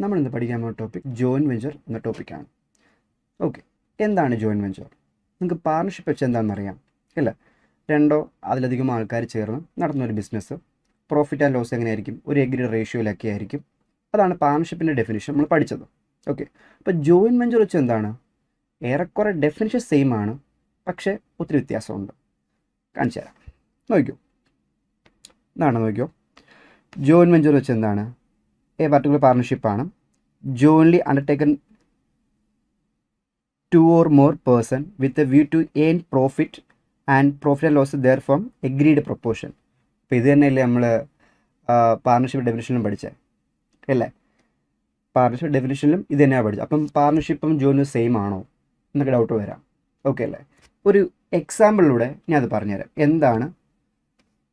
നമ്മളിന്ന് പഠിക്കാൻ പോകുന്ന ടോപ്പിക് ജോയിൻറ്റ് വെഞ്ചർ എന്ന ടോപ്പിക്കാണ്. ഓക്കെ, എന്താണ് ജോയിൻറ്റ് വെഞ്ചർ? നിങ്ങൾക്ക് പാർട്ണർഷിപ്പ് വെച്ച് എന്താണെന്ന് അറിയാം അല്ലേ? രണ്ടോ അതിലധികം ആൾക്കാർ ചേർന്ന് നടത്തുന്ന ഒരു ബിസിനസ്. പ്രോഫിറ്റ് ആൻഡ് ലോസ് എങ്ങനെയായിരിക്കും? ഒരു എഗ്രി റേഷ്യോയിലൊക്കെ ആയിരിക്കും. അതാണ് പാർട്ണർഷിപ്പിൻ്റെ ഡെഫിനിഷൻ നമ്മൾ പഠിച്ചത്. ഓക്കെ, അപ്പോൾ ജോയിൻറ്റ് വെഞ്ചർ വെച്ച് എന്താണ്? ഏറെക്കുറെ ഡെഫിനിഷൻ സെയിം ആണ്, പക്ഷേ ഒത്തിരി വ്യത്യാസമുണ്ട്. കാണിച്ചു തരാം, നോക്കിക്കോ. നോക്കിക്കോ, ജോയിൻറ്റ് വെഞ്ചർ വെച്ച് എന്താണ്? എ പർട്ടിക്കുലർ പാർട്ണർഷിപ്പാണ് jointly undertaken 2 or more person with a view to earn profit and loss therefrom agreed proportion. ഇപ്പോൾ ഇത് തന്നെയല്ലേ നമ്മൾ പാർട്ണർഷിപ്പ് ഡെഫിനിഷനിലും പഠിച്ചത് അല്ലേ? പാർട്ണർഷിപ്പ് ഡെഫിനിഷനിലും ഇത് തന്നെയാണ് പഠിച്ചത്. അപ്പം പാർട്ണർഷിപ്പും ജോയിനും സെയിം ആണോ എന്നൊക്കെ ഡൗട്ട് വരാം. ഓക്കെ അല്ലേ? ഒരു എക്സാമ്പിളിലൂടെ ഞാൻ അത് പറഞ്ഞുതരാം, എന്താണ്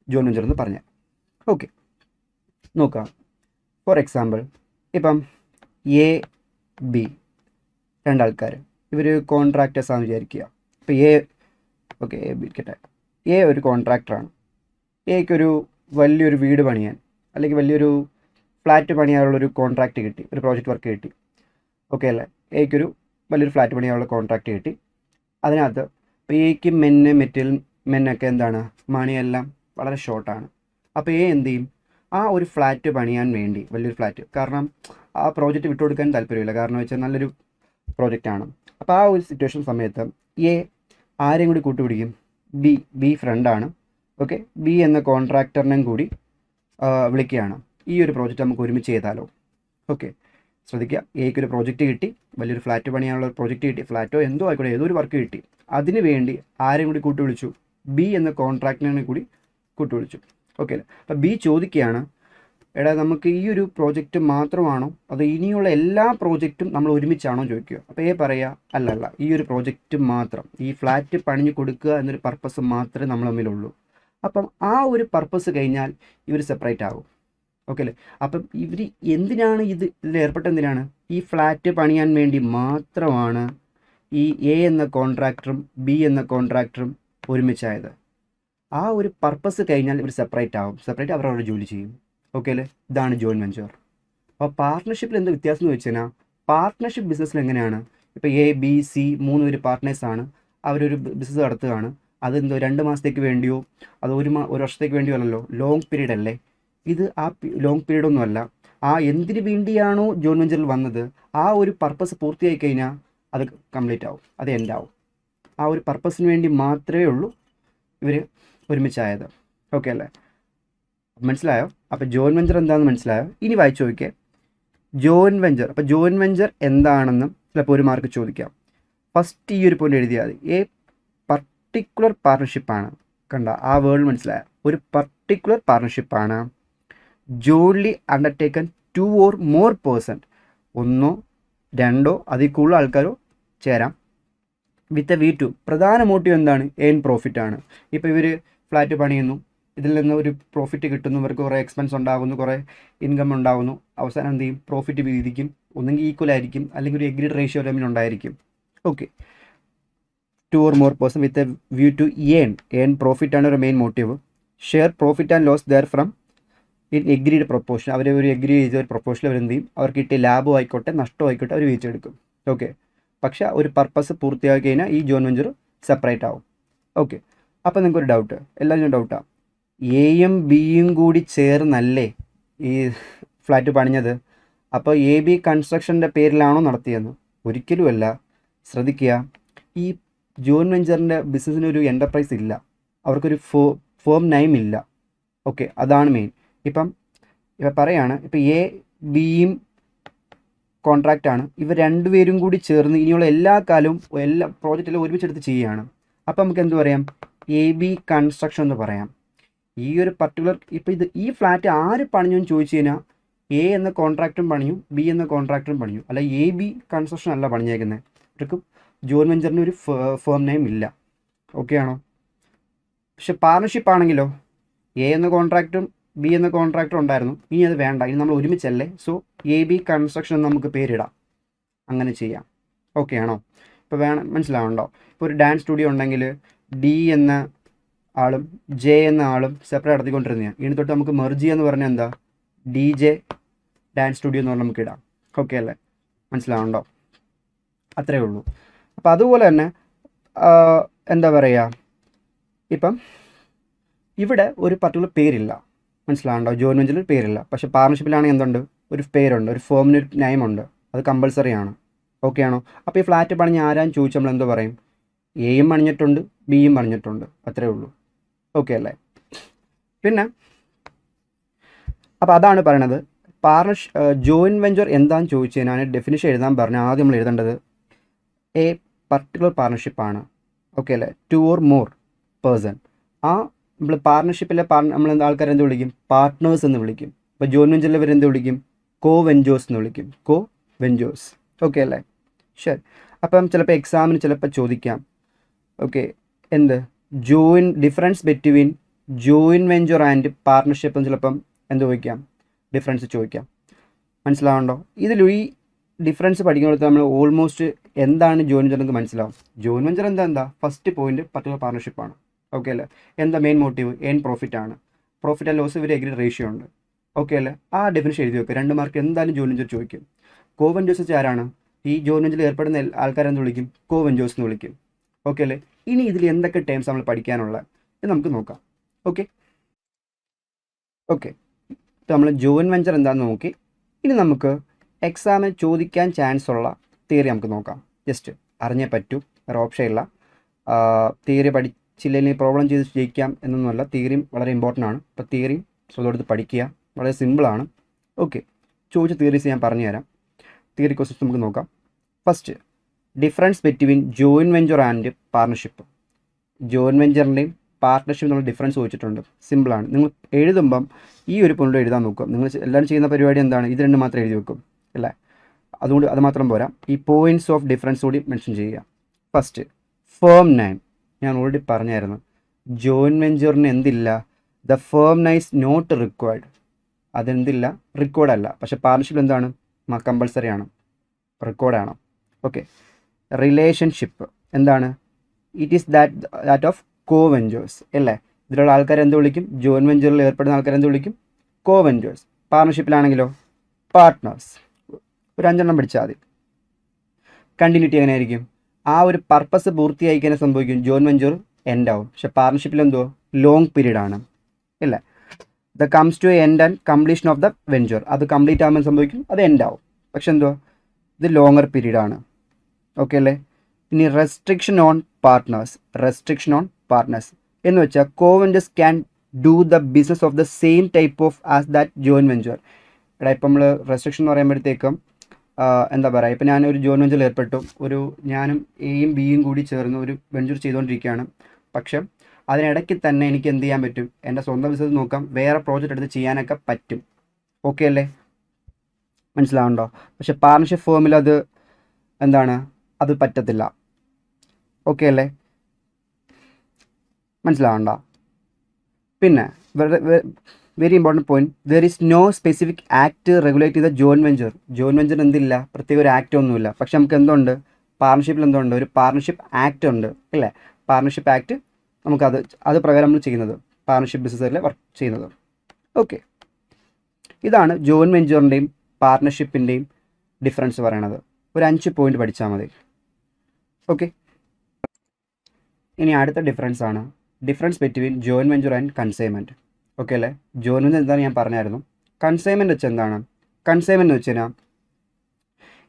ജോയിന്റ് വെഞ്ചർ എന്ന് പറഞ്ഞുതരാം. ഓക്കെ, നോക്കാം. ഫോർ എക്സാമ്പിൾ, ഇപ്പം എ ബി രണ്ടാൾക്കാർ, ഇവർ കോൺട്രാക്ടേഴ്സ് ആണെന്ന് വിചാരിക്കുക. ഇപ്പോൾ എ ബി ഇരിക്കട്ടെ. എ ഒരു കോൺട്രാക്ടറാണ്. എക്കൊരു വലിയൊരു വീട് പണിയാൻ അല്ലെങ്കിൽ വലിയൊരു ഫ്ലാറ്റ് പണിയാനുള്ളൊരു കോൺട്രാക്റ്റ് കിട്ടി, ഒരു പ്രോജക്റ്റ് വർക്ക് കിട്ടി. ഓക്കെ അല്ലേ? എക്കൊരു വലിയൊരു ഫ്ലാറ്റ് പണിയാനുള്ള കോൺട്രാക്റ്റ് കിട്ടി. അതിനകത്ത് ഇപ്പോൾ എക്ക് മെന്നൊക്കെ എന്താണ്, മണിയെല്ലാം വളരെ ഷോർട്ടാണ്. അപ്പോൾ എന്ത് ചെയ്യും? ആ ഒരു ഫ്ലാറ്റ് പണിയാൻ വേണ്ടി, വലിയൊരു ഫ്ലാറ്റ്, കാരണം ആ പ്രോജക്റ്റ് വിട്ടുകൊടുക്കാൻ താല്പര്യമില്ല, കാരണം വെച്ചാൽ നല്ലൊരു പ്രോജക്റ്റാണ്. അപ്പോൾ ആ ഒരു സിറ്റുവേഷൻ സമയത്ത് ആരെയും കൂടി കൂട്ടുപിടിക്കും? ബി ഫ്രണ്ടാണ്. ഓക്കെ, ബി എന്ന കോൺട്രാക്ടറിനെയും കൂടി വിളിക്കുകയാണ്, ഈ ഒരു പ്രോജക്റ്റ് നമുക്ക് ഒരുമിച്ച് ചെയ്താലോ? ഓക്കെ, ശ്രദ്ധിക്കുക, എക്കൊരു പ്രോജക്റ്റ് കിട്ടി, വലിയൊരു ഫ്ലാറ്റ് പണിയാനുള്ള പ്രോജക്റ്റ് കിട്ടി, ഫ്ലാറ്റോ എന്തോ ആയിക്കോട്ടെ, ഏതൊരു വർക്ക് കിട്ടി. അതിന് വേണ്ടി ആരെയും കൂടി കൂട്ടുവിളിച്ചു? ബി എന്ന കോൺട്രാക്ടറിനെ കൂടി കൂട്ടുവിളിച്ചു. ഓക്കെ അല്ലേ? അപ്പോൾ ബി ചോദിക്കുകയാണ്, എടാ നമുക്ക് ഈ ഒരു പ്രോജക്റ്റ് മാത്രമാണോ അതോ ഇനിയുള്ള എല്ലാ പ്രോജക്റ്റും നമ്മൾ ഒരുമിച്ചാണോ ചോദിക്കുക. അപ്പോൾ പറയുക, അല്ലല്ല, ഈ ഒരു പ്രോജക്റ്റ് മാത്രം, ഈ ഫ്ലാറ്റ് പണിഞ്ഞു കൊടുക്കുക എന്നൊരു പർപ്പസ് മാത്രമേ നമ്മൾ തമ്മിലുള്ളൂ. അപ്പം ആ ഒരു പർപ്പസ് കഴിഞ്ഞാൽ ഇവർ സെപ്പറേറ്റ് ആകും. ഓക്കെ അല്ലേ? അപ്പം ഇവർ എന്തിനാണ് ഇതിൽ ഏർപ്പെട്ടെന്തിനാണ്? ഈ ഫ്ലാറ്റ് പണിയാൻ വേണ്ടി മാത്രമാണ് ഈ എ എന്ന കോൺട്രാക്ടറും ബി എന്ന കോൺട്രാക്ടറും ഒരുമിച്ചായത്. ആ ഒരു പർപ്പസ് കഴിഞ്ഞാൽ ഇവർ സെപ്പറേറ്റ് ആകും. സെപ്പറേറ്റ് അവരവരുടെ ജോലി ചെയ്യും. ഓക്കെ അല്ലേ? ഇതാണ് ജോയിൻറ്റ് വെഞ്ചർ. അപ്പോൾ പാർട്ട്ണർഷിപ്പിൽ എന്ത് വ്യത്യാസം എന്ന് വെച്ച് കഴിഞ്ഞാൽ, പാർട്ട്ണർഷിപ്പ് ബിസിനസ്സിൽ എങ്ങനെയാണ്? ഇപ്പോൾ എ ബി സി 3 പേര് പാർട്ട്നേഴ്സാണ്, അവരൊരു ബിസിനസ് നടത്തുകയാണ്. അതെന്തോ 2 മാസത്തേക്ക് വേണ്ടിയോ അത് ഒരു വർഷത്തേക്ക് വേണ്ടിയോ അല്ലല്ലോ, ലോങ് പീരീഡ് അല്ലേ? ഇത് ആ ലോങ് പീരീഡൊന്നും അല്ല. ആ എന്തിനു വേണ്ടിയാണോ ജോയിൻറ്റ് വെഞ്ചറിൽ വന്നത്, ആ ഒരു പർപ്പസ് പൂർത്തിയായി കഴിഞ്ഞാൽ അത് കംപ്ലീറ്റ് ആവും, അത് എൻഡ് ആവും. ആ ഒരു പർപ്പസിന് വേണ്ടി മാത്രമേ ഉള്ളൂ ഇവർ ഒരുമിച്ചായത്. ഓക്കെ അല്ലേ? മനസ്സിലായോ? അപ്പോൾ ജോയിൻറ്റ് വെഞ്ചർ എന്താണെന്ന് മനസ്സിലായോ? ഇനി വായിച്ചു നോക്കിയേ, ജോയിൻറ്റ് വെഞ്ചർ. അപ്പോൾ ജോയിൻറ്റ് വെഞ്ചർ എന്താണെന്നും ചിലപ്പോൾ ഒരു മാർക്ക് ചോദിക്കാം. ഫസ്റ്റ് ഈ ഒരു പോയിന്റ് എഴുതിയാൽ മതി, പർട്ടിക്കുലർ പാർട്ണർഷിപ്പാണ്. കണ്ട ആ വേർഡ് മനസ്സിലായ? ഒരു പർട്ടിക്കുലർ പാർട്ണർഷിപ്പാണ് jointly undertaken 2 or more person, 1 2 അതിൽ കൂടുതൽ ആൾക്കാരോ ചേരാം. വിത്ത് എ V2, പ്രധാന മോട്ടീവ് എന്താണ്? ഏൺ പ്രോഫിറ്റ് ആണ്. ഇപ്പോൾ ഇവർ ഫ്ലാറ്റ് പണിയുന്നു, ഇതിൽ നിന്ന് ഒരു പ്രോഫിറ്റ് കിട്ടുന്നു, ഇവർക്ക് കുറേ എക്സ്പെൻസ് ഉണ്ടാകുന്നു, കുറേ ഇൻകം ഉണ്ടാകുന്നു. അവസാനം എന്ത് ചെയ്യും? പ്രോഫിറ്റ് വീതിക്കും, ഒന്നെങ്കിൽ ഈക്വൽ ആയിരിക്കും അല്ലെങ്കിൽ ഒരു എഗ്രീഡ് റേഷ്യോ തമ്മിൽ ഉണ്ടായിരിക്കും. Okay, 2 or more person with a view to earn profit ആണ് ഒരു main motive. Share profit and loss therefrom in agreed proportion. അവർ ഒരു എഗ്രി ചെയ്ത ഒരു പ്രൊപ്പോർഷനിൽ അവരെന്ത് ചെയ്യും? അവർക്ക് കിട്ടിയ ലാഭം ആയിക്കോട്ടെ നഷ്ടം ആയിക്കോട്ടെ അവർ വീതിച്ചെടുക്കും. ഓക്കെ, പക്ഷേ ഒരു പർപ്പസ് പൂർത്തിയാക്കി കഴിഞ്ഞാൽ ഈ ജോയിൻറ്റ് വെഞ്ചർ സെപ്പറേറ്റ് ആവും. ഓക്കെ, അപ്പോൾ നിങ്ങൾക്കൊരു ഡൗട്ട്, എല്ലാവരും ഡൗട്ടാണ്, എയും ബിയും കൂടി ചേർന്നല്ലേ ഈ ഫ്ലാറ്റ് പണിഞ്ഞത്? അപ്പോൾ എ ബി കൺസ്ട്രക്ഷൻ്റെ പേരിലാണോ നടത്തിയെന്ന്? ഒരിക്കലുമല്ല. ശ്രദ്ധിക്കുക, ഈ ജോയിൻറ്റ് വെഞ്ചറിൻ്റെ ബിസിനസ്സിന് ഒരു എൻ്റർപ്രൈസ് ഇല്ല, അവർക്കൊരു ഫേം നെയിം ഇല്ല. ഓക്കെ, അതാണ് മെയിൻ. ഇപ്പം പറയാണ്, ഇപ്പോൾ എ ബിയും കോൺട്രാക്റ്റാണ്, ഇവർ രണ്ടുപേരും കൂടി ചേർന്ന് ഇനിയുള്ള എല്ലാ കാലവും എല്ലാ പ്രോജക്റ്റെല്ലാം ഒരുമിച്ചെടുത്ത് ചെയ്യുകയാണ്. അപ്പോൾ നമുക്ക് എന്ത് പറയാം? എ ബി കൺസ്ട്രക്ഷൻ എന്ന് പറയാം. ഈ ഒരു പർട്ടിക്കുലർ ഇപ്പോൾ ഈ ഫ്ലാറ്റ് ആര് പണിഞ്ഞു എന്ന് ചോദിച്ചു കഴിഞ്ഞാൽ എ എന്ന കോൺട്രാക്റ്റും പണിയും ബി എന്ന കോൺട്രാക്ടറും പണിയും, അല്ല എ ബി കൺസ്ട്രക്ഷൻ അല്ല പണിഞ്ഞേക്കുന്നത്. അവർക്ക് ജോയിൻറ്റ് വെഞ്ചറിന് ഒരു ഫേം നെയിം ഇല്ല. ഓക്കെ ആണോ? പക്ഷെ പാർട്ണർഷിപ്പ് ആണെങ്കിലോ, എ എന്ന കോൺട്രാക്റ്റും ബി എന്ന കോൺട്രാക്ടറും ഉണ്ടായിരുന്നു, ഇനി അത് വേണ്ട, ഇനി നമ്മൾ ഒരുമിച്ചല്ലേ, സോ എ ബി കൺസ്ട്രക്ഷൻ എന്ന് നമുക്ക് പേരിടാം, അങ്ങനെ ചെയ്യാം. ഓക്കെ ആണോ? ഇപ്പോൾ മനസ്സിലാവുന്നുണ്ടോ? ഇപ്പോൾ ഒരു ഡാൻസ് സ്റ്റുഡിയോ ഉണ്ടെങ്കിൽ ഡി എന്ന ആളും ജെ എന്ന ആളും സെപ്പറേറ്റ് നടത്തിക്കൊണ്ടിരുന്നതാണ്. ഇനി തൊട്ട് നമുക്ക് മെർജ് എന്ന് പറഞ്ഞാൽ എന്താ? DJ ഡാൻസ് സ്റ്റുഡിയോ എന്ന് പറഞ്ഞാൽ നമുക്ക് ഇടാം. ഓക്കെ അല്ലേ, മനസ്സിലാവുണ്ടോ? അത്രയേ ഉള്ളൂ. അപ്പോൾ അതുപോലെ തന്നെ എന്താ പറയുക, ഇപ്പം ഇവിടെ ഒരു പർട്ടിക്കുലർ പേരില്ല, മനസ്സിലാവുണ്ടോ? ജോയിൻ വെഞ്ചറിൽ പേരില്ല. പക്ഷേ പാർട്ണർഷിപ്പിലാണെങ്കിൽ എന്തുണ്ട്, ഒരു പേരുണ്ട്, ഒരു ഫോമിന് ഒരു നെയിമുണ്ട്, അത് കമ്പൾസറി ആണ്. ഓക്കെ ആണോ? അപ്പോൾ ഈ ഫ്ലാറ്റ് പണിഞ്ഞ് ആരാന്ന് ചോദിച്ചാൽ നമ്മൾ എന്തോ പറയും, എയും പണിഞ്ഞിട്ടുണ്ട് ബിയും പണിഞ്ഞിട്ടുണ്ട്, അത്രയേ ഉള്ളൂ. ഓക്കെ അല്ലേ? പിന്നെ അപ്പോൾ അതാണ് പറയണത്. ജോയിൻറ്റ് വെഞ്ചർ എന്താണെന്ന് ചോദിച്ചു കഴിഞ്ഞാൽ ഡെഫിനിഷൻ എഴുതാൻ പറഞ്ഞാൽ ആദ്യം നമ്മൾ എഴുതേണ്ടത് എ പർട്ടിക്കുലർ പാർട്ണർഷിപ്പാണ്. ഓക്കെ അല്ലേ? 2 or more പേഴ്സൺ. ആ നമ്മൾ പാർട്ണർഷിപ്പിലെ നമ്മൾ ആൾക്കാരെ എന്ത് വിളിക്കും, പാർട്ട്നേഴ്സ് എന്ന് വിളിക്കും. അപ്പോൾ ജോയിൻ വെഞ്ചറിൽ എന്ത് വിളിക്കും, കോ വെഞ്ചേഴ്സ് എന്ന് വിളിക്കും, കോ വെഞ്ചേഴ്സ്. ഓക്കെ അല്ലേ? ശരി. അപ്പം ചിലപ്പോൾ എക്സാമിന് ചിലപ്പോൾ ചോദിക്കാം, ഓക്കെ, എന്ത് difference between join venture and partnership ചിലപ്പം എന്ത് ചോദിക്കാം, ഡിഫറൻസ് ചോദിക്കാം. മനസ്സിലാവുണ്ടോ? ഇതിൽ ഈ ഡിഫറൻസ് പഠിക്കുന്നിടത്ത് നമ്മൾ ഓൾമോസ്റ്റ് എന്താണ് ജോയിൻ വെഞ്ചർ എന്ന് മനസ്സിലാവും. ജോയിൻ വെഞ്ചർ എന്താ ഫസ്റ്റ് പോയിന്റ് പർട്ടിക്കുലർ പാർട്ണർഷിപ്പാണ്. ഓക്കെ അല്ലേ? എന്താ മെയിൻ മോട്ടീവ്, ഏൺ പ്രോഫിറ്റ് ആണ്. പ്രോഫിറ്റ് ആൻഡ് ലോസ് ഇവർ എഗ്രീഡ് റേഷ്യോ ഉണ്ട്. ഓക്കെ അല്ലേ? ആ ഡെഫിനിഷൻ എഴുതി വെക്കുക. 2 മാർക്ക് എന്തായാലും ജോയിൻ വെഞ്ചർ ചോദിക്കും. കോ വെഞ്ചേഴ്സ് വെച്ചാൽ ആരാണ്, ഈ ജോയിൻ വെഞ്ചറിൽ ഏർപ്പെടുന്ന ആൾക്കാരെന്ന് വിളിക്കും, കോ വെഞ്ചേഴ്സ് എന്ന് വിളിക്കും. ഓക്കെ അല്ലേ? ഇനി ഇതിൽ എന്തൊക്കെ ടേംസ് നമ്മൾ പഠിക്കാനുള്ള എന്ന് നമുക്ക് നോക്കാം. ഓക്കെ ഓക്കെ ഇപ്പോൾ നമ്മൾ ജോയിൻ വെഞ്ചർ എന്താണെന്ന് നോക്കി. ഇനി നമുക്ക് എക്സാമിന് ചോദിക്കാൻ ചാൻസ് ഉള്ള തിയറി നമുക്ക് നോക്കാം. ജസ്റ്റ് അറിഞ്ഞേ പറ്റൂ, വേറെ ഓപ്ഷൻ ഇല്ല. തിയറി പഠിച്ചില്ലെങ്കിൽ പ്രോബ്ലം ചെയ്ത് ജയിക്കാം എന്നൊന്നുമല്ല, തിയറിയും വളരെ ഇമ്പോർട്ടൻ്റ് ആണ്. അപ്പോൾ തിയറിയും സ്വന്തം പഠിക്കുക, വളരെ സിമ്പിളാണ്. ഓക്കെ, ചോദിച്ച തിയറീസ് ഞാൻ പറഞ്ഞുതരാം. തിയറി ക്വസ്റ്റ്യൻസ് നമുക്ക് നോക്കാം. First, difference between join venture and partnership. Join വെഞ്ചറിൻ്റെയും പാർട്ണർഷിപ്പ് നമ്മൾ ഡിഫറൻസ് ചോദിച്ചിട്ടുണ്ട്. സിമ്പിളാണ്. നിങ്ങൾ എഴുതുമ്പം ഈ ഒരു പോയിന്റ് എഴുതാൻ നോക്കുക. നിങ്ങൾ എല്ലാവരും ചെയ്യുന്ന പരിപാടി എന്താണ്, ഇത് 2 മാത്രം എഴുതി വെക്കും അല്ലേ? അതുകൊണ്ട് അത് മാത്രം പോരാ, ഈ പോയിൻറ്റ്സ് ഓഫ് ഡിഫറൻസ് കൂടി മെൻഷൻ ചെയ്യുക. First, firm name. ഞാൻ ഓൾറെഡി പറഞ്ഞായിരുന്നു, ജോയിൻ വെഞ്ചറിന് എന്തില്ല, the firm name is not required. അതെന്തില്ല, റിക്വയർഡ് അല്ല. പക്ഷേ പാർട്ണർഷിപ്പ് എന്താണ്, കമ്പൾസറി ആണ്, റിക്വയർഡ് ആണ്. ഓക്കെ. റിലേഷൻഷിപ്പ് എന്താണ്, it is that of co venturers അല്ലേ? ഇതിലുള്ള ആൾക്കാരെ എന്ത് വിളിക്കും, ജോയിൻ വെഞ്ചറിൽ ഏർപ്പെടുന്ന ആൾക്കാരെ എന്ത് വിളിക്കും, കോ വെഞ്ചേഴ്സ്. പാർട്ണർഷിപ്പിലാണെങ്കിലോ പാർട്ട്നേഴ്സ്. ഒരു 5 പഠിച്ചാൽ മതി. കണ്ടിന്യൂറ്റി എങ്ങനെയായിരിക്കും, ആ ഒരു പർപ്പസ് പൂർത്തിയായി കഴിഞ്ഞാൽ സംഭവിക്കും, ജോയിൻ വെഞ്ചർ എൻഡ് ആവും. പക്ഷേ പാർട്ണർഷിപ്പിൽ എന്തോ ലോങ് പീരീഡ് ആണ് അല്ലേ? The comes to end and completion of the venture. അത് കംപ്ലീറ്റ് ആകുമ്പോൾ സംഭവിക്കും, അത് എൻഡ് ആവും. പക്ഷെ എന്തോ ഇത് ലോങ്ങർ പീരീഡ് ആണ്. ഓക്കെ അല്ലേ? ഇനി restriction on partners. Restriction on partners എന്ന് വെച്ചാൽ co venturers can do the business of the same type of as that join venture. ഇവിടെ ഇപ്പം നമ്മൾ റെസ്ട്രിക്ഷൻ എന്ന് പറയുമ്പോഴത്തേക്കും എന്താ പറയുക, ഇപ്പം ഞാനൊരു ജോയിൻ വെഞ്ചറിൽ ഏർപ്പെട്ടു, ഞാനും എയും ബിയും കൂടി ചേർന്ന് ഒരു വെഞ്ചർ ചെയ്തുകൊണ്ടിരിക്കുകയാണ്. പക്ഷേ അതിനിടയ്ക്ക് തന്നെ എനിക്ക് എന്ത് ചെയ്യാൻ പറ്റും, എൻ്റെ സ്വന്തം ബിസിനസ് നോക്കാം, വേറെ പ്രോജക്റ്റ് എടുത്ത് ചെയ്യാനൊക്കെ പറ്റും. ഓക്കെ അല്ലേ? മനസ്സിലാവുണ്ടോ? പക്ഷെ പാർട്ണർഷിപ്പ് ഫോമിൽ അത് എന്താണ്, അത് പറ്റത്തില്ല. ഓക്കെ അല്ലേ? മനസ്സിലാവണ്ട. പിന്നെ very important point, there is no specific act regulate ചെയ്ത ജോയിൻ വെഞ്ചർ. ജോയിൻ വെഞ്ചർ എന്തില്ല, പ്രത്യേക ഒരു ആക്ട് ഒന്നുമില്ല. പക്ഷെ നമുക്ക് എന്തുണ്ട്, പാർട്ണർഷിപ്പിൽ എന്തുണ്ട്, ഒരു പാർട്ണർഷിപ്പ് ആക്ട് ഉണ്ട് അല്ലേ? പാർട്ണർഷിപ്പ് ആക്ട് അത് പ്രകാരം നമ്മൾ ചെയ്യുന്നത്, പാർട്ണർഷിപ്പ് ബിസിനസ്സിൽ വർക്ക് ചെയ്യുന്നത്. ഓക്കെ, ഇതാണ് ജോയിൻ വെഞ്ചറിൻ്റെയും പാർട്ണർഷിപ്പിൻ്റെയും ഡിഫറൻസ് പറയണത്. ഒരു 5 പോയിന്റ് പഠിച്ചാൽ മതി. ഓക്കെ, ഇനി അടുത്ത ഡിഫറൻസ് ആണ് difference between join venture and consignment. Okay അല്ലേ? ജോയിൻ വെഞ്ചർ എന്താണെന്ന് ഞാൻ പറഞ്ഞായിരുന്നു. കൺസൈൻമെൻറ്റ് വെച്ചാൽ എന്താണ്, കൺസൈൻമെൻറ്റ് വെച്ച് കഴിഞ്ഞാൽ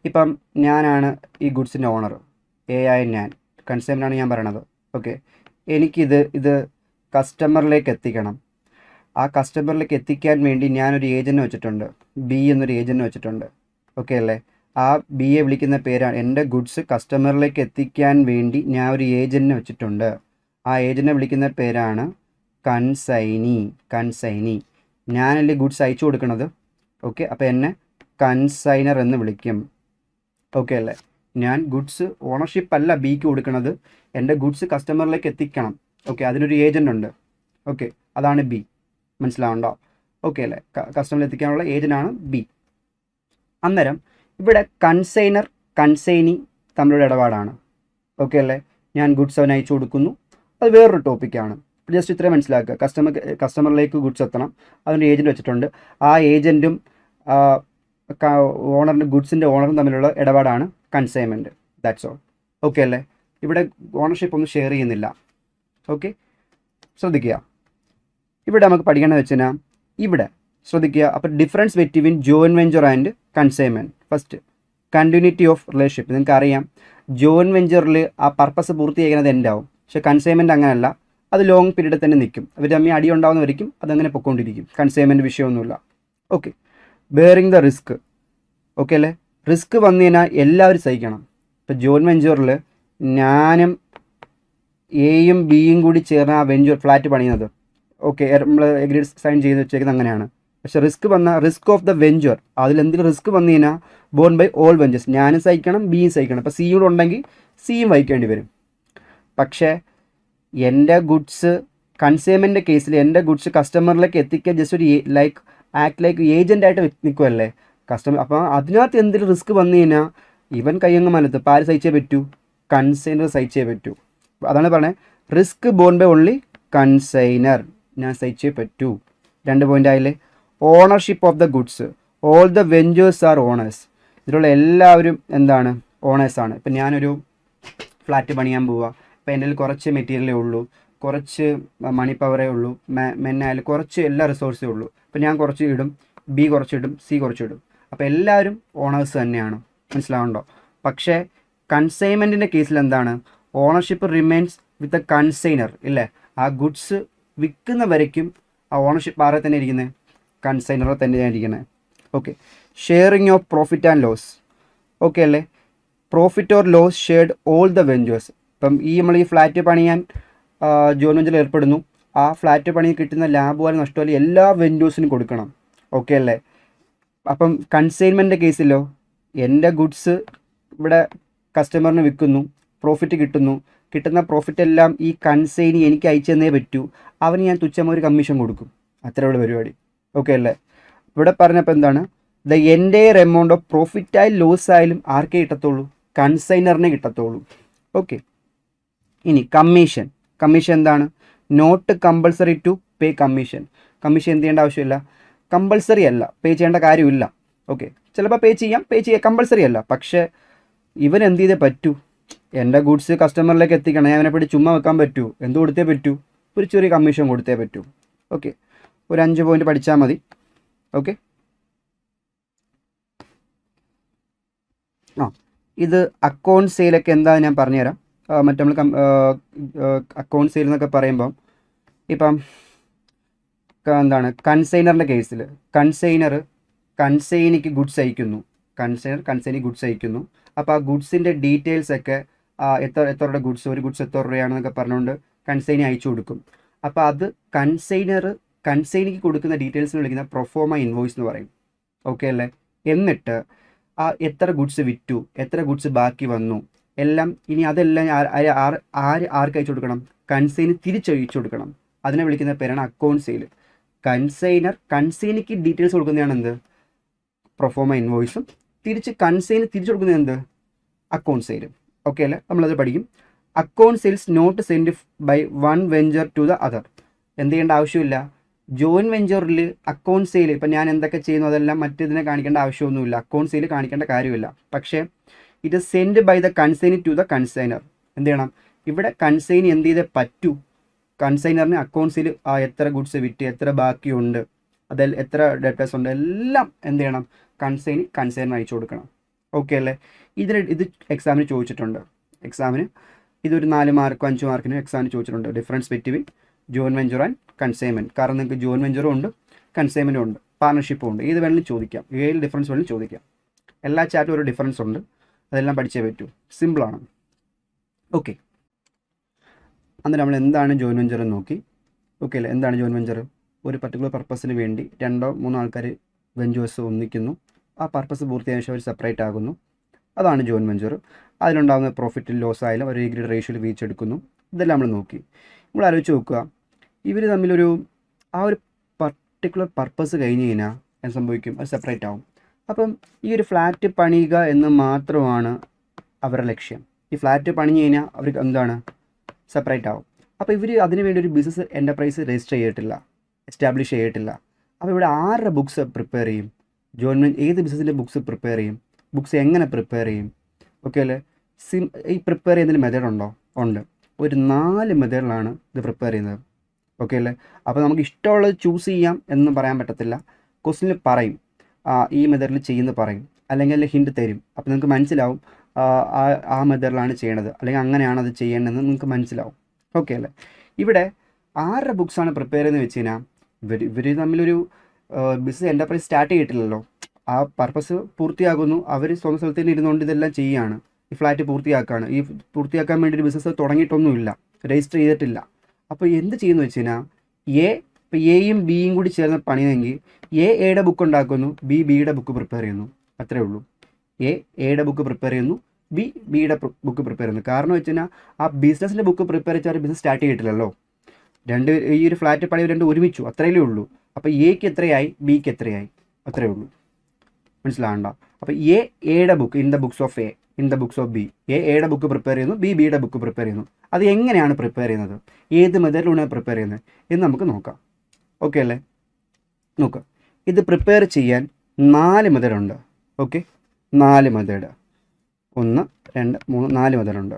ഇപ്പം ഞാനാണ് ഈ ഗുഡ്സിൻ്റെ ഓണർ, ആയ ഞാൻ കൺസൈൻമെൻ്റാണ് ഞാൻ പറയണത്. ഓക്കെ, ഇത് കസ്റ്റമറിലേക്ക് എത്തിക്കണം. ആ കസ്റ്റമറിലേക്ക് എത്തിക്കാൻ വേണ്ടി ഞാനൊരു ഏജൻറ്റ് വെച്ചിട്ടുണ്ട്, ബി എന്നൊരു ഏജൻറ്റ് വെച്ചിട്ടുണ്ട്. ഓക്കെ അല്ലേ? ആ ബിയെ വിളിക്കുന്ന പേരാണ്, എൻ്റെ ഗുഡ്സ് കസ്റ്റമറിലേക്ക് എത്തിക്കാൻ വേണ്ടി ഞാൻ ഒരു ഏജൻറ്റിനെ വെച്ചിട്ടുണ്ട്. ആ ഏജൻറ്റിനെ വിളിക്കുന്ന പേരാണ് കൺസൈനി. ഞാനല്ലേ ഗുഡ്സ് അയച്ചു കൊടുക്കുന്നത്. ഓക്കെ, അപ്പോൾ എന്നെ കൺസൈനർ എന്ന് വിളിക്കും. ഓക്കെ അല്ലേ? ഞാൻ ഗുഡ്സ് ഓണർഷിപ്പ് അല്ല ബിക്ക് കൊടുക്കുന്നത്, എൻ്റെ ഗുഡ്സ് കസ്റ്റമറിലേക്ക് എത്തിക്കണം. ഓക്കെ, അതിനൊരു ഏജൻ്റ് ഉണ്ട്. ഓക്കെ, അതാണ് ബി. മനസ്സിലാവുണ്ടോ? ഓക്കെ അല്ലേ? കസ്റ്റമറിൽ എത്തിക്കാനുള്ള ഏജൻ്റാണ് ബി. അന്നേരം ഇവിടെ കൺസൈനി തമ്മിലുള്ള ഇടപാടാണ്. ഓക്കെ അല്ലേ? ഞാൻ ഗുഡ്സ് അവന് അയച്ചു കൊടുക്കുന്നു, അത് വേറൊരു ടോപ്പിക്കാണ്. ജസ്റ്റ് ഇത്രയും മനസ്സിലാക്കുക. കസ്റ്റമറിലേക്ക് ഗുഡ്സ് എത്തണം, അതിൻ്റെ ഏജൻറ്റ് വെച്ചിട്ടുണ്ട്. ആ ഏജൻറ്റും ഓണറിൻ്റെ ഗുഡ്സിൻ്റെ ഓണറും തമ്മിലുള്ള ഇടപാടാണ് കൺസൈൻമെൻറ്റ്. That's all. ഓക്കെ അല്ലേ? ഇവിടെ ഓണർഷിപ്പ് ഒന്നും ഷെയർ ചെയ്യുന്നില്ല. ഓക്കെ, ശ്രദ്ധിക്കുക. ഇവിടെ നമുക്ക് പഠിക്കേണ്ടത് വെച്ച് കഴിഞ്ഞാൽ ഇവിടെ ശ്രദ്ധിക്കുക. അപ്പോൾ difference between join venture and consignment. First, continuity of relationship. നിങ്ങൾക്ക് അറിയാം, ജോയിൻ വെഞ്ചറിൽ ആ പർപ്പസ് പൂർത്തിയാക്കുന്നത് എൻ്റെ ആവും. പക്ഷേ കൺസൈൻമെൻറ്റ് അങ്ങനെയല്ല, അത് ലോങ് പീരീഡിൽ തന്നെ നിൽക്കും. അവർ തമ്മിൽ അടി ഉണ്ടാവുന്നവരിക്കും, അതങ്ങനെ പൊയ്ക്കൊണ്ടിരിക്കും. കൺസൈൻമെൻറ്റ് വിഷയമൊന്നുമില്ല. Okay, bearing the risk. Okay അല്ലേ? റിസ്ക് വന്നു കഴിഞ്ഞാൽ എല്ലാവരും സഹിക്കണം. ഇപ്പോൾ ജോയിൻ വെഞ്ചറിൽ ഞാനും എയും ബിയും കൂടി ചേർന്ന് ആ വെഞ്ചർ ഫ്ലാറ്റ് പണിയുന്നത്. ഓക്കെ, നമ്മൾ എഗ്രീഡ് സൈൻ ചെയ്ത് വെച്ചേക്കുന്നത് അങ്ങനെയാണ്. പക്ഷേ റിസ്ക് വന്ന റിസ്ക് ഓഫ് ദ വെഞ്ചർ, അതിലെന്തെങ്കിലും റിസ്ക് വന്നു കഴിഞ്ഞാൽ ബോൺ ബൈ ഓൾ വെഞ്ചേഴ്സ്. ഞാനും സഹിക്കണം, ബിയും സഹിക്കണം. ഇപ്പോൾ സിയും ഉണ്ടെങ്കിൽ സിയും വഹിക്കേണ്ടി വരും. പക്ഷേ എൻ്റെ ഗുഡ്സ് കൺസൈൻമെൻറ്റ് കേസിൽ എൻ്റെ ഗുഡ്സ് കസ്റ്റമറിലേക്ക് എത്തിക്കാൻ ജസ്റ്റ് ഒരു ആക്ട് ലൈക്ക് ഏജൻ്റായിട്ട് നിൽക്കുമല്ലേ കസ്റ്റമർ. അപ്പോൾ അതിനകത്ത് എന്തെങ്കിലും റിസ്ക് വന്നു കഴിഞ്ഞാൽ ഇവൻ കയ്യങ്ങ് മലത്ത് ഇപ്പോൾ ആര് സഹിച്ചേ പറ്റൂ? കൺസൈനർ സഹിച്ചേ പറ്റൂ. അതാണ് പറഞ്ഞത്, risk borne by only consignor. ഞാൻ സഹിച്ചേ പറ്റൂ. 2 പോയിൻ്റ് ആയില്ലേ? Ownership of the goods. All the ventures are owners. ഇതിലുള്ള എല്ലാവരും എന്താണ്? ഓണേഴ്സാണ്. ഇപ്പം ഞാനൊരു ഫ്ലാറ്റ് പണിയാൻ പോവുക. ഇപ്പോൾ എൻ്റെ കുറച്ച് മെറ്റീരിയലേ ഉള്ളൂ, കുറച്ച് മണി പവറേ ഉള്ളൂ, മെന്നായാലും കുറച്ച് എല്ലാ റിസോഴ്സേ ഉള്ളൂ. അപ്പോൾ ഞാൻ കുറച്ച് ഇടും, ബി കുറച്ചിടും, സി കുറച്ചിടും. അപ്പോൾ എല്ലാവരും ഓണേഴ്സ് തന്നെയാണ്. മനസ്സിലാവുണ്ടോ? പക്ഷേ കൺസൈൻമെൻറ്റിൻ്റെ കേസിൽ എന്താണ്? Ownership remains with the consignor. ഇല്ലേ? ആ ഗുഡ്സ് വിൽക്കുന്ന വരയ്ക്കും ആ ഓണർഷിപ്പ് ആരെ തന്നെ ഇരിക്കുന്നത്? കൺസൈനറെ തന്നെയാണ് ഇരിക്കുന്നത്. Okay, sharing of profit and loss. Okay അല്ലേ? Profit or loss shared all the venturers. ഇപ്പം നമ്മൾ ഈ ഫ്ലാറ്റ് പണിയാൻ ജോയിൻ വെഞ്ചറിൽ ഏർപ്പെടുന്നു. ആ ഫ്ലാറ്റ് പണി കിട്ടുന്ന ലാഭം നഷ്ടമല്ല എല്ലാ വെഞ്ചേഴ്സിനും കൊടുക്കണം. ഓക്കെ അല്ലേ? അപ്പം കൺസൈൻമെൻറ്റ് കേസിലോ എൻ്റെ ഗുഡ്സ് ഇവിടെ കസ്റ്റമറിന് വിൽക്കുന്നു, പ്രോഫിറ്റ് കിട്ടുന്നു. കിട്ടുന്ന പ്രോഫിറ്റ് എല്ലാം ഈ കൺസൈനി എനിക്ക് അയച്ചു തന്നേ പറ്റൂ. അവന് ഞാൻ തുച്ഛമായ ഒരു കമ്മീഷൻ കൊടുക്കും. അത്രയുള്ള പരിപാടി. ഓക്കെ അല്ലേ? ഇവിടെ പറഞ്ഞപ്പോൾ എന്താണ്? The entire amount of profit ആയാലും ലോസ് ആയാലും ആർക്കേ കിട്ടത്തുള്ളൂ? കൺസൈനറിനെ കിട്ടത്തുള്ളൂ. ഓക്കെ, ഇനി കമ്മീഷൻ. കമ്മീഷൻ എന്താണ്? Not compulsory to pay commission. Commission എന്ത് ചെയ്യേണ്ട ആവശ്യമില്ല, കമ്പൾസറി അല്ല, പേ ചെയ്യേണ്ട കാര്യമില്ല. ഓക്കെ, ചിലപ്പോൾ പേ ചെയ്യാം, കമ്പൾസറി അല്ല. പക്ഷേ ഇവൻ എന്ത് ചെയ്തേ പറ്റൂ? എൻ്റെ ഗുഡ്സ് കസ്റ്റമറിലേക്ക് എത്തിക്കണം. ഞാൻ അവനെ പിടി ചുമ്മാ വെക്കാൻ പറ്റൂ? എന്ത് കൊടുത്തേ പറ്റൂ? ഒരു ചെറിയ കമ്മീഷൻ കൊടുത്തേ പറ്റൂ. ഓക്കെ, ഒരു 5 പോയിൻ്റ് പഠിച്ചാൽ മതി. ഓക്കെ, ഇത് അക്കൗണ്ട് സെയിലൊക്കെ എന്താണെന്ന് ഞാൻ പറഞ്ഞുതരാം. മറ്റേ നമ്മൾ അക്കൗണ്ട് സെയിൽ എന്നൊക്കെ പറയുമ്പം ഇപ്പം എന്താണ് കൺസൈനറിൻ്റെ കേസിൽ കൺസൈനിക്ക് ഗുഡ്സ് അയക്കുന്നു. കൺസൈനിക്ക് ഗുഡ്സ് അയക്കുന്നു. അപ്പോൾ ആ ഗുഡ്സിൻ്റെ ഡീറ്റെയിൽസൊക്കെ എത്ര ഗുഡ്സ്, ഒരു ഗുഡ്സ് എത്ര രൂപയാണെന്നൊക്കെ പറഞ്ഞുകൊണ്ട് കൺസൈനി അയച്ചു കൊടുക്കും. അപ്പോൾ അത് കൺസൈനിക്ക് കൊടുക്കുന്ന ഡീറ്റെയിൽസിന് വിളിക്കുന്ന പ്രൊഫോമ ഇൻവോയ്സ് എന്ന് പറയും. ഓക്കെ അല്ലേ? എന്നിട്ട് ആ എത്ര ഗുഡ്സ് വിറ്റു, എത്ര ഗുഡ്സ് ബാക്കി വന്നു എല്ലാം, ഇനി അതെല്ലാം ആർക്ക് അയച്ചു കൊടുക്കണം? കൺസൈന് തിരിച്ചയച്ചു കൊടുക്കണം. അതിനെ വിളിക്കുന്ന പേരാണ് അക്കൗണ്ട് സെയിൽ. കൺസൈനിക്ക് ഡീറ്റെയിൽസ് കൊടുക്കുന്നതാണ് എന്ത്? പ്രൊഫോമ ഇൻവോയ്സും. കൺസൈന് തിരിച്ചു കൊടുക്കുന്നത് എന്ത്? അക്കൗണ്ട് സെയിലും. ഓക്കെ അല്ലേ? നമ്മളത് പഠിക്കും. Account sales not send by one venture to the other. എന്ത് ചെയ്യേണ്ട ആവശ്യമില്ല. ജോയിൻ വെഞ്ചറിൽ അക്കൗണ്ട് സെയിൽ ഇപ്പം ഞാൻ എന്തൊക്കെ ചെയ്യുന്നു അതെല്ലാം മറ്റേതിനെ കാണിക്കേണ്ട ആവശ്യമൊന്നുമില്ല. അക്കൗണ്ട് സെയിൽ കാണിക്കേണ്ട കാര്യമില്ല. പക്ഷേ ഇത് send by the consignee to the consignor. എന്ത് ചെയ്യണം? ഇവിടെ കൺസൈനി എന്ത് ചെയ്തേ പറ്റൂ? കൺസൈനറിന് അക്കൗണ്ട് സെയിൽ എത്ര ഗുഡ്സ് വിറ്റ്, എത്ര ബാക്കിയുണ്ട്, അതിൽ എത്ര ഡെറ്റേഴ്സ് ഉണ്ട്, എല്ലാം എന്ത് ചെയ്യണം? കൺസൈനർ അയച്ചു കൊടുക്കണം. ഓക്കെ അല്ലേ? ഇത് എക്സാമിന് ചോദിച്ചിട്ടുണ്ട്. ഇതൊരു 4 മാർക്കോ 5 മാർക്കിന് എക്സാമിന് ചോദിച്ചിട്ടുണ്ട്. Difference between join venture and consignment. കാരണം നിങ്ങൾക്ക് ജോയിൻ വെഞ്ചറും ഉണ്ട്, കൺസൈൻമെൻറ്റും ഉണ്ട്, പാർട്ണർഷിപ്പും ഉണ്ട്. ഏത് വേണമെങ്കിലും ചോദിക്കാം, ഏത് ഡിഫറൻസ് വേണമെങ്കിലും ചോദിക്കാം. എല്ലാ ചാപ്റ്ററും ഒരു ഡിഫറൻസ് ഉണ്ട്. അതെല്ലാം പഠിച്ചേ പറ്റൂ. സിമ്പിളാണ്. ഓക്കെ, അന്നേരം നമ്മൾ എന്താണ് ജോയിൻ വെഞ്ചർ എന്ന് നോക്കി. ഓക്കെ അല്ലേ? എന്താണ് ജോയിൻ വെഞ്ചർ? ഒരു പർട്ടിക്കുലർ പർപ്പസിന് വേണ്ടി 2-3 ആൾക്കാർ വെഞ്ചേഴ്സ് ഒന്നിക്കുന്നു. ആ പർപ്പസ് പൂർത്തിയായ ശേഷം അവർ സെപ്പറേറ്റ് ആകുന്നു. അതാണ് ജോയിൻ വെഞ്ചർ. അതിലുണ്ടാകുന്ന പ്രോഫിറ്റ് ലോസ് ആയാലും ഒരു എഗ്രീഡ് റേഷ്യോയിൽ വീഴ്ചെടുക്കുന്നു. ഇതെല്ലാം നമ്മൾ നോക്കി. നമ്മൾ ആലോചിച്ച് നോക്കുക, ഇവർ തമ്മിലൊരു ഒരു പർട്ടിക്കുലർ പർപ്പസ് കഴിഞ്ഞ് കഴിഞ്ഞാൽ എന്ത് സംഭവിക്കും? അത് സെപ്പറേറ്റ് ആവും. അപ്പം ഈ ഒരു ഫ്ലാറ്റ് പണിയുക എന്ന് മാത്രമാണ് അവരുടെ ലക്ഷ്യം. ഈ ഫ്ലാറ്റ് പണിഞ്ഞ് കഴിഞ്ഞാൽ അവർക്ക് എന്താണ്? സെപ്പറേറ്റ് ആവും. അപ്പോൾ ഇവർ അതിനുവേണ്ടി ഒരു ബിസിനസ് എൻ്റർപ്രൈസ് രജിസ്റ്റർ ചെയ്തിട്ടില്ല, എസ്റ്റാബ്ലിഷ് ചെയ്തിട്ടില്ല. അപ്പോൾ ഇവിടെ ആരുടെ ബുക്സ് പ്രിപ്പയർ ചെയ്യും? ഏത് ബിസിനസ്സിൻ്റെ ബുക്സ് പ്രിപ്പയർ ചെയ്യും, ബുക്സ് എങ്ങനെ പ്രിപ്പയർ ചെയ്യും, ഓക്കെ അല്ലേ. ഈ പ്രിപ്പയർ ചെയ്യുന്നതിന് മെത്തേഡ് ഉണ്ടോ? ഉണ്ട്. ഒരു 4 മെത്തേഡിലാണ് ഇത് പ്രിപ്പയർ ചെയ്യുന്നത്, ഓക്കെ അല്ലേ. അപ്പോൾ നമുക്ക് ഇഷ്ടമുള്ളത് ചൂസ് ചെയ്യാം എന്ന് പറയാൻ പറ്റത്തില്ല. ക്വസ്റ്റ്യനിൽ പറയും ഈ മെത്തേഡിൽ ചെയ്യുന്നത് പറയും, അല്ലെങ്കിൽ അതിൽ ഹിൻറ്റ് തരും. അപ്പോൾ നിങ്ങൾക്ക് മനസ്സിലാവും ആ മെത്തേഡിലാണ് ചെയ്യണത്, അല്ലെങ്കിൽ അങ്ങനെയാണ് അത് ചെയ്യേണ്ടതെന്ന് നിങ്ങൾക്ക് മനസ്സിലാവും, ഓക്കെ അല്ലേ. ഇവിടെ ആരുടെ ബുക്സാണ് പ്രിപ്പയർ ചെയ്യുന്നത് വെച്ച് കഴിഞ്ഞാൽ ഇവർ തമ്മിലൊരു ബിസിനസ് എൻ്റർപ്രൈസ് സ്റ്റാർട്ട് ചെയ്തിട്ടില്ലല്ലോ. ആ പർപ്പസ് പൂർത്തിയാകുന്നു, അവർ സ്വന്തം സ്ഥലത്ത് തന്നെ ഇരുന്നുകൊണ്ട് ഇതെല്ലാം ചെയ്യുകയാണ്, ഈ ഫ്ലാറ്റ് പൂർത്തിയാക്കുകയാണ്. ഈ പൂർത്തിയാക്കാൻ വേണ്ടി ഒരു ബിസിനസ് തുടങ്ങിയിട്ടൊന്നുമില്ല, രജിസ്റ്റർ ചെയ്തിട്ടില്ല. അപ്പോൾ എന്ത് ചെയ്യുന്നു വെച്ച് കഴിഞ്ഞാൽ ഇപ്പോൾ എയും ബിയും കൂടി ചേർന്ന് പണിയെങ്കിൽ എയുടെ ബുക്ക് ഉണ്ടാക്കുന്നു, ബിയുടെ ബുക്ക് പ്രിപ്പയർ ചെയ്യുന്നു, അത്രേ ഉള്ളൂ. എയുടെ ബുക്ക് പ്രിപ്പയർ ചെയ്യുന്നു, ബിയുടെ ബുക്ക് പ്രിപ്പയർ ചെയ്യുന്നു. കാരണം വെച്ച് കഴിഞ്ഞാൽ ആ ബിസിനസ്സിൻ്റെ ബുക്ക് പ്രിപ്പയർ ചെയ്താൽ ബിസിനസ് സ്റ്റാർട്ട് ചെയ്തിട്ടില്ലല്ലോ. ഈ ഒരു ഫ്ലാറ്റ് പണി രണ്ട് ഒരുമിച്ചു, അത്രയല്ലേ ഉള്ളൂ. അപ്പോൾ എക്ക് എത്രയായി, ബിക്ക് എത്രയായി, അത്രേ ഉള്ളൂ. മനസ്സിലാകണ്ട. അപ്പോൾ എയുടെ book in the books of in the books of എയുടെ ബുക്ക് പ്രിപ്പയർ ചെയ്യുന്നു, ബിയുടെ ബുക്ക് പ്രിപ്പയർ ചെയ്യുന്നു. അത് എങ്ങനെയാണ് പ്രിപ്പയർ ചെയ്യുന്നത്, ഏത് മെത്തേഡിലൂടെയാണ് പ്രിപ്പയർ ചെയ്യുന്നത് എന്ന് നമുക്ക് നോക്കാം, ഓക്കെ അല്ലേ. നോക്കാം, ഇത് പ്രിപ്പയർ ചെയ്യാൻ 4 മെത്തേഡുണ്ട്, ഓക്കെ. 4 മെത്തേഡ്, 1 2 3 4 മെത്തേഡുണ്ട്.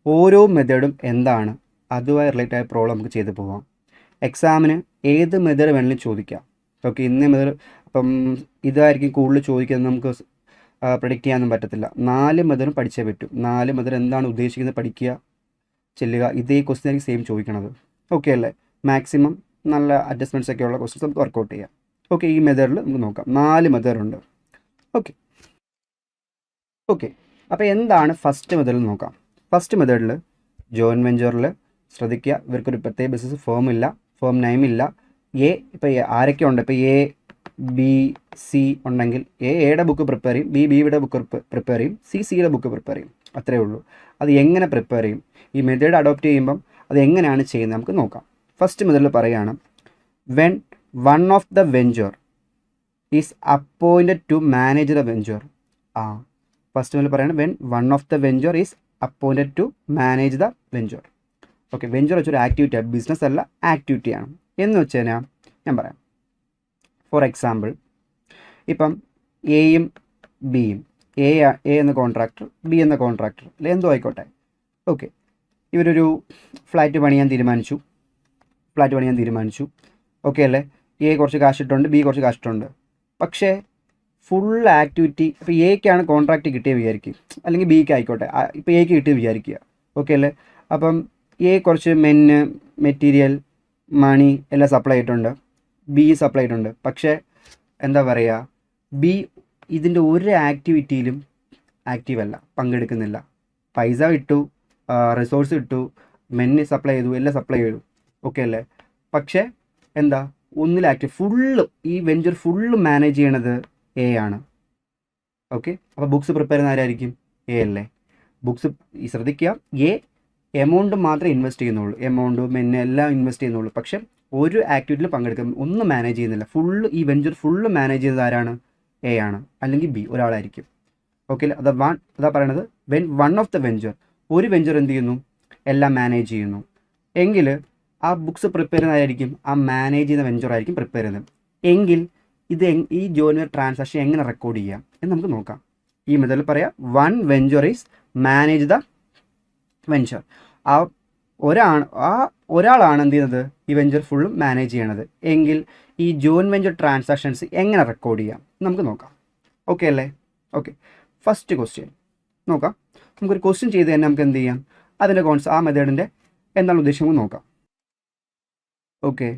ഓരോ മെത്തേഡും എന്താണ്, അതുമായി റിലേറ്റഡ് ആയ പ്രോബ്ലം നമുക്ക് ചെയ്ത് പോകാം. എക്സാമിന് ഏത് മെത്തേഡ് വേണമെങ്കിലും ചോദിക്കാം, ഓക്കെ. ഇന്ന മെത്തേഡ് അപ്പം ഇതായിരിക്കും കൂടുതൽ ചോദിക്കുന്നത്, നമുക്ക് പ്രഡിക്റ്റ് ചെയ്യാനൊന്നും പറ്റത്തില്ല. 4 മെത്തേഡും പഠിച്ചേ പറ്റും. 4 മെത്തേഡ് എന്താണ് ഉദ്ദേശിക്കുന്നത് പഠിക്കുക, ചെല്ലുക. ഇതേ ക്വസ്റ്റ്യൻ ആയിരിക്കും സെയിം ചോദിക്കണത്, ഓക്കെ അല്ലേ. മാക്സിമം നല്ല അഡ്ജസ്റ്റ്മെൻറ്റ്സ് ഒക്കെയുള്ള ക്വസ്റ്റ്യൻസ് നമുക്ക് വർക്കൗട്ട് ചെയ്യാം, ഓക്കെ. ഈ മെത്തേഡിൽ നമുക്ക് നോക്കാം. 4 മെത്തേഡുണ്ട്, ഓക്കെ. അപ്പോൾ എന്താണ് ഫസ്റ്റ് മെത്തേഡിൽ നോക്കാം. ഫസ്റ്റ് മെത്തേഡിൽ ജോയിൻറ്റ് വെഞ്ചറിൽ ശ്രദ്ധിക്കുക, ഇവർക്കൊരു പ്രത്യേക ബിസിനസ് ഫേം ഇല്ല, ഫേം നെയിമില്ല. ഇപ്പോൾ ആരൊക്കെ ഉണ്ട്, ഇപ്പോൾ എ ബി സി ഉണ്ടെങ്കിൽ എയുടെ ബുക്ക് പ്രിപ്പയർ ചെയ്യും, ബിയുടെ ബുക്ക് പ്രിപ്പയർ ചെയ്യും, സിയുടെ ബുക്ക് പ്രിപ്പയർ ചെയ്യും, അത്രേ ഉള്ളൂ. അത് എങ്ങനെ പ്രിപ്പയർ ചെയ്യും, ഈ മെത്തേഡ് അഡോപ്റ്റ് ചെയ്യുമ്പം അത് എങ്ങനെയാണ് ചെയ്യുന്നത് നമുക്ക് നോക്കാം. ഫസ്റ്റ് മെത്തേഡിൽ പറയുകയാണ്, when one of the venture is appointed to manage the venture. First മെത്തേഡിൽ പറയുകയാണ്, when one of the venture is appointed to manage the venture. Okay, venture വെച്ചൊരു ആക്ടിവിറ്റിയാണ്, ബിസിനസ് അല്ല, ആക്ടിവിറ്റിയാണ്. എന്ന് വെച്ച് കഴിഞ്ഞാൽ ഞാൻ പറയാം. ഫോർ എക്സാമ്പിൾ, ഇപ്പം എയും ബിയും, എ എന്ന കോൺട്രാക്ടർ, ബി എന്ന കോൺട്രാക്ടർ, അല്ലെ എന്തോ ആയിക്കോട്ടെ, ഓക്കെ. ഇവരൊരു ഫ്ലാറ്റ് പണിയാൻ തീരുമാനിച്ചു, ഓക്കെ അല്ലേ. എ കുറച്ച് കാശിട്ടുണ്ട്, ബി കുറച്ച് കാശിട്ടുണ്ട്. പക്ഷേ ഫുൾ ആക്ടിവിറ്റി ഇപ്പോൾ എക്കാണ് കോൺട്രാക്റ്റ് കിട്ടിയത് വിചാരിക്കും, അല്ലെങ്കിൽ ബിക്ക് ആയിക്കോട്ടെ, ഇപ്പോൾ എക്ക് കിട്ടിയത് വിചാരിക്കുക, ഓക്കെ അല്ലേ. അപ്പം എ കുറച്ച് മെറ്റീരിയൽ, മണി എല്ലാം സപ്ലൈ ചെയ്തിട്ടുണ്ട്, ബി സപ്ലൈ ചെയ്തിട്ടുണ്ട്. പക്ഷേ എന്താ പറയുക, ബി ഇതിൻ്റെ ഒരു ആക്ടിവിറ്റിയിലും ആക്റ്റീവല്ല, പങ്കെടുക്കുന്നില്ല. പൈസ ഇട്ടു, റിസോഴ്സ് ഇട്ടു, മെന്നി സപ്ലൈ ചെയ്തു, എല്ലാം സപ്ലൈ ചെയ്തു, ഓക്കെ അല്ലേ. പക്ഷേ എന്താ, ഒന്നിൽ ഫുള്ള് ഈ വെഞ്ചർ ഫുള്ള് മാനേജ് ചെയ്യണത് എ ആണ്, ഓക്കെ. അപ്പോൾ ബുക്സ് പ്രിപ്പയർ ചെയ്യുന്ന ആരായിരിക്കും, എ അല്ലേ. ബുക്സ് ശ്രദ്ധിക്കുക, എമൗണ്ട് മാത്രമേ ഇൻവെസ്റ്റ് ചെയ്യുന്നുള്ളൂ, എമൗണ്ട് മെന്നെ എല്ലാം ഇൻവെസ്റ്റ് ചെയ്യുന്നുള്ളൂ. പക്ഷേ ഒരു ആക്ടിവിറ്റിയിൽ പങ്കെടുക്കാൻ ഒന്നും മാനേജ് ചെയ്യുന്നില്ല. ഫുള്ള് ഈ വെഞ്ചർ ഫുള്ള് മാനേജ് ചെയ്തത് ആരാണ്, എ ആണ്, അല്ലെങ്കിൽ ബി ഒരാളായിരിക്കും, ഓക്കെ. അതാ പറയണത്, when one of the venture, ഒരു വെഞ്ചർ എന്ത് ചെയ്യുന്നു, എല്ലാം മാനേജ് ചെയ്യുന്നു എങ്കിൽ ആ ബുക്സ് പ്രിപ്പയർ ചെയ്യുന്നതായിരിക്കും, ആ മാനേജ് ചെയ്യുന്ന വെഞ്ചർ ആയിരിക്കും പ്രിപ്പയർ ചെയ്യുന്നത്. എങ്കിൽ ഈ ജോയിൻ ട്രാൻസാക്ഷൻ എങ്ങനെ റെക്കോർഡ് ചെയ്യാം എന്ന് നമുക്ക് നോക്കാം. ഈ മെത്തേഡിൽ പറയാം, one venture is manage the venture. ഒരാളാണ് എന്ത് ചെയ്യുന്നത്, ഈ വെഞ്ചർ ഫുള്ളും മാനേജ് ചെയ്യണത്. എങ്കിൽ ഈ ജോയിൻ വെഞ്ചർ ട്രാൻസാക്ഷൻസ് എങ്ങനെ റെക്കോർഡ് ചെയ്യാം നമുക്ക് നോക്കാം, ഓക്കെ അല്ലേ. ഓക്കെ, ഫസ്റ്റ് ക്വസ്റ്റ്യൻ നോക്കാം. നമുക്കൊരു ക്വസ്റ്റ്യൻ ചെയ്ത് തന്നെ നമുക്ക് എന്ത് ചെയ്യാം, അതിൻ്റെ ആ മെത്തേഡിൻ്റെ എന്താണ് ഉദ്ദേശിക്കുന്നത് നോക്കാം. ഓക്കെ,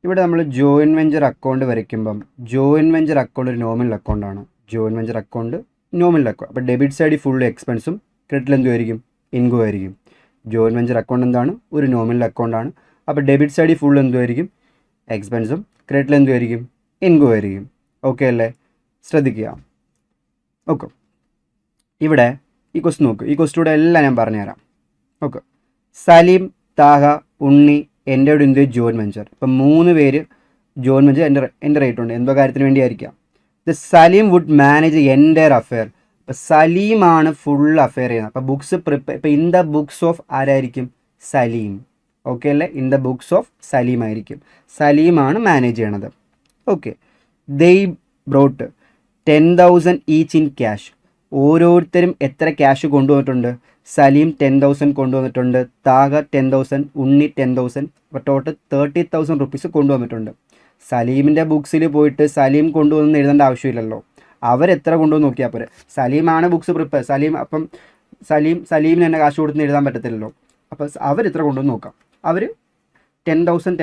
ഇവിടെ നമ്മൾ ജോയിൻ വെഞ്ചർ അക്കൗണ്ട് വരയ്ക്കുമ്പം ജോയിൻ വെഞ്ചർ അക്കൗണ്ട് ഒരു നോമിനൽ അക്കൗണ്ടാണ്. Join venture account nominal account. അപ്പോൾ ഡെബിറ്റ് സൈഡിൽ ഫുൾ എക്സ്പെൻസും ക്രെഡിറ്റിൽ എന്തുമായിരിക്കും, ഇൻകം ആയിരിക്കും. ജോയിൻ വെഞ്ചർ അക്കൗണ്ട് എന്താണ്, ഒരു നോമിനൽ അക്കൗണ്ടാണ്. അപ്പോൾ ഡെബിറ്റ് സൈഡിൽ ഫുൾ എന്തുമായിരിക്കും, എക്സ്പെൻസും ക്രെഡിറ്റിൽ എന്തുമായിരിക്കും, ഇൻകം ആയിരിക്കും, ഓക്കെ അല്ലേ. ശ്രദ്ധിക്കുക. ഓക്കെ, ഇവിടെ ഈ ക്വസ്റ്റ്യൻ നോക്ക്. ഈ ക്വസ്റ്റ്യൂടെ എല്ലാം ഞാൻ പറഞ്ഞുതരാം. ഓക്കെ, സലീം, താഹ, ഉണ്ണി, എൻ്റെ ഇവിടെ എന്ത് ജോയിൻ വെഞ്ചർ. ഇപ്പം 3 പേര് ജോയിൻ വെഞ്ചർ എൻ്റെ ആയിട്ടുണ്ട്. എന്തോ കാര്യത്തിന് വേണ്ടിയായിരിക്കാം. The Salim would manage entire affair. അപ്പോൾ സലീമാണ് ഫുൾ അഫെയർ ചെയ്യുന്നത്. അപ്പോൾ ബുക്സ് ഇപ്പോൾ ഇൻ ദ ബുക്സ് ഓഫ് ആരായിരിക്കും, സലീം, ഓക്കെ അല്ലേ. In the books of Salim ആയിരിക്കും, സലീമാണ് മാനേജ് ചെയ്യണത്, okay. They brought, 10,000 each in cash. ഓരോരുത്തരും എത്ര ക്യാഷ് കൊണ്ടുവന്നിട്ടുണ്ട്? സലീം 10,000 കൊണ്ടുവന്നിട്ടുണ്ട്, താഹ 10,000, ഉണ്ണി 10,000, അപ്പോൾ ടോട്ടൽ 30,000 റുപ്പീസ് കൊണ്ടുവന്നിട്ടുണ്ട്. സലീമിൻ്റെ ബുക്സിൽ പോയിട്ട് സലീം കൊണ്ടുവന്ന് എഴുതേണ്ട ആവശ്യമില്ലല്ലോ, അവരെത്ര കൊണ്ടുവന്ന് നോക്കിയാൽ പോരെ. സലീമാണ് ബുക്സ് പ്രിപ്പയർ, അപ്പം സലീമിന് തന്നെ കാശ് കൊടുത്ത് എഴുതാൻ പറ്റത്തില്ലല്ലോ. അപ്പോൾ അവരെത്ര കൊണ്ടുവന്ന് നോക്കാം. അവർ 10,000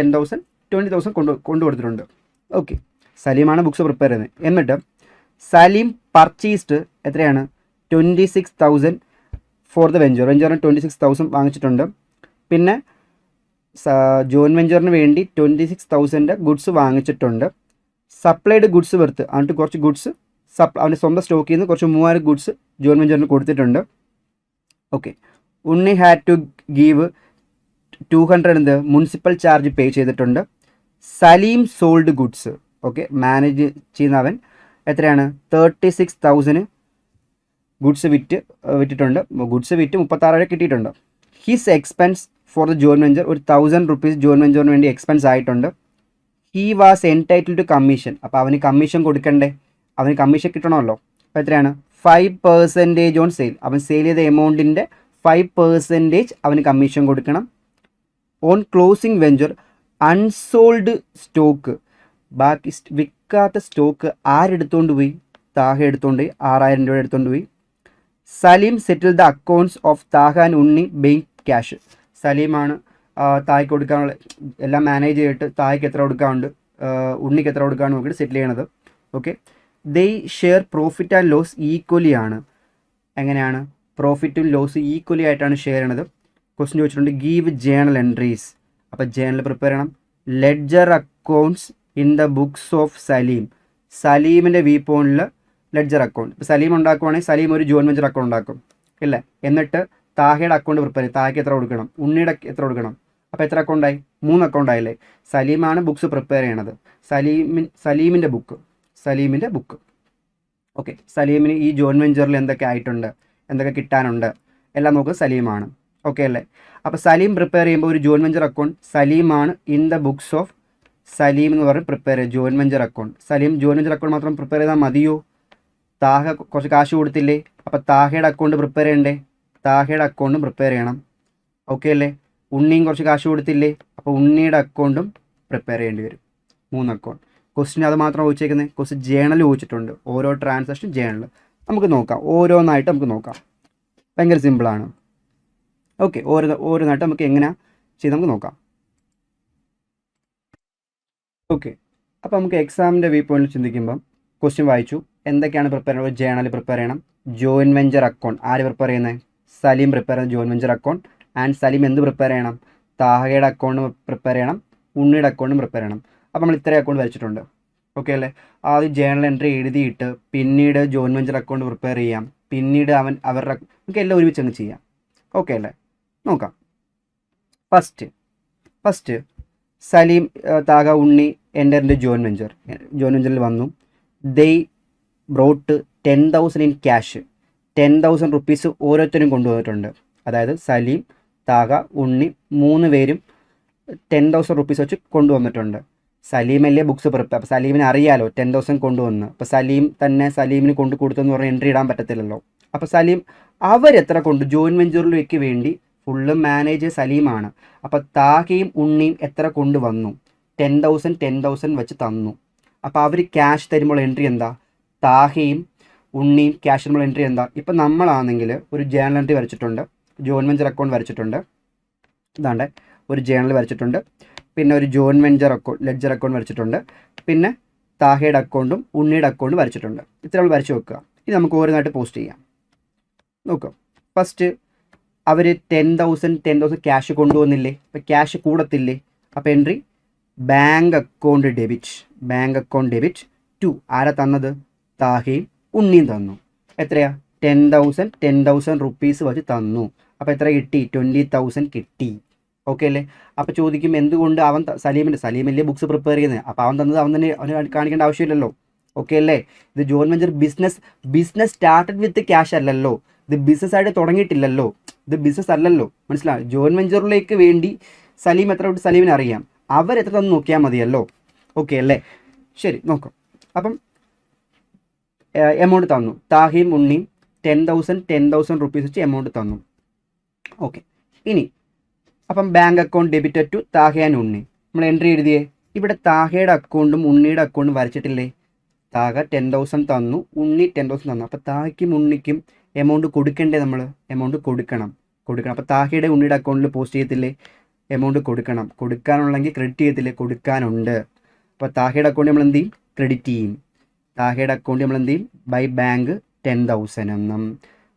20,000 കൊണ്ടുകൊടുത്തിട്ടുണ്ട്. ഓക്കെ, സലീമാണ് ബുക്സ് പ്രിപ്പയർ ചെയ്യുന്നത്. എന്നിട്ട് സലീം പർച്ചേസ്ഡ് എത്രയാണ്? 26,000 ഫോർ ദ വെഞ്ചറിന് 26,000 വാങ്ങിച്ചിട്ടുണ്ട്. പിന്നെ ജോയിൻ വെഞ്ചറിന് വേണ്ടി 26,000 ഗുഡ്സ് വാങ്ങിച്ചിട്ടുണ്ട്. സപ്ലൈഡ് ഗുഡ്സ് വെർത്ത് എന്നിട്ട് കുറച്ച് ഗുഡ്സ് അവൻ്റെ സ്വന്തം സ്റ്റോക്കിൽ നിന്ന് കുറച്ച് 3,000 ഗുഡ്സ് ജോയിൻ വെഞ്ചറിന് കൊടുത്തിട്ടുണ്ട്. Okay, Unni had to give 200 municipal charge pay ചെയ്തിട്ടുണ്ട്. Salim sold goods, okay, manage ചെയ്യുന്നവൻ എത്രയാണ്? 36,000 ഗുഡ്സ് വിറ്റിട്ടുണ്ട്. ഗുഡ്സ് വിറ്റ് 36,000 കിട്ടിയിട്ടുണ്ട്. His expense for the join venture 1,000 rupees join വെഞ്ചറിന് വേണ്ടി എക്സ്പെൻസ് ആയിട്ടുണ്ട്. He was entitle to commission, അപ്പോൾ അവന് കമ്മീഷൻ കൊടുക്കണ്ടേ, അവന് കമ്മീഷൻ കിട്ടണമല്ലോ. അപ്പോൾ എത്രയാണ്? 5% ഓൺ സെയിൽ. അവൻ സെയിൽ ചെയ്ത എമൗണ്ടിൻ്റെ 5% അവന് കമ്മീഷൻ കൊടുക്കണം. On closing venture unsold stock, ബാക്കി വിൽക്കാത്ത സ്റ്റോക്ക് ആരെടുത്തുകൊണ്ട് പോയി? താഹ എടുത്തുകൊണ്ട് പോയി, 6,000 രൂപ എടുത്തുകൊണ്ട് പോയി. Salim settle the accounts of Taha and Unni being cash. സലീമാണ് തായ്ക്ക് കൊടുക്കാനുള്ള എല്ലാം മാനേജ് ചെയ്തിട്ട് തായ്ക്ക് എത്ര കൊടുക്കാനുണ്ട്, ഉണ്ണിക്ക് എത്ര കൊടുക്കാമെന്ന് നോക്കിയിട്ട് സെറ്റിൽ ചെയ്യണത്. Okay, they share profit and loss equally ആണ്. എങ്ങനെയാണ്? പ്രോഫിറ്റും ലോസ് ഈക്വലി ആയിട്ടാണ് ഷെയർ ചെയ്യണത്. ക്വസ്റ്റ്യൻ ചോദിച്ചിട്ടുണ്ട്, ഗീവ് ജേണൽ എൻട്രീസ്. അപ്പോൾ ജേണൽ പ്രിപ്പയർ ചെയ്യണം. Ledger accounts in the books of Salim. സലീമിൻ്റെ വി പോയിന്റിൽ ലെഡ്ജർ അക്കൗണ്ട്. ഇപ്പോൾ സലീം ഉണ്ടാക്കുവാണെങ്കിൽ സലീം ഒരു ജോയിൻ വെഞ്ചർ അക്കൗണ്ട് ഉണ്ടാക്കും, ഇല്ലേ? എന്നിട്ട് താഹയുടെ അക്കൗണ്ട് പ്രിപ്പയർ ചെയ്യും. താഹയ്ക്ക് എത്ര കൊടുക്കണം, ഉണ്ണിയുടെ എത്ര കൊടുക്കണം. അപ്പോൾ എത്ര അക്കൗണ്ടായി? 3 അക്കൗണ്ട് ആയില്ലേ? സലീമാണ് ബുക്സ് പ്രിപ്പയർ ചെയ്യണത്. സലീമിൻ്റെ ബുക്ക്. ഓക്കെ, സലീമിന് ഈ ജോയിൻ വെഞ്ചറിൽ എന്തൊക്കെ ആയിട്ടുണ്ട്, എന്തൊക്കെ കിട്ടാനുണ്ട്, എല്ലാം നോക്കുക സലീമാണ്. ഓക്കെ അല്ലേ? അപ്പോൾ സലീം പ്രിപ്പയർ ചെയ്യുമ്പോൾ ഒരു ജോയിൻ വെഞ്ചർ അക്കൗണ്ട് സലീമാണ് in the books of Salim എന്ന് പറഞ്ഞ് പ്രിപ്പയർ ചെയ്യുക. Join venture account Salim join venture account മാത്രം പ്രിപ്പയർ ചെയ്താൽ മതിയോ? താഹ കുറച്ച് കാശ് കൊടുത്തില്ലേ, അപ്പോൾ താഹയുടെ അക്കൗണ്ട് പ്രിപ്പയർ ചെയ്യണ്ടേ? താഹയുടെ അക്കൗണ്ടും പ്രിപ്പയർ ചെയ്യണം. ഓക്കെ അല്ലേ? ഉണ്ണിയും കുറച്ച് കാശ് കൊടുത്തില്ലേ, അപ്പോൾ ഉണ്ണിയുടെ അക്കൗണ്ടും പ്രിപ്പയർ ചെയ്യേണ്ടി വരും. 3 അക്കൗണ്ട്. ക്വസ്റ്റിന് അത് മാത്രം ചോദിച്ചേക്കുന്നത്. ക്വസ്റ്റ്യൻ ജേണൽ ചോദിച്ചിട്ടുണ്ട്, ഓരോ ട്രാൻസാക്ഷൻ ജേണൽ. നമുക്ക് നോക്കാം, ഓരോന്നായിട്ട് നമുക്ക് നോക്കാം. ഭയങ്കര സിമ്പിളാണ്. ഓക്കെ, ഓരോന്നായിട്ട് നമുക്ക് എങ്ങനെയാണ് ചെയ്ത് നമുക്ക് നോക്കാം. ഓക്കെ, അപ്പോൾ നമുക്ക് എക്സാമിൻ്റെ വ്യൂ പോയിന്റിൽ ചിന്തിക്കുമ്പം ക്വസ്റ്റ്യൻ വായിച്ചു, എന്തൊക്കെയാണ് പ്രിപ്പയർ ചെയ്യുന്നത്? ജേണൽ പ്രിപ്പയർ ചെയ്യണം. ജോയിൻ വെഞ്ചർ അക്കൗണ്ട് ആര് പ്രിപ്പയർ ചെയ്യുന്നത്? സലീം പ്രിപ്പയർ ചെയ്യുന്ന join venture account. And Salim എന്ത് പ്രിപ്പയർ ചെയ്യണം? താഹയുടെ അക്കൗണ്ട് പ്രിപ്പയർ ചെയ്യണം, ഉണ്ണിയുടെ അക്കൗണ്ടും പ്രിപ്പയർ ചെയ്യണം. അപ്പോൾ നമ്മൾ ഇത്രയും അക്കൗണ്ട് വരച്ചിട്ടുണ്ട്. ഓക്കെ അല്ലേ? ആദ്യം ജേണൽ എൻട്രി എഴുതിയിട്ട് പിന്നീട് ജോയിൻ വെഞ്ചർ അക്കൗണ്ട് പ്രിപ്പയർ ചെയ്യാം, പിന്നീട് അവരുടെ നമുക്ക് എല്ലാം ഒരുമിച്ച് അങ്ങ് ചെയ്യാം. ഓക്കെ അല്ലേ? നോക്കാം. ഫസ്റ്റ് സലീം, താഹ, ഉണ്ണി എൻ്ററിൻ്റെ ജോയിൻ വെഞ്ചറിൽ വന്നു. ദേ ബ്രോട്ട് 10,000 ഇൻ ക്യാഷ്. 10,000 റുപ്പീസ് ഓരോരുത്തരും കൊണ്ടുവന്നിട്ടുണ്ട്. അതായത് സലീം, താഹ, ഉണ്ണി 3 പേരും 10,000 റുപ്പീസ് വെച്ച് കൊണ്ടുവന്നിട്ടുണ്ട്. സലീമല്ലേ ബുക്സ് പ്രിപ്പയർ, അപ്പോൾ സലീമിന് അറിയാലോ 10,000 കൊണ്ടുവന്ന്. അപ്പോൾ സലീമിന് കൊണ്ട് കൊടുത്തെന്ന് പറഞ്ഞാൽ എൻട്രി ഇടാൻ പറ്റത്തില്ലല്ലോ. അപ്പോൾ സലീം അവരെത്ര ജോയിൻ വെഞ്ചറിലേക്ക് വേണ്ടി ഫുള്ള് മാനേജ് സലീമാണ്. അപ്പോൾ താഹയും ഉണ്ണിയും എത്ര കൊണ്ടുവന്നു? 10,000 വെച്ച് തന്നു. അപ്പോൾ അവർ ക്യാഷ് തരുമ്പോൾ എൻട്രി എന്താ? താഹയും ഉണ്ണിയും ക്യാഷ് തരുമ്പോൾ എൻട്രി എന്താ? ഇപ്പം നമ്മളാണെങ്കിൽ ഒരു ജേണൽ എൻട്രി വരച്ചിട്ടുണ്ട്, ജോയിൻ വെഞ്ചർ അക്കൗണ്ട് വരച്ചിട്ടുണ്ട്. ഇതാണ്ട് ഒരു ജേണൽ വരച്ചിട്ടുണ്ട്, പിന്നെ ഒരു join venture account ledger account വരച്ചിട്ടുണ്ട്, പിന്നെ താഹയുടെ അക്കൗണ്ടും ഉണ്ണിയുടെ അക്കൗണ്ടും വരച്ചിട്ടുണ്ട്. ഇത്ര വരച്ച് വെക്കുക. ഇത് നമുക്ക് ഓരോന്നായിട്ട് പോസ്റ്റ് ചെയ്യാം. നോക്കാം. ഫസ്റ്റ് അവർ 10,000 ക്യാഷ് കൊണ്ടുവന്നില്ലേ, അപ്പോൾ ക്യാഷ് കൂടത്തില്ലേ? അപ്പോൾ entry bank account debit to ആരാ തന്നത്? താഹയും ഉണ്ണിയും തന്നു. എത്രയാ? 10,000 റുപ്പീസ് വെച്ച് തന്നു. അപ്പോൾ എത്ര കിട്ടി? 20,000 കിട്ടി. ഓക്കെ അല്ലേ? അപ്പോൾ ചോദിക്കും എന്തുകൊണ്ട് അവൻ സലീമല്ലേ ബുക്സ് പ്രിപ്പയർ ചെയ്യുന്നത്, അപ്പോൾ അവൻ തന്നത് അവൻ തന്നെ അവന് കാണിക്കേണ്ട ആവശ്യമില്ലല്ലോ. ഓക്കെ അല്ലേ? ഇത് join venture business started with cash അല്ലല്ലോ, ഇത് ബിസിനസ് ആയിട്ട് തുടങ്ങിയിട്ടില്ലല്ലോ, ഇത് ബിസിനസ് അല്ലല്ലോ. മനസ്സിലാവും? ജോയിൻ വെഞ്ചറിലേക്ക് വേണ്ടി സലീം എത്ര വിട്ട് സലീമിന് അറിയാം, അവരെത്ര തന്നു നോക്കിയാൽ മതിയല്ലോ. ഓക്കെ അല്ലേ? ശരി, നോക്കാം. അപ്പം എമൗണ്ട് തന്നു. താഹയും ഉണ്ണിയും 10,000 റുപ്പീസ് വെച്ച് എമൗണ്ട് തന്നു. ഓക്കെ, ഇനി അപ്പം bank account debited to Taha and Unni. നമ്മൾ എൻട്രി എഴുതിയേ. ഇവിടെ താഹയുടെ അക്കൗണ്ടും ഉണ്ണിയുടെ അക്കൗണ്ടും വരച്ചിട്ടില്ലേ? താഹ 10,000 തന്നു, ഉണ്ണി 10,000 തന്നു. അപ്പോൾ താഹയ്ക്കും ഉണ്ണിക്കും എമൗണ്ട് കൊടുക്കണ്ടേ? നമ്മൾ എമൗണ്ട് കൊടുക്കണം. അപ്പോൾ താഹയുടെ ഉണ്ണിയുടെ അക്കൗണ്ടിൽ പോസ്റ്റ് ചെയ്യത്തില്ലേ? എമൗണ്ട് കൊടുക്കണം. കൊടുക്കാനുള്ളെങ്കിൽ ക്രെഡിറ്റ് ചെയ്യത്തില്ലേ? കൊടുക്കാനുണ്ട്. അപ്പോൾ താഹയുടെ അക്കൗണ്ട് നമ്മൾ എന്ത് ചെയ്യും? ക്രെഡിറ്റ് ചെയ്യും. താഹയുടെ അക്കൗണ്ട് നമ്മൾ എന്ത് ചെയ്യും? ബൈ ബാങ്ക് 10,000 എന്നും.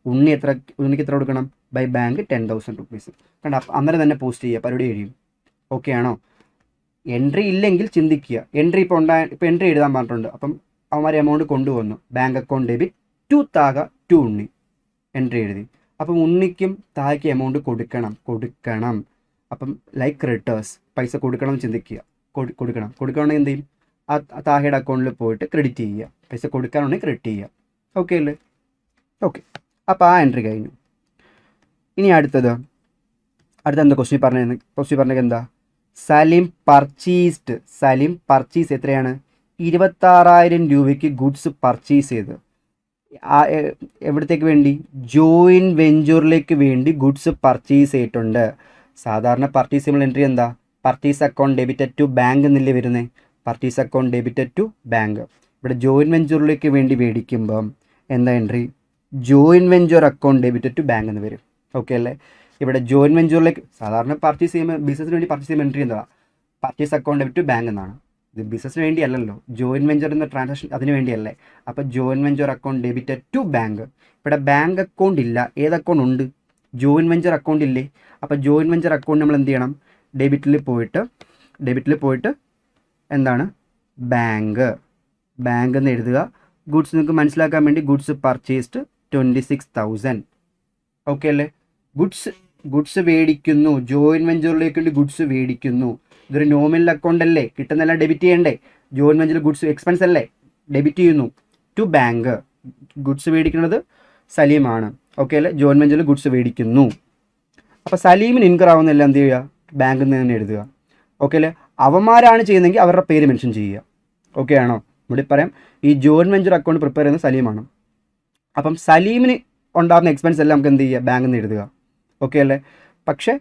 ഉണ്ണിക്ക് എത്ര കൊടുക്കണം? By bank 10,000 rupees. കണ്ട, അന്നേരം തന്നെ പോസ്റ്റ് ചെയ്യുക, പരിപാടി കഴിയും. ഓക്കെ ആണോ? എൻട്രി ഇല്ലെങ്കിൽ ചിന്തിക്കുക. എൻട്രി ഇപ്പോൾ എൻട്രി എഴുതാൻ പറഞ്ഞിട്ടുണ്ട്. അപ്പം അവന്മാർ എമൗണ്ട് കൊണ്ടുവന്നു. Bank account debit to Taha to Unni. Entry എഴുതി. അപ്പം ഉണ്ണിക്കും താഹയ്ക്ക് എമൗണ്ട് കൊടുക്കണം. അപ്പം ലൈക്ക് ക്രെഡിറ്റേഴ്സ് പൈസ കൊടുക്കണം എന്ന് ചിന്തിക്കുക. കൊടുക്കണമെങ്കിൽ എന്ത് ചെയ്യും? ആ താഹയുടെ അക്കൗണ്ടിൽ പോയിട്ട് ക്രെഡിറ്റ് ചെയ്യുക. പൈസ കൊടുക്കാനുണ്ടെങ്കിൽ ക്രെഡിറ്റ് ചെയ്യുക. ഓക്കെ അല്ലേ? ഓക്കെ, അപ്പോൾ ആ എൻട്രി കഴിഞ്ഞു. ഇനി അടുത്ത എന്താ ക്വസ്റ്റ്യൻ പറഞ്ഞത് എന്താ? സലീം പർച്ചേസ് എത്രയാണ്? 26,000 രൂപയ്ക്ക് ഗുഡ്സ് പർച്ചേസ് ചെയ്ത്. എവിടത്തേക്ക് വേണ്ടി? ജോയിൻറ്റ് വെഞ്ചറിലേക്ക് വേണ്ടി ഗുഡ്സ് പർച്ചേസ് ചെയ്തിട്ടുണ്ട്. സാധാരണ പർച്ചേസ് ചെയ്യുമ്പോൾ എൻട്രി എന്താ? Purchase account debited to bank എന്നല്ലേ വരുന്നത്? Purchase account debited to bank. ഇവിടെ ജോയിൻറ്റ് വെഞ്ചറിലേക്ക് വേണ്ടി മേടിക്കുമ്പം എന്താ entry? Joint venture account debited to bank എന്ന് വരും. ഓക്കെ അല്ലേ? ഇവിടെ ജോയിൻറ്റ് വെഞ്ചറിലേക്ക് സാധാരണ പർച്ചേസ് ചെയ്യുമ്പോൾ ബിസിനസ്സിന് വേണ്ടി പർച്ചേസ് ചെയ്യുമ്പോൾ എൻട്രി എന്താ? Purchase account debit to bank എന്നാണ്. ഇത് ബിസിനസ്സിന് വേണ്ടിയല്ലല്ലോ, ജോയിൻറ്റ് വെഞ്ചർ എന്ന ട്രാൻസാക്ഷൻ അതിന് വേണ്ടിയല്ലേ. അപ്പോൾ joint venture account debited to bank. ഇവിടെ ബാങ്ക് അക്കൗണ്ട് ഇല്ല, ഏത് അക്കൗണ്ട് ഉണ്ട്? ജോയിൻറ്റ് വെഞ്ചർ അക്കൗണ്ട് ഇല്ലേ? അപ്പോൾ ജോയിൻറ്റ് വെഞ്ചർ അക്കൗണ്ട് നമ്മൾ എന്ത് ചെയ്യണം? ഡെബിറ്റിൽ പോയിട്ട് എന്താണ്? ബാങ്ക് എന്ന് എഴുതുക. ഗുഡ്സ് നിങ്ങൾക്ക് മനസ്സിലാക്കാൻ വേണ്ടി ഗുഡ്സ് പർച്ചേസ്ഡ് 26,000. ഓക്കെ അല്ലേ? ഗുഡ്സ് മേടിക്കുന്നു, ജോയിൻറ്റ് വെഞ്ചറിലേക്ക് വേണ്ടി ഗുഡ്സ് മേടിക്കുന്നു. ഇതൊരു നോമിനൽ അക്കൗണ്ട് അല്ലേ? കിട്ടുന്നതെല്ലാം ഡെബിറ്റ് ചെയ്യണ്ടേ? ജോയിൻറ്റ് വെഞ്ചർ ഗുഡ്സ് എക്സ്പെൻസ് അല്ലേ? ഡെബിറ്റ് ചെയ്യുന്നു ടു ബാങ്ക്. ഗുഡ്സ് മേടിക്കുന്നത് സലീമാണ്. ഓക്കെ അല്ലേ? ജോയിൻറ്റ് വെഞ്ചറിൽ ഗുഡ്സ് മേടിക്കുന്നു. അപ്പോൾ സലീമിന് ഇൻകർ ആവുന്നതെല്ലാം എന്ത് ചെയ്യുക? ബാങ്കിൽ നിന്ന് തന്നെ എഴുതുക. ഓക്കെ അല്ലേ? അവന്മാരാണ് ചെയ്യുന്നതെങ്കിൽ അവരുടെ പേര് മെൻഷൻ ചെയ്യുക. ഓക്കെ ആണോ? ഇവിടെ പറയാം, ഈ ജോയിൻറ്റ് വെഞ്ചർ അക്കൗണ്ട് പ്രിപ്പയർ ചെയ്യുന്നത് സലീമാണ്. അപ്പം സലീമിന് ഉണ്ടാകുന്ന എക്സ്പെൻസ് എല്ലാം നമുക്ക് എന്ത് ചെയ്യുക? ബാങ്കിൽ നിന്ന് എഴുതുക. ഓക്കെ അല്ലേ? പക്ഷേ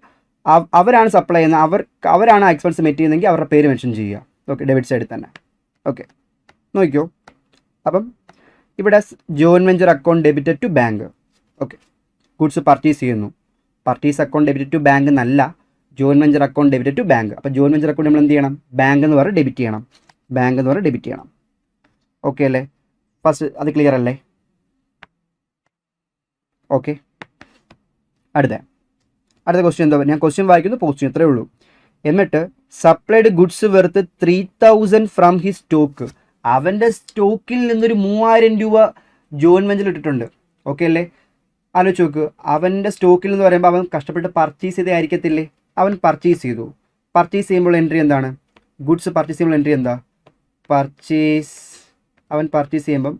അവരാണ് സപ്ലൈ ചെയ്യുന്നത്, അവരാണ് ആ എക്സ്പെൻസ് മെറ്റ് ചെയ്യുന്നതെങ്കിൽ അവരുടെ പേര് മെൻഷൻ ചെയ്യുക. ഓക്കെ, ഡെബിറ്റ് സൈഡിൽ തന്നെ. ഓക്കെ, നോക്കിയോ. അപ്പം ഇവിടെ joint venture account debited to bank. Okay, goods purchase ചെയ്യുന്നു. Purchase account debited to bank എന്നല്ല, joint venture account debited to bank. അപ്പോൾ ജോയിൻറ്റ് വെഞ്ചർ അക്കൗണ്ട് നമ്മൾ എന്ത് ചെയ്യണം? ബാങ്ക് എന്ന് പറഞ്ഞ് ഡെബിറ്റ് ചെയ്യണം. ഓക്കെ അല്ലേ? ഫസ്റ്റ് അത് ക്ലിയർ അല്ലേ? ഓക്കെ, അടുത്ത ക്വസ്റ്റ്യൻ എന്താ? ഞാൻ ക്വസ്റ്റ്യൻ വായിക്കുന്നു, പോസ്റ്റ് ചെയ്യും, ഇത്രയേ ഉള്ളൂ. എന്നിട്ട് supplied goods Worth 3,000 from his stock. അവൻ്റെ സ്റ്റോക്കിൽ നിന്നൊരു 3,000 രൂപ ജോയിൻറ്റ് വെഞ്ചറിൽ ഇട്ടിട്ടുണ്ട്. ഓക്കെ അല്ലേ? ആലോചിച്ച് നോക്ക്. അവൻ്റെ സ്റ്റോക്കിൽ എന്ന് പറയുമ്പോൾ അവൻ കഷ്ടപ്പെട്ട് പർച്ചേസ് ചെയ്തായിരിക്കത്തില്ലേ? അവൻ പർച്ചേസ് ചെയ്തു. പർച്ചേസ് ചെയ്യുമ്പോൾ എൻട്രി എന്താണ്? ഗുഡ്സ് പർച്ചേസ് ചെയ്യുമ്പോൾ എൻട്രി എന്താ? അവൻ പർച്ചേസ് ചെയ്യുമ്പം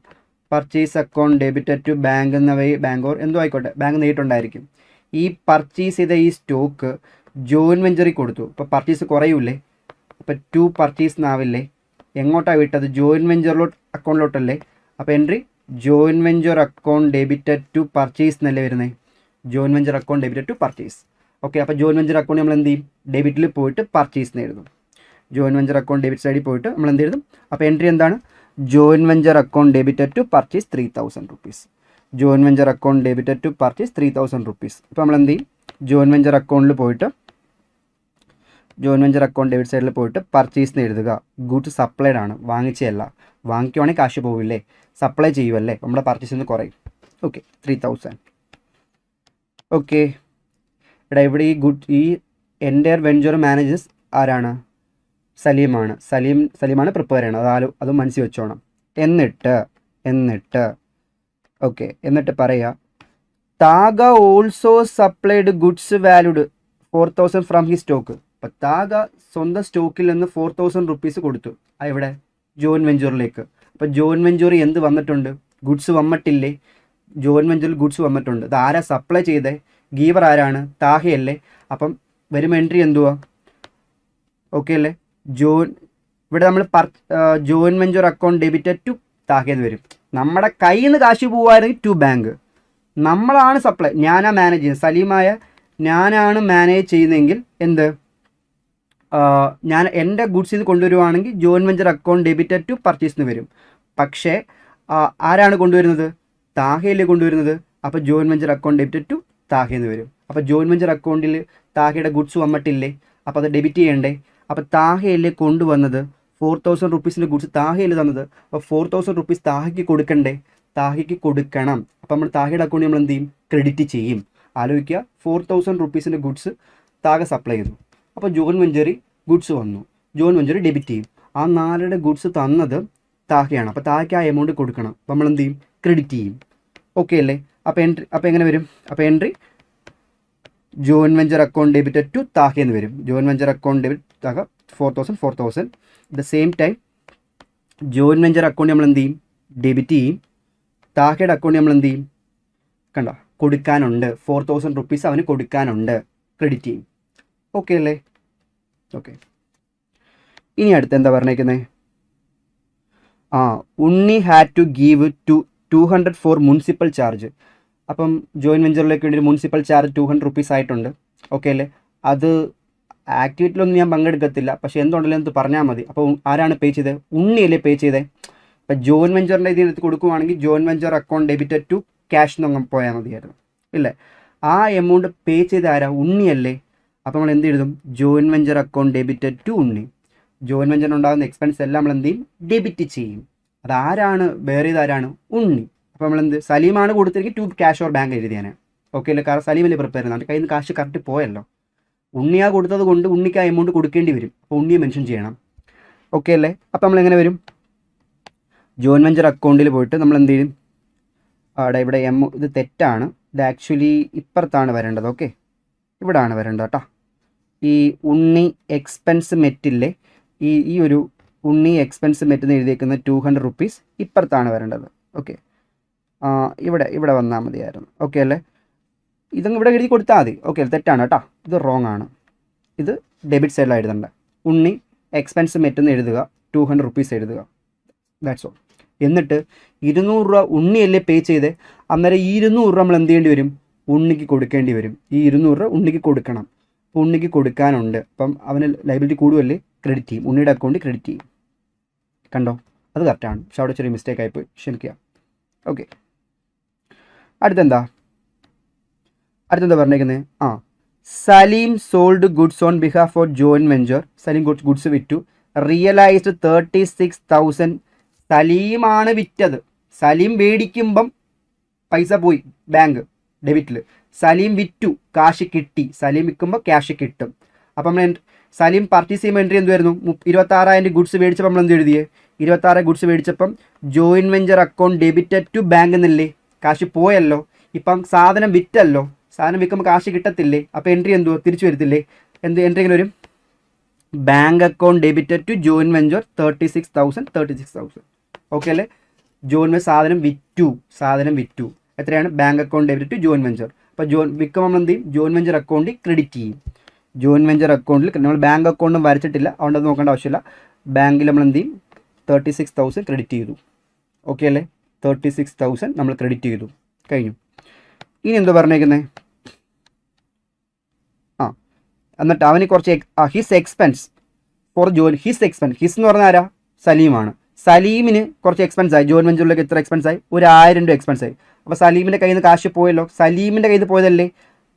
purchase account debited to bank എന്ന വഴി ബാങ്ക് ഓർ എന്തോ ആയിക്കോട്ടെ, ബാങ്ക് നേരിട്ടുണ്ടായിരിക്കും. ഈ പർച്ചേസ് ചെയ്ത ഈ സ്റ്റോക്ക് ജോയിൻറ്റ് വെഞ്ചറിൽ കൊടുത്തു. ഇപ്പോൾ പർച്ചേസ് കുറയൂലേ? അപ്പോൾ ടു പർച്ചേസ് എന്നാവില്ലേ? എങ്ങോട്ടാണ് വിട്ടത്? ജോയിൻറ്റ് വെഞ്ചറിലോട്ട് അക്കൗണ്ടിലോട്ടല്ലേ? അപ്പോൾ entry joint venture account debited to purchase എന്നല്ലേ വരുന്നത്? Joint venture account debited to purchase. Okay, അപ്പോൾ ജോയിൻറ്റ് വെഞ്ചർ അക്കൗണ്ട് നമ്മൾ എന്ത് ചെയ്യും? ഡെബിറ്റിൽ പോയിട്ട് പർച്ചേസ് എന്ന് എഴുതും. ജോയിൻറ്റ് വെഞ്ചർ അക്കൗണ്ട് ഡെബിറ്റ് സൈഡിൽ പോയിട്ട് നമ്മൾ എന്ത് എഴുതും? അപ്പോൾ എൻട്രി എന്താണ്? Joint venture account debited to purchase 3,000 rupees. Joint venture account debited to purchase 3,000 rupees. ഇപ്പോൾ നമ്മൾ എന്ത് ചെയ്യും? ജോയിൻറ്റ് വെഞ്ചർ അക്കൗണ്ടിൽ പോയിട്ട് ജോയിൻറ്റ് വെഞ്ചർ അക്കൗണ്ട് ഡെബിറ്റ് സൈഡിൽ പോയിട്ട് പർച്ചേസ് എന്ന് എഴുതുക. ഗുഡ്സ് സപ്ലൈഡ് ആണ്, വാങ്ങിച്ചതല്ല. വാങ്ങിക്കുവാണെങ്കിൽ കാശ് പോവില്ലേ? സപ്ലൈ ചെയ്യുമല്ലേ, നമ്മുടെ പർച്ചേസിൽ നിന്ന് കുറയും. ഓക്കെ, 3,000. ഓക്കെ, ഇവിടെ ഈ എൻ്റയർ വെഞ്ചർ മാനേജേഴ്സ് ആരാണ്? സലീമാണ് പ്രിപ്പയർ ചെയ്യണം. അത് മനസ്സിൽ വെച്ചോണം. എന്നിട്ട് പറയുക, Taha also supplied goods valued 4,000 from he stock. അപ്പം താഗ സ്വന്തം സ്റ്റോക്കിൽ നിന്ന് 4,000 റുപ്പീസ് കൊടുത്തു. ഇവിടെ ജോയിൻറ്റ് വെഞ്ചറിലേക്ക്. അപ്പോൾ ജോയിൻറ്റ് വെഞ്ചറിൽ എന്ത് വന്നിട്ടുണ്ട്? ഗുഡ്സ് വന്നിട്ടില്ലേ? ജോയിൻറ്റ് വെഞ്ചറിൽ ഗുഡ്സ് വന്നിട്ടുണ്ട്. ഇത് ആരാ സപ്ലൈ ചെയ്തേ? ഗീവർ ആരാണ്? താഹയല്ലേ? അപ്പം വരുമ്പോൾ എൻട്രി എന്തുവാ? ഓക്കെ അല്ലേ? ഇവിടെ നമ്മൾ joint venture account debited to Taha എന്ന് വരും. നമ്മുടെ കയ്യിൽ നിന്ന് കാശ് പോവുകയാണെങ്കിൽ ടു ബാങ്ക്. നമ്മളാണ് സപ്ലൈ, ഞാനാണ് മാനേജ് ചെയ്യുന്നത്, സലീമായ ഞാനാണ് മാനേജ് ചെയ്യുന്നതെങ്കിൽ എന്ത്, ഞാൻ എൻ്റെ ഗുഡ്സിൽ നിന്ന് കൊണ്ടുവരുവാണെങ്കിൽ joint venture account debited to പർച്ചേസിന് വരും. പക്ഷേ ആരാണ് കൊണ്ടുവരുന്നത്, താഹയല്ലേ കൊണ്ടുവരുന്നത്. അപ്പോൾ joint venture account debited to താഹയെന്ന് വരും. അപ്പോൾ ജോയിൻറ്റ് വെഞ്ചർ അക്കൗണ്ടിൽ താഹയുടെ ഗുഡ്സ് വന്നിട്ടില്ലേ, അപ്പോൾ അത് ഡെബിറ്റ് ചെയ്യണ്ടേ. അപ്പോൾ താഹയല്ലേ കൊണ്ടുവന്നത്, 4000 റുപ്പീസിൻ്റെ ഗുഡ്സ് താഹയിൽ തന്നത്, അപ്പോൾ 4000 റുപ്പീസ് താഹയ്ക്ക് കൊടുക്കണ്ടേ, താഹയ്ക്ക് കൊടുക്കണം. അപ്പോൾ നമ്മൾ താഹയുടെ അക്കൗണ്ടിൽ നമ്മൾ എന്ത് ചെയ്യും, ക്രെഡിറ്റ് ചെയ്യും. ആലോചിക്കുക, 4000 റുപ്പീസിൻ്റെ ഗുഡ്സ് താഹ സപ്ലൈ ചെയ്തു, അപ്പോൾ ജോയിൻറ്റ് വെഞ്ചറിൽ ഗുഡ്സ് വന്നു, ജോയിൻറ്റ് വെഞ്ചർ ഡെബിറ്റ് ചെയ്യും. ആ 4 ഗുഡ്സ് തന്നത് താഹയാണ്, അപ്പോൾ താഹയ്ക്ക് ആ എമൗണ്ട് കൊടുക്കണം, അപ്പോൾ നമ്മൾ എന്ത് ചെയ്യും, ക്രെഡിറ്റ് ചെയ്യും. ഓക്കെ അല്ലേ. അപ്പോൾ എങ്ങനെ വരും, അപ്പോൾ entry joint venture account debited to Taha എന്ന് വരും. Joint venture account debit Taha 4000. The same time joint venture account നമ്മൾ എന്ത് ചെയ്യും, ഡെബിറ്റ് ചെയ്യും. താഹയുടെ അക്കൗണ്ട് നമ്മൾ എന്ത് ചെയ്യും, കണ്ടോ, കൊടുക്കാനുണ്ട്, 4000 റുപ്പീസ് അവന് കൊടുക്കാനുണ്ട്, ക്രെഡിറ്റ് ചെയ്യും. ഓക്കെ അല്ലേ. ഓക്കെ, ഇനി അടുത്ത് എന്താ പറഞ്ഞേക്കുന്നത്, Unni had to give 200 for municipal charge. അപ്പം ജോയിൻറ്റ് വെഞ്ചറിലേക്ക് വേണ്ടി ഒരു മുനിസിപ്പൽ ചാർജ് 200 റുപ്പീസ് ആയിട്ടുണ്ട്. ഓക്കെ അല്ലേ. അത് ആക്ടിവിറ്റിയിലൊന്നും ഞാൻ പങ്കെടുക്കത്തില്ല, പക്ഷേ എന്തുകൊണ്ടല്ലോ എന്ന് പറഞ്ഞാൽ മതി. അപ്പോൾ ആരാണ് പേ ചെയ്തത്, ഉണ്ണിയല്ലേ പേ ചെയ്തത്. അപ്പോൾ ജോയിൻറ്റ് വെഞ്ചറിൻ്റെ ഇതിനകത്ത് കൊടുക്കുവാണെങ്കിൽ joint venture account debited to cash എന്നൊന്നും പോയാൽ മതിയായിരുന്നു, ഇല്ലേ. ആ എമൗണ്ട് പേ ചെയ്ത ആരാ, ഉണ്ണിയല്ലേ. അപ്പോൾ നമ്മൾ എന്ത് എഴുതും, joint venture account debited to Unni. Joint വെഞ്ചറിനുണ്ടാകുന്ന എക്സ്പെൻസ് എല്ലാം നമ്മൾ എന്ത് ചെയ്യും, ഡെബിറ്റ് ചെയ്യും. അതാരാണ് വേറെ ഇതാരാണ്, ഉണ്ണി. അപ്പോൾ നമ്മളെന്ത്, സലീമാണ് കൊടുത്തിരിക്കും ടു ക്യാഷ് ഓർ ബാങ്ക് എഴുതിയാണ്. ഓക്കെ അല്ലേ, കാരണം സലീമല്ലേ പ്രിപ്പയർ ചെയ്യുന്നത്, അവൻ്റെ കയ്യിൽ നിന്ന് കാശ് കറക്റ്റ് പോയല്ലോ. ഉണ്ണിയാ കൊടുത്തത് കൊണ്ട് ഉണ്ണിക്ക് ആ എമൗണ്ട് കൊടുക്കേണ്ടി വരും, അപ്പോൾ ഉണ്ണിയെ മെൻഷൻ ചെയ്യണം. ഓക്കെ അല്ലേ. അപ്പോൾ നമ്മൾ എങ്ങനെ വരും, ജോയിൻറ്റ് വെഞ്ചർ അക്കൗണ്ടിൽ പോയിട്ട് നമ്മൾ എന്ത് ചെയ്യും, ഇവിടെ ഇത് തെറ്റാണ്, ഇത് ആക്ച്വലി ഇപ്പുറത്താണ് വരേണ്ടത്. ഓക്കെ, ഇവിടാണ് വരേണ്ടത് കേട്ടോ. ഈ ഉണ്ണി എക്സ്പെൻസ് മെറ്റില്ലേ, ഈ ഒരു ഉണ്ണി എക്സ്പെൻസ് മെറ്റെന്ന് എഴുതിയേക്കുന്ന 200 റുപ്പീസ് ഇപ്പുറത്താണ് വരേണ്ടത്. ഓക്കെ, ഇവിടെ വന്നാൽ മതിയായിരുന്നു. ഓക്കെ അല്ലേ. ഇതങ്ങ് ഇവിടെ എഴുതി കൊടുത്താൽ മതി. ഓക്കെ, തെറ്റാണ് കേട്ടോ, ഇത് റോങ് ആണ്. ഇത് ഡെബിറ്റ് സൈഡിലാണ് എഴുതേണ്ടത്. ഉണ്ണി എക്സ്പെൻസ് മെറ്റെന്ന് എഴുതുക, 200 റുപ്പീസ് എഴുതുക, ദാറ്റ്സ് ഓൾ. എന്നിട്ട് 200 രൂപ ഉണ്ണിയല്ലേ പേ ചെയ്തേ, അന്നേരം ഈ 200 രൂപ നമ്മൾ എന്ത് ചെയ്യേണ്ടി വരും, ഉണ്ണിക്ക് കൊടുക്കേണ്ടി വരും. ഈ 200 രൂപ ഉണ്ണിക്ക് കൊടുക്കണം, അപ്പോൾ ഉണ്ണിക്ക് കൊടുക്കാനുണ്ട്. അപ്പം അവന് ലൈബിലിറ്റി കൂടുമല്ലേ, ക്രെഡിറ്റ് ചെയ്യും, ഉണ്ണിയുടെ അക്കൗണ്ടിൽ ക്രെഡിറ്റ് ചെയ്യും. കണ്ടോ, അത് കറക്റ്റാണ്, പക്ഷെ അവിടെ ചെറിയ മിസ്റ്റേക്ക് ആയിപ്പോയി, ക്ഷമിക്കുക. ഓക്കെ, അടുത്തെന്താ പറഞ്ഞേക്കുന്നത്, Salim sold goods on behalf of joint venture. Salim goods വിറ്റു, റിയലൈസ്ഡ് 36,000. സലീമാണ് വിറ്റത്, സലീം മേടിക്കുമ്പം പൈസ പോയി ബാങ്ക് ഡെബിറ്റിൽ, സലീം വിറ്റു, കാശ് കിട്ടി, സലീം വിൽക്കുമ്പോൾ ക്യാഷ് കിട്ടും. അപ്പം നമ്മൾ സലീം പർച്ചേസ് ചെയ്യുമ്പോൾ എൻട്രി എന്തുവായിരുന്നു, 26,000 ഗുഡ്സ് മേടിച്ചപ്പോൾ നമ്മൾ എന്ത് എഴുതിയേ, 26 ഗുഡ്സ് മേടിച്ചപ്പം joint venture account debited to bank എന്നല്ലേ, കാശ് പോയല്ലോ. ഇപ്പം സാധനം വിറ്റല്ലോ, സാധനം വിൽക്കുമ്പോൾ കാശ് കിട്ടത്തില്ലേ, അപ്പോൾ എൻട്രി എന്തുവാ, തിരിച്ചു വരത്തില്ലേ. എൻട്രി എങ്ങനെ വരും, bank account debited to joint venture 36,000. Okay അല്ലേ. ജോയിൻറ്റ് സാധനം വിറ്റു, എത്രയാണ്, bank account debit to joint venture. അപ്പോൾ വിൽക്കുമ്പോൾ നമ്മൾ എന്ത് ചെയ്യും, ജോയിൻറ്റ് വെഞ്ചർ അക്കൗണ്ടിൽ ക്രെഡിറ്റ് ചെയ്യും. ജോയിൻറ്റ് വെഞ്ചർ അക്കൗണ്ടിൽ നമ്മൾ ബാങ്ക് അക്കൗണ്ടും വരച്ചിട്ടില്ല, അതുകൊണ്ട് അത് നോക്കേണ്ട ആവശ്യമില്ല. ബാങ്കിൽ നമ്മൾ എന്ത് ചെയ്യും, 36,000 ക്രെഡിറ്റ് ചെയ്തു. ഓക്കെ അല്ലേ, 36,000 നമ്മൾ ക്രെഡിറ്റ് ചെയ്തു, കഴിഞ്ഞു. ഇനി എന്താ പറഞ്ഞേക്കുന്നത്, എന്നിട്ട് അവന് കുറച്ച് ഹിസ് എക്സ്പെൻസ് ഫോർ ഹിസ് എന്ന് പറഞ്ഞാൽ ആരാ, സലീമാണ്. സലീമിന് കുറച്ച് എക്സ്പെൻസ് ആയി, ജോയിൻറ്റ് വെഞ്ചറിലേക്ക് എത്ര എക്സ്പെൻസ് ആയി, 1,000 രൂപ എക്സ്പെൻസ് ആയി. അപ്പോൾ സലീമിൻ്റെ കയ്യിൽ നിന്ന് കാശ് പോയല്ലോ, സലീമിൻ്റെ കയ്യിൽ നിന്ന് പോയതല്ലേ.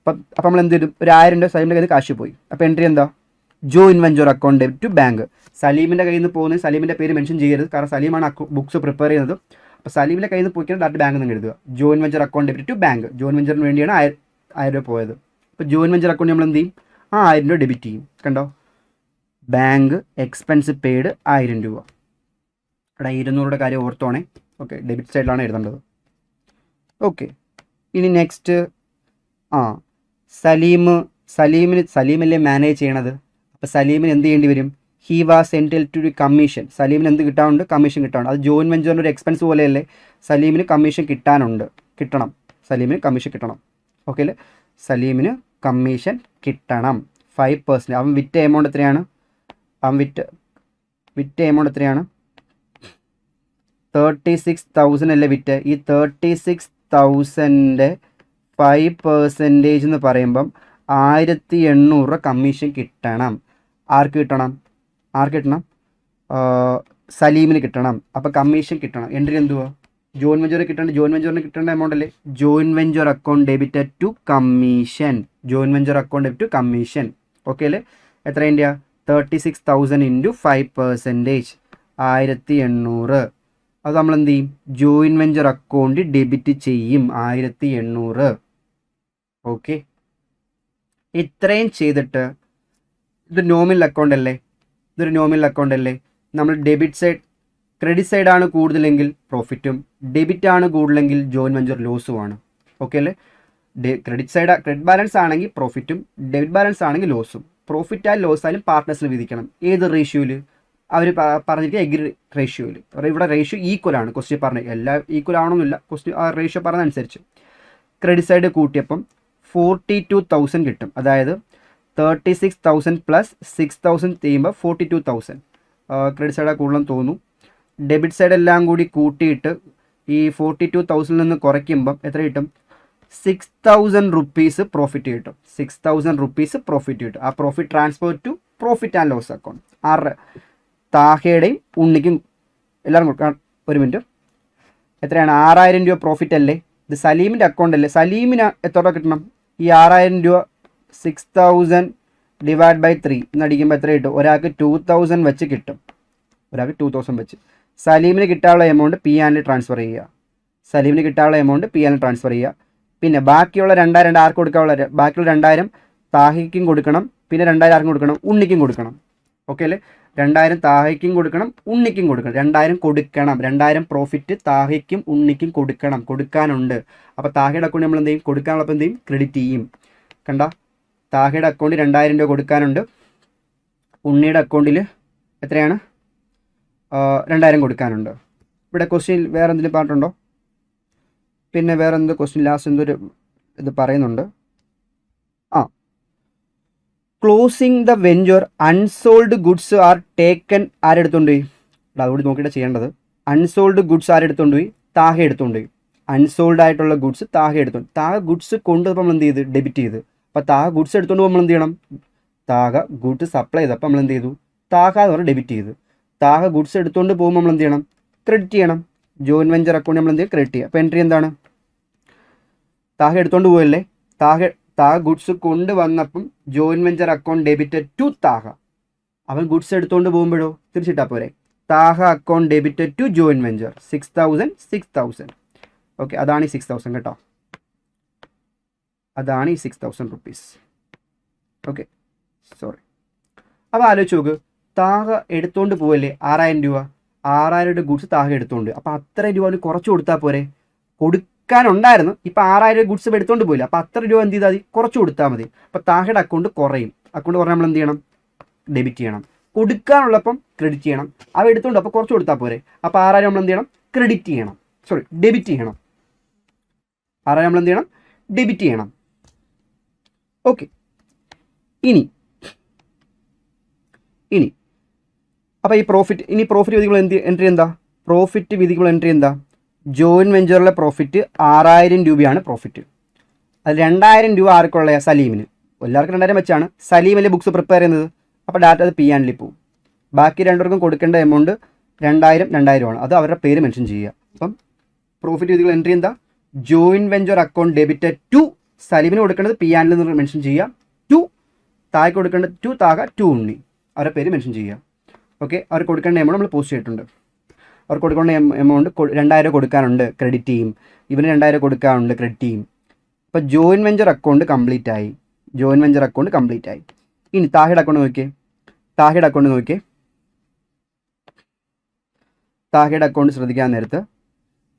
അപ്പം നമ്മൾ എന്ത് ചെയ്യും, 1,000 രൂപ സലീമിൻ്റെ കയ്യിൽ നിന്ന് കാശ് പോയി. അപ്പോൾ എൻട്രി എന്താ, joint venture account debit to bank. സലീമിൻ്റെ കയ്യിൽ നിന്ന് പോകുന്നത് സലീമിൻ്റെ പേര് മെൻഷൻ ചെയ്യരുത്, കാരണം സലീമാണ് ബുക്സ് പ്രിപ്പയർ ചെയ്യുന്നത്. അപ്പോൾ സലീമിൻ്റെ കയ്യിൽ നിന്ന് പോയിക്കാൻ ഡയറക്റ്റ് ബാങ്കിൽ നിന്ന് എഴുതുക, joint venture account debit to bank. Joint വെഞ്ചറിന് വേണ്ടിയാണ് 1,000 രൂപ പോയത്. അപ്പോൾ ജോയിൻറ്റ് വെഞ്ചർ അക്കൗണ്ട് നമ്മൾ എന്ത് ചെയ്യും, 1,000 രൂപ ഡെബിറ്റ് ചെയ്യും. കണ്ടോ, ബാങ്ക് എക്സ്പെൻസ് പെയ്ഡ് 1,000 രൂപ. ഇവിടെ 200 കാര്യം ഓർത്തോണേ. ഓക്കെ, ഡെബിറ്റ് സൈഡിലാണ് എഴുതേണ്ടത്. ഓക്കെ, ഇനി നെക്സ്റ്റ് സലീമല്ലേ മാനേജ് ചെയ്യണത്. അപ്പോൾ സലീമിന് എന്ത് ചെയ്യേണ്ടി വരും, ഹി വാസ് എൻറ്റിൽ ടു കമ്മീഷൻ. സലീമിന് എന്ത് കിട്ടാനുണ്ട്, കമ്മീഷൻ കിട്ടാനുണ്ട്. അത് ജോയിൻറ്റ് വെഞ്ചറിൻ്റെ ഒരു എക്സ്പെൻസ് പോലെയല്ലേ, സലീമിന് കമ്മീഷൻ കിട്ടണം. സലീമിന് കമ്മീഷൻ കിട്ടണം. ഓക്കെ അല്ലേ, സലീമിന് കമ്മീഷൻ കിട്ടണം 5%. അവൻ വിറ്റ എമൗണ്ട് എത്രയാണ്, 36,000 അല്ലേ വിറ്റ്. ഈ 36,000 5% എന്ന് പറയുമ്പം 1,800 കമ്മീഷൻ കിട്ടണം. ആർക്ക് കിട്ടണം? സലീമിന് കിട്ടണം. അപ്പോൾ കമ്മീഷൻ കിട്ടണം. എൻട്രി എന്തുവാ? ജോയിൻ വെഞ്ചർ കിട്ടേണ്ട, ജോയിൻ വെഞ്ചറിന് കിട്ടേണ്ട എമൗണ്ട് അല്ലേ? Join venture account debited to commission. Join venture account debit to commission. Okay അല്ലേ? എത്രേൻ്റെ? 36,000 ഇൻറ്റു 5%, 1,800. അത് നമ്മൾ എന്ത് ചെയ്യും? ജോയിൻ വെഞ്ചർ അക്കൗണ്ട് ഡെബിറ്റ് ചെയ്യും 1,800. ഓക്കെ, ഇത്രയും ചെയ്തിട്ട് ഇത് നോമിനൽ അക്കൗണ്ട് അല്ലേ? ഇതൊരു നോമിനൽ അക്കൗണ്ട് അല്ലേ? നമ്മൾ ഡെബിറ്റ് സൈഡ്, ക്രെഡിറ്റ് സൈഡാണ് കൂടുതലെങ്കിൽ പ്രോഫിറ്റും, ഡെബിറ്റ് ആണ് കൂടുതലെങ്കിൽ ജോയിൻ വെഞ്ചർ ലോസുമാണ്. ഓക്കെ അല്ലേ? ക്രെഡിറ്റ് സൈഡ്, ക്രെഡിറ്റ് ബാലൻസ് ആണെങ്കിൽ പ്രോഫിറ്റും, ഡെബിറ്റ് ബാലൻസ് ആണെങ്കിൽ ലോസും. പ്രോഫിറ്റ് ആയാലും ലോസ് ആയാലും പാർട്ട്നേഴ്സിന് വിധിക്കണം. ഏത് റേഷ്യോയിൽ? അവർ പറഞ്ഞിട്ട് എഗ്രി റേഷ്യോയിൽ. ഇവിടെ റേഷ്യോ ഈക്വൽ ആണ്. ക്വസ്റ്റ്യൻ പറഞ്ഞത് എല്ലാം ഈക്വൽ ആവണമെന്നില്ല, ക്വസ്റ്റ്യൻ ആ റേഷ്യോ പറഞ്ഞതനുസരിച്ച്. ക്രെഡിറ്റ് സൈഡ് കൂട്ടിയപ്പം 42,000 കിട്ടും. അതായത് 36,000 പ്ലസ് 6,000 ചെയ്യുമ്പോൾ 42,000. ക്രെഡിറ്റ് സൈഡ് കൂടുതലും തോന്നുന്നു. ഡെബിറ്റ് സൈഡ് എല്ലാം കൂടി കൂട്ടിയിട്ട് ഈ 42,000 നിന്ന് കുറയ്ക്കുമ്പം എത്ര കിട്ടും? 6,000 റുപ്പീസ് പ്രോഫിറ്റ് കിട്ടും. 6,000 റുപ്പീസ് പ്രോഫിറ്റ് കിട്ടും. ആ profit transfer to profit and loss account. ആറ് താഹയുടെയും ഉണ്ണിക്കും എല്ലാവരും കൊടുക്കാം. ഒരു മിനിറ്റ്. എത്രയാണ്? 6,000 രൂപ പ്രോഫിറ്റ് അല്ലേ? ഇത് സലീമിൻ്റെ അക്കൗണ്ട് അല്ലേ? സലീമിന് എത്ര രൂപ കിട്ടണം? ഈ 6,000 രൂപ 6,000 ഡിവൈഡ് ബൈ 3 എന്നടിക്കുമ്പോൾ എത്ര കിട്ടും? ഒരാൾക്ക് 2,000 വെച്ച് കിട്ടും. ഒരാൾക്ക് 2,000 വെച്ച്. സലീമിന് കിട്ടാനുള്ള എമൗണ്ട് പി ആൻഡിൽ ട്രാൻസ്ഫർ ചെയ്യുക. സലീമിന് കിട്ടാനുള്ള എമൗണ്ട് പി ആൻഡിൽ ട്രാൻസ്ഫർ ചെയ്യുക. പിന്നെ ബാക്കിയുള്ള 2,000 ആർക്ക് കൊടുക്കാനുള്ള? ബാക്കിയുള്ള 2,000 താഹയ്ക്കും കൊടുക്കണം, പിന്നെ 2,000 ആർക്കും കൊടുക്കണം? ഉണ്ണിക്കും കൊടുക്കണം. ഓക്കെ അല്ലേ? 2,000 താഹയ്ക്കും കൊടുക്കണം, ഉണ്ണിക്കും കൊടുക്കണം. 2,000 കൊടുക്കണം. 2,000 പ്രോഫിറ്റ് താഹയ്ക്കും ഉണ്ണിക്കും കൊടുക്കാനുണ്ട്. അപ്പോൾ താഹയുടെ അക്കൗണ്ട് നമ്മൾ എന്ത് ചെയ്യും? കൊടുക്കാനുള്ളപ്പോൾ എന്ത് ചെയ്യും? ക്രെഡിറ്റ് ചെയ്യും. കണ്ട, താഹയുടെ അക്കൗണ്ടിൽ 2,000 രൂപ കൊടുക്കാനുണ്ട്. ഉണ്ണിയുടെ അക്കൗണ്ടിൽ എത്രയാണ്? 2,000 കൊടുക്കാനുണ്ട്. ഇവിടെ ക്വസ്റ്റ്യൻ വേറെ എന്തെങ്കിലും പറഞ്ഞിട്ടുണ്ടോ? പിന്നെ വേറെ എന്ത് ക്വസ്റ്റ്യൻ ലാസ്റ്റ് എന്തൊരു ഇത് പറയുന്നുണ്ട്. Closing the venture unsold goods are taken. ആരെടുത്തോണ്ട് പോയി? അതുകൂടി നോക്കിയിട്ട് ചെയ്യേണ്ടത്. അൺസോൾഡ് ഗുഡ്സ് ആരെടുത്തോണ്ട് പോയി? താഹ എടുത്തോണ്ട് പോയി. അൺസോൾഡ് ആയിട്ടുള്ള ഗുഡ്സ് താഹ എടുത്തോണ്ട്. താഹ ഗുഡ്സ് കൊണ്ടുപോകുമ്പോൾ നമ്മൾ എന്ത് ചെയ്ത്? ഡെബിറ്റ് ചെയ്ത്. അപ്പോൾ താഹ ഗുഡ്സ് എടുത്തോണ്ട് പോകുമ്പോൾ നമ്മൾ എന്ത് ചെയ്യണം? താഹ ഗുഡ്സ് സപ്ലൈ ചെയ്തപ്പോൾ നമ്മൾ എന്ത് ചെയ്തു? താഹ എന്ന് പറഞ്ഞാൽ ഡെബിറ്റ് ചെയ്ത്. താഹ ഗുഡ്സ് എടുത്തുകൊണ്ട് പോകുമ്പോൾ നമ്മൾ എന്ത് ചെയ്യണം? ക്രെഡിറ്റ് ചെയ്യണം. ജോയിൻ വെഞ്ചർ അക്കൗണ്ട് നമ്മൾ എന്ത് ചെയ്യും? ക്രെഡിറ്റ് ചെയ്യുക. അപ്പോൾ എൻട്രി എന്താണ്? താഹ എടുത്തുകൊണ്ട് പോയല്ലേ? താഹ ഗുഡ്സ് കൊണ്ടുവന്നപ്പം joint venture account debited to Taha. അവൻ ഗുഡ്സ് എടുത്തുകൊണ്ട് പോകുമ്പോഴോ തിരിച്ചിട്ടാൽ പോരെ? Taha account debited to join venture 6,000. Okay, അതാണ് ഈ 6,000 കേട്ടോ. അതാണ് ഈ 6,000 റുപ്പീസ്. Okay, sorry. അപ്പോൾ ആലോചിച്ച് നോക്ക്, താഹ എടുത്തുകൊണ്ട് പോവല്ലേ 6,000 രൂപ. 6,000 രൂപ ഗുഡ്സ് താഹ എടുത്തുകൊണ്ട്. അപ്പോൾ അത്രയും രൂപ കുറച്ച് കൊടുത്താൽ പോരെ? കൊടുക്കാനുണ്ടായിരുന്നു. ഇപ്പോൾ 6,000 ഗുഡ്സ് എടുത്തുകൊണ്ട് പോയില്ല. അപ്പോൾ അത്ര രൂപ എന്ത് ചെയ്താൽ മതി? കുറച്ച് കൊടുത്താൽ മതി. അപ്പോൾ താഹയുടെ അക്കൗണ്ട് കുറയും. അക്കൗണ്ട് കുറഞ്ഞാൽ നമ്മൾ എന്ത് ചെയ്യണം? ഡെബിറ്റ് ചെയ്യണം. കൊടുക്കാനുള്ളപ്പം ക്രെഡിറ്റ് ചെയ്യണം. അവ എടുത്തുകൊണ്ട് അപ്പോൾ കുറച്ച് കൊടുത്താൽ പോരെ? അപ്പോൾ 6,000 നമ്മൾ എന്ത് ചെയ്യണം? ക്രെഡിറ്റ് ചെയ്യണം. ഡെബിറ്റ് ചെയ്യണം. 6,000 നമ്മൾ എന്ത് ചെയ്യണം? ഡെബിറ്റ് ചെയ്യണം. ഓക്കെ, ഇനി അപ്പോൾ ഈ പ്രോഫിറ്റ് വിധികൾ എൻട്രി എന്താ? പ്രോഫിറ്റ് വിധികൾ എൻട്രി എന്താ? ജോയിൻ വെഞ്ചറിലെ പ്രോഫിറ്റ് 6,000 രൂപയാണ് പ്രോഫിറ്റ്. അത് 2,000 രൂപ ആർക്കുള്ള? സലീമിന്. എല്ലാവർക്കും 2,000 വെച്ചാണ് സലീമിലെ ബുക്സ് പ്രിപ്പയർ ചെയ്യുന്നത്. അപ്പോൾ ഡാറ്റ അത് പി ആൻഡിൽ പോകും. ബാക്കി രണ്ടുപേർക്കും കൊടുക്കേണ്ട എമൗണ്ട് 2,000 ആണ്. അത് അവരുടെ പേര് മെൻഷൻ ചെയ്യുക. അപ്പം പ്രോഫിറ്റ് വിധികൾ എൻട്രി എന്താ? Join venture account debited to സലീമിന് കൊടുക്കേണ്ടത് പി ആൻഡിൽ നിന്ന് മെൻഷൻ ചെയ്യുക. ടു താഴെ കൊടുക്കേണ്ടത് ടു താഹ, ടു ഉണ്ണി, അവരുടെ പേര് മെൻഷൻ ചെയ്യുക. ഓക്കെ, അവർ കൊടുക്കേണ്ട എമൗണ്ട് നമ്മൾ പോസ്റ്റ് ചെയ്തിട്ടുണ്ട്. അവർ കൊടുക്കേണ്ട എമൗണ്ട് 2,000 കൊടുക്കാനുണ്ട്, ക്രെഡിറ്റ് ചെയ്യും. ഇവന് 2,000 കൊടുക്കാനുണ്ട്, ക്രെഡിറ്റ് ചെയ്യും. അപ്പോൾ ജോയിൻ വെഞ്ചർ അക്കൗണ്ട് കംപ്ലീറ്റ് ആയി. ഇനി താഹയുടെ അക്കൗണ്ട് നോക്കിയേ. താഹയുടെ അക്കൗണ്ട് ശ്രദ്ധിക്കാൻ നേരത്ത്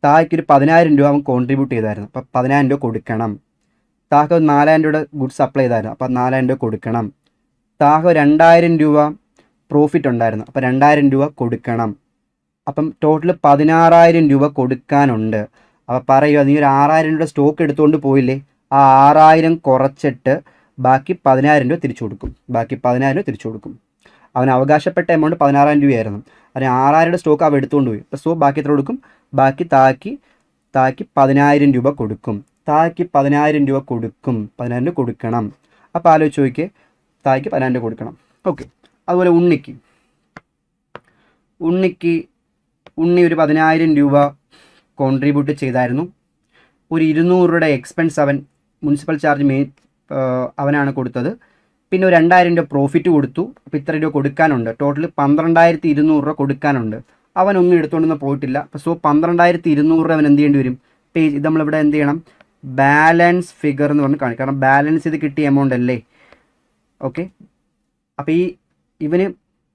താഹയ്ക്ക് ഒരു 10,000 രൂപ അവൻ കോൺട്രിബ്യൂട്ട് ചെയ്തായിരുന്നു. അപ്പോൾ 10,000 രൂപ കൊടുക്കണം. താഹ 4,000 രൂപയുടെ ഗുഡ്സ് സപ്ലൈ ചെയ്തായിരുന്നു. അപ്പോൾ 4,000 രൂപ കൊടുക്കണം. താഹ 2,000 രൂപ പ്രോഫിറ്റ് ഉണ്ടായിരുന്നു. അപ്പോൾ 2,000 രൂപ കൊടുക്കണം. അപ്പം ടോട്ടൽ 16,000 രൂപ കൊടുക്കാനുണ്ട്. അപ്പോൾ പറയുക, നീ ഒരു 6,000 രൂപയുടെ സ്റ്റോക്ക് എടുത്തുകൊണ്ട് പോയില്ലേ? ആ 6,000 കുറച്ചിട്ട് ബാക്കി 16,000 രൂപ തിരിച്ചു കൊടുക്കും. അവന് അവകാശപ്പെട്ട എമൗണ്ട് 16,000 രൂപയായിരുന്നു. അതിന് 6000 സ്റ്റോക്ക് അവ എടുത്തുകൊണ്ട് പോയി. സോ ബാക്കി എത്ര കൊടുക്കും? ബാക്കി താക്കി 10,000 രൂപ കൊടുക്കും. താക്കി 10,000 രൂപ കൊടുക്കും. 10,000 രൂപ കൊടുക്കണം. അപ്പോൾ ആലോചിച്ച് നോക്കിയേ, തായ്ക്ക് 10,000 രൂപ കൊടുക്കണം. ഓക്കെ. അതുപോലെ ഉണ്ണി ഒരു 10,000 രൂപ കോൺട്രിബ്യൂട്ട് ചെയ്തായിരുന്നു. ഒരു 200 രൂപയുടെ എക്സ്പെൻസ് അവൻ മുനിസിപ്പൽ ചാർജ് അവനാണ് കൊടുത്തത്. പിന്നെ ഒരു 2,000 രൂപ പ്രോഫിറ്റ് കൊടുത്തു. അപ്പോൾ ഇത്ര രൂപ കൊടുക്കാനുണ്ട്. ടോട്ടൽ 12,200 രൂപ കൊടുക്കാനുണ്ട്. അവനൊന്നും എടുത്തുകൊണ്ടൊന്നും പോയിട്ടില്ല. സോ 12,200 രൂപ അവൻ എന്ത് ചെയ്യേണ്ടി വരും? പേജ് ഇത് നമ്മളിവിടെ എന്ത് ചെയ്യണം? ബാലൻസ് ഫിഗർ എന്ന് പറഞ്ഞ് കാണിക്കും. കാരണം ബാലൻസ് ചെയ്ത് കിട്ടിയ എമൗണ്ട് അല്ലേ. ഓക്കെ. അപ്പോൾ ഇവന്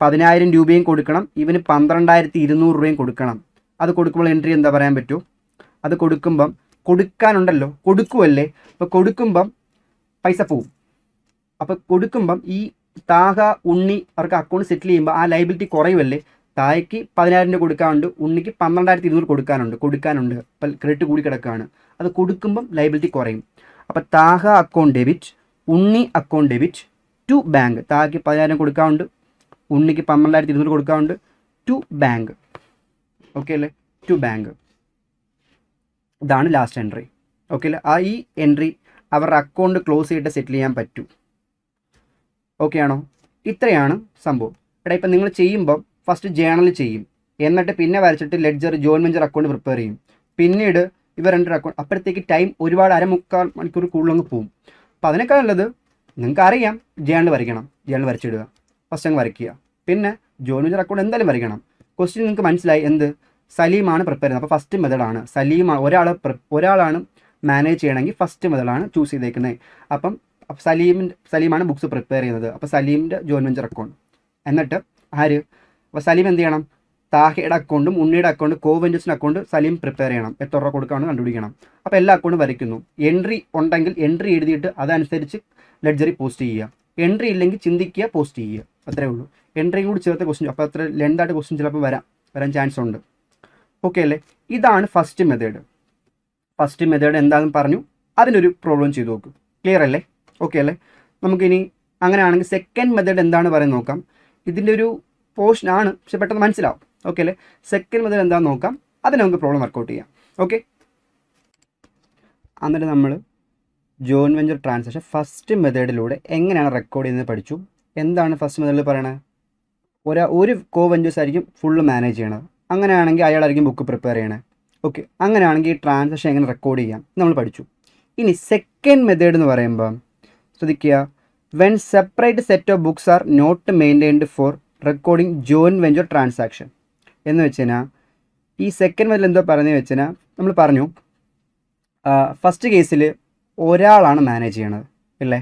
10,000 രൂപയും കൊടുക്കണം, ഇവന് 12,200 രൂപയും കൊടുക്കണം. അത് കൊടുക്കുമ്പോൾ എൻട്രി എന്താ പറയാൻ പറ്റുമോ? അത് കൊടുക്കുമ്പം കൊടുക്കാനുണ്ടല്ലോ, കൊടുക്കുമല്ലേ. അപ്പോൾ കൊടുക്കുമ്പം പൈസ പോവും. അപ്പോൾ കൊടുക്കുമ്പം ഈ താഹ ഉണ്ണി അവർക്ക് അക്കൗണ്ട് സെറ്റിൽ ചെയ്യുമ്പോൾ ആ ലൈബിലിറ്റി കുറയുമല്ലേ. തായ്ക്ക് 10,000 രൂപ കൊടുക്കാനുണ്ട്, ഉണ്ണിക്ക് 12,200 കൊടുക്കാനുണ്ട്. അപ്പം ക്രെഡിറ്റ് കൂടി കിടക്കുകയാണ്. അത് കൊടുക്കുമ്പം ലൈബിലിറ്റി കുറയും. അപ്പോൾ Taha account debit, Unni account debit to bank. താഹയ്ക്ക് 10,000 കൊടുക്കാനുണ്ട്, ഉണ്ണിക്ക് 12,200 കൊടുക്കാനുണ്ട്, ടു ബാങ്ക്. ഓക്കെ അല്ലേ? To bank. ഇതാണ് ലാസ്റ്റ് എൻട്രി. ഓക്കെ അല്ലേ? ഈ എൻട്രി അവരുടെ അക്കൗണ്ട് ക്ലോസ് ചെയ്തിട്ട് സെറ്റിൽ ചെയ്യാൻ പറ്റും. ഓക്കെ ആണോ? ഇത്രയാണ് സംഭവം. എടാ ഇപ്പം നിങ്ങൾ ചെയ്യുമ്പം ഫസ്റ്റ് ജേണൽ ചെയ്യും, എന്നിട്ട് പിന്നെ വരച്ചിട്ട് ledger joint venture account prepare ചെയ്യും. പിന്നീട് ഇവർ രണ്ട് അക്കൗണ്ട്. അപ്പോഴത്തേക്ക് ടൈം ഒരുപാട് 1/4 മണിക്കൂർ കൂടുതലങ്ങ് പോകും. അപ്പോൾ അതിനേക്കാൾ നല്ലത് നിങ്ങൾക്ക് അറിയാം ജേണൽ വരയ്ക്കണം, ജേണൽ വരച്ചിടുക, ഫസ്റ്റ് അങ്ങ് വരയ്ക്കുക. പിന്നെ ജോയിന്റ് വെഞ്ചർ അക്കൗണ്ട് എന്തായാലും വരയ്ക്കണം. ക്വസ്റ്റ്യൻ നിങ്ങൾക്ക് മനസ്സിലായി, എന്ത് സലീമാണ് പ്രിപ്പയർ ചെയ്യുന്നത്. അപ്പോൾ ഫസ്റ്റ് മെത്തേഡാണ് സലീമാണ്. ഒരാളാണ് മാനേജ് ചെയ്യണമെങ്കിൽ ഫസ്റ്റ് മെത്തേഡാണ് ചൂസ് ചെയ്തേക്കുന്നത്. അപ്പം സലീമാണ് ബുക്സ് പ്രിപ്പയർ ചെയ്യുന്നത്. അപ്പോൾ സലീമിൻ്റെ ജോയിന്റ് വെഞ്ചർ അക്കൗണ്ട്. എന്നിട്ട് അപ്പോൾ സലീം എന്ത് ചെയ്യണം? താഹയുടെ അക്കൗണ്ടും ഉണ്ണിയുടെ അക്കൗണ്ട് കോവെഞ്ചേഴ്സിൻ്റെ അക്കൗണ്ട് സലീം പ്രിപ്പയർ ചെയ്യണം. എത്ര രൂപ കൊടുക്കാമെന്ന് കണ്ടുപിടിക്കണം. അപ്പോൾ എല്ലാ അക്കൗണ്ടും വരയ്ക്കുന്നു. എൻട്രി ഉണ്ടെങ്കിൽ എൻട്രി എഴുതിയിട്ട് അതനുസരിച്ച് ലെഡ്ജറിൽ പോസ്റ്റ് ചെയ്യുക. എൻട്രി ഇല്ലെങ്കിൽ ചിന്തിക്കുക, പോസ്റ്റ് ചെയ്യുക. അത്രേ ഉള്ളൂ. എൻട്രിയും കൂടി ചേർത്ത് ക്വസ്റ്റ്യൻ. അപ്പോൾ അത്ര ലെന്തായിട്ട് ക്വസ്റ്റ്യൻ ചിലപ്പോൾ വരാൻ ചാൻസ് ഉണ്ട്. ഓക്കെ അല്ലേ? ഇതാണ് ഫസ്റ്റ് മെത്തേഡ്. ഫസ്റ്റ് മെത്തേഡ് എന്താണെന്ന് പറഞ്ഞു. അതിനൊരു പ്രോബ്ലം ചെയ്ത് നോക്കും. ക്ലിയർ അല്ലേ? ഓക്കെ അല്ലേ? നമുക്കിനി അങ്ങനെയാണെങ്കിൽ സെക്കൻഡ് മെത്തേഡ് എന്താണ് പറയുന്നത് നോക്കാം. ഇതിൻ്റെ ഒരു പോർഷനാണ്, പക്ഷെ പെട്ടെന്ന് മനസ്സിലാവും. ഓക്കെ അല്ലേ? സെക്കൻഡ് മെത്തേഡ് എന്താണെന്ന് നോക്കാം. അതിന് നമുക്ക് പ്രോബ്ലം വർക്കൗട്ട് ചെയ്യാം. ഓക്കെ. എന്നിട്ട് നമ്മൾ ജോയിന്റ് വെഞ്ചർ ട്രാൻസാക്ഷൻ ഫസ്റ്റ് മെത്തേഡിലൂടെ എങ്ങനെയാണ് റെക്കോർഡ് ചെയ്യുന്നത് പഠിച്ചു. എന്താണ് ഫസ്റ്റ് മെത്തേഡിൽ പറയണത്? ഒരു കോ വെഞ്ചേഴ്സ് ആയിരിക്കും ഫുള്ള് മാനേജ് ചെയ്യണത്. അങ്ങനെയാണെങ്കിൽ അയാളായിരിക്കും ബുക്ക് പ്രിപ്പയർ ചെയ്യണേ. ഓക്കെ. അങ്ങനെയാണെങ്കിൽ ഈ ട്രാൻസാക്ഷൻ എങ്ങനെ റെക്കോർഡ് ചെയ്യാം നമ്മൾ പഠിച്ചു. ഇനി സെക്കൻഡ് മെത്തേഡ് എന്ന് പറയുമ്പോൾ ശ്രദ്ധിക്കുക, when separate set of books are not maintained for recording joint venture transaction എന്ന് വെച്ച് കഴിഞ്ഞാൽ ഈ സെക്കൻഡ് മെത്തേഡിൽ എന്തോ പറയുന്നത് വെച്ച് കഴിഞ്ഞാൽ നമ്മൾ പറഞ്ഞു ഫസ്റ്റ് കേസിൽ ഒരാളാണ് മാനേജ് ചെയ്യണത് അല്ലേ.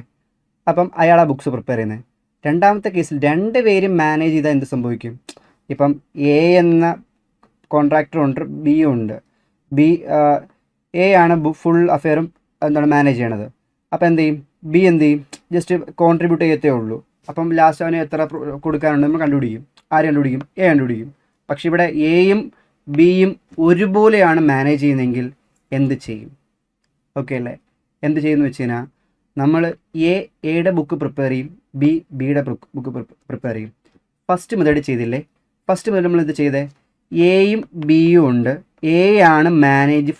അപ്പം അയാളാണ് ബുക്സ് പ്രിപ്പയർ ചെയ്യുന്നത്. രണ്ടാമത്തെ കേസിൽ 2 പേരും മാനേജ് ചെയ്താൽ എന്ത് സംഭവിക്കും? ഇപ്പം എ എന്ന കോൺട്രാക്ടറുണ്ട്, ബിയും ഉണ്ട്. എ ആണ് ഫുൾ അഫെയറും മാനേജ് ചെയ്യണത്. അപ്പോൾ എന്ത് ചെയ്യും? ബി എന്ത് ചെയ്യും? ജസ്റ്റ് കോൺട്രിബ്യൂട്ട് ചെയ്യത്തേ ഉള്ളൂ. അപ്പം ലാസ്റ്റ് അവന് എത്ര കൊടുക്കാനുണ്ട് നമ്മൾ കണ്ടുപിടിക്കും. ആര് കണ്ടുപിടിക്കും? എ കണ്ടുപിടിക്കും. പക്ഷെ ഇവിടെ എയും ബിയും ഒരുപോലെയാണ് മാനേജ് ചെയ്യുന്നതെങ്കിൽ എന്ത് ചെയ്യും? ഓക്കെ അല്ലേ? എന്ത് ചെയ്യുമെന്ന് വെച്ച് കഴിഞ്ഞാൽ നമ്മൾ എയുടെ ബുക്ക് പ്രിപ്പയർ ചെയ്യും, ബിയുടെ ബുക്ക് പ്രിപ്പയർ ചെയ്യും. ഫസ്റ്റ് മെത്തേഡ് ചെയ്തില്ലേ? ഫസ്റ്റ് മെത്തേഡ് നമ്മൾ എന്ത് ചെയ്തേ? എയും ബിയും ഉണ്ട്. എ ആണ്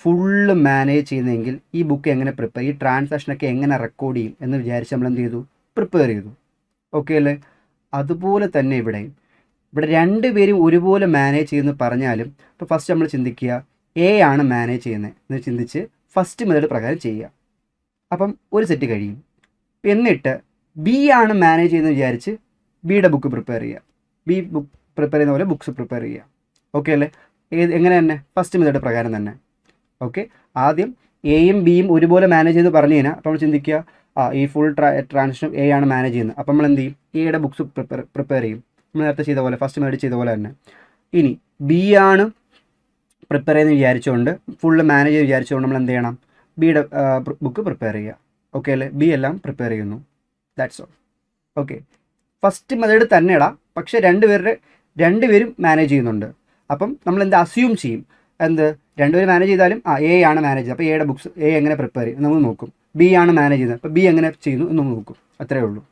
ഫുള്ള് മാനേജ് ചെയ്യുന്നതെങ്കിൽ ഈ ബുക്ക് എങ്ങനെ ഈ ട്രാൻസാക്ഷനൊക്കെ എങ്ങനെ റെക്കോർഡ് ചെയ്യും എന്ന് വിചാരിച്ച് നമ്മൾ എന്ത് ചെയ്തു? പ്രിപ്പയർ ചെയ്തു. ഓക്കെ അല്ലേ? അതുപോലെ തന്നെ ഇവിടെ 2 പേരും ഒരുപോലെ മാനേജ് ചെയ്യുമെന്ന് പറഞ്ഞാലും ഇപ്പോൾ ഫസ്റ്റ് നമ്മൾ ചിന്തിക്കുക എ ആണ് മാനേജ് ചെയ്യുന്നത് എന്ന് ചിന്തിച്ച് ഫസ്റ്റ് മെത്തേഡ് പ്രകാരം ചെയ്യുക. അപ്പം ഒരു സെറ്റ് കഴിയും. എന്നിട്ട് ബി ആണ് മാനേജ് ചെയ്യുന്നത് വിചാരിച്ച് ബിയുടെ ബുക്ക് പ്രിപ്പയർ ചെയ്യുക. ബി ബുക്ക് പ്രിപ്പയർ ചെയ്യുന്ന പോലെ ബുക്സ് പ്രിപ്പയർ ചെയ്യുക. ഓക്കെ അല്ലേ? എങ്ങനെ തന്നെ? ഫസ്റ്റ് മെത്തേഡ് പ്രകാരം തന്നെ. ഓക്കെ. ആദ്യം എയും ബിയും ഒരുപോലെ മാനേജ് ചെയ്ത് പറഞ്ഞു കഴിഞ്ഞാൽ അപ്പോൾ നമ്മൾ ചിന്തിക്കുക ഈ ഫുൾ ട്രാൻസാക്ഷൻ എ ആണ് മാനേജ് ചെയ്യുന്നത്. അപ്പോൾ നമ്മൾ എന്ത് ചെയ്യും? എയുടെ ബുക്സ് പ്രിപ്പയർ ചെയ്യും. നമ്മൾ നേരത്തെ ചെയ്ത പോലെ, ഫസ്റ്റ് മെത്തേഡ് ചെയ്ത പോലെ തന്നെ. ഇനി ബി ആണ് പ്രിപ്പയർ ചെയ്യുന്നത് വിചാരിച്ചുകൊണ്ട്, ഫുള്ള് മാനേജ് ചെയ്ത് വിചാരിച്ചുകൊണ്ട് നമ്മൾ എന്ത് ചെയ്യണം? ബിയുടെ ബുക്ക് പ്രിപ്പയർ ചെയ്യുക. ഓക്കെ അല്ലേ? ബി എല്ലാം പ്രിപ്പയർ ചെയ്യുന്നു. That's all. Okay. First method തന്നെടാ, പക്ഷേ 2 പേരും മാനേജ് ചെയ്യുന്നുണ്ട്. അപ്പം നമ്മൾ എന്ത് അസ്യൂം ചെയ്യും? 2 പേര് മാനേജ് ചെയ്താലും എ ആണ് മാനേജ് ചെയ്യുന്നത്. അപ്പോൾ എയുടെ ബുക്സ് എ എങ്ങനെ പ്രിപ്പയർ ചെയ്യും നമ്മൾ നോക്കും. ബി ആണ് മാനേജ് ചെയ്യുന്നത്. അപ്പോൾ ബി എങ്ങനെ ചെയ്യുന്നു എന്ന് നമ്മൾ നോക്കും. അത്രയേ ഉള്ളൂ.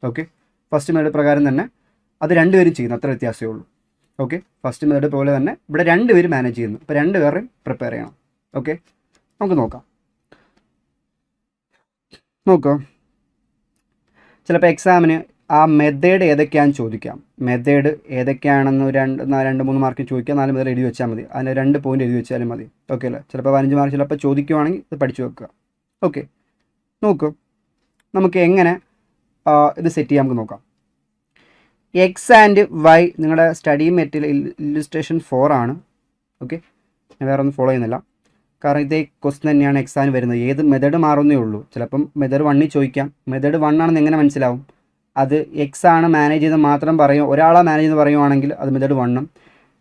ഓക്കെ. ഫസ്റ്റ് മെത്തേഡ് പ്രകാരം തന്നെ അത് 2 പേരും ചെയ്യുന്നു. അത്ര വ്യത്യാസമേ ഉള്ളൂ. ഓക്കെ, ഫസ്റ്റ് മെത്തേഡ് പോലെ തന്നെ ഇവിടെ 2 പേര് മാനേജ് ചെയ്യുന്നു. അപ്പോൾ 2 പേരെയും പ്രിപ്പയർ ചെയ്യണം. ഓക്കെ, നമുക്ക് നോക്കാം. ചിലപ്പോൾ എക്സാമിന് ആ മെത്തേഡ് ഏതൊക്കെയാണെന്ന് ചോദിക്കാം. മെത്തേഡ് ഏതൊക്കെയാണെന്ന് 2-3 മാർക്ക് ചോദിക്കാം. 4 മെത്തേഡ് എഴുതി വെച്ചാൽ മതി. അതിന് 2 പോയിന്റ് എഴുതി വെച്ചാലും മതി. ഓക്കെ അല്ലേ? ചിലപ്പോൾ 15 മാർക്ക് ചിലപ്പോൾ ചോദിക്കുവാണെങ്കിൽ ഇത് പഠിച്ചു വെക്കുക. ഓക്കെ, നോക്കൂ, നമുക്ക് എങ്ങനെ ഇത് സെറ്റ് ചെയ്യാം നമുക്ക് നോക്കാം. എക്സ് ആൻഡ് വൈ നിങ്ങളുടെ സ്റ്റഡി മെറ്റീരിയൽ ഇല്ലുസ്ട്രേഷൻ 4 ആണ്. ഓക്കെ, ഞാൻ വേറെ ഒന്നും ഫോളോ ചെയ്യുന്നില്ല, കാരണം ഇതേ ക്വസ്റ്റ്യൻ തന്നെയാണ് എക്സാമിന് വരുന്നത്. ഏത് മെത്തേഡ് മാറുന്നേ ഉള്ളൂ. ചിലപ്പം മെത്തേഡ് 1 ചോദിക്കാം. മെത്തേഡ് 1 ആണെന്ന് എങ്ങനെ മനസ്സിലാവും? അത് എക്സ് ആണ് മാനേജ് ചെയ്ത് മാത്രം പറയും. ഒരാളാണ് മാനേജ് ചെയ്ത് പറയുവാണെങ്കിൽ അത് മെത്തേഡ് 1.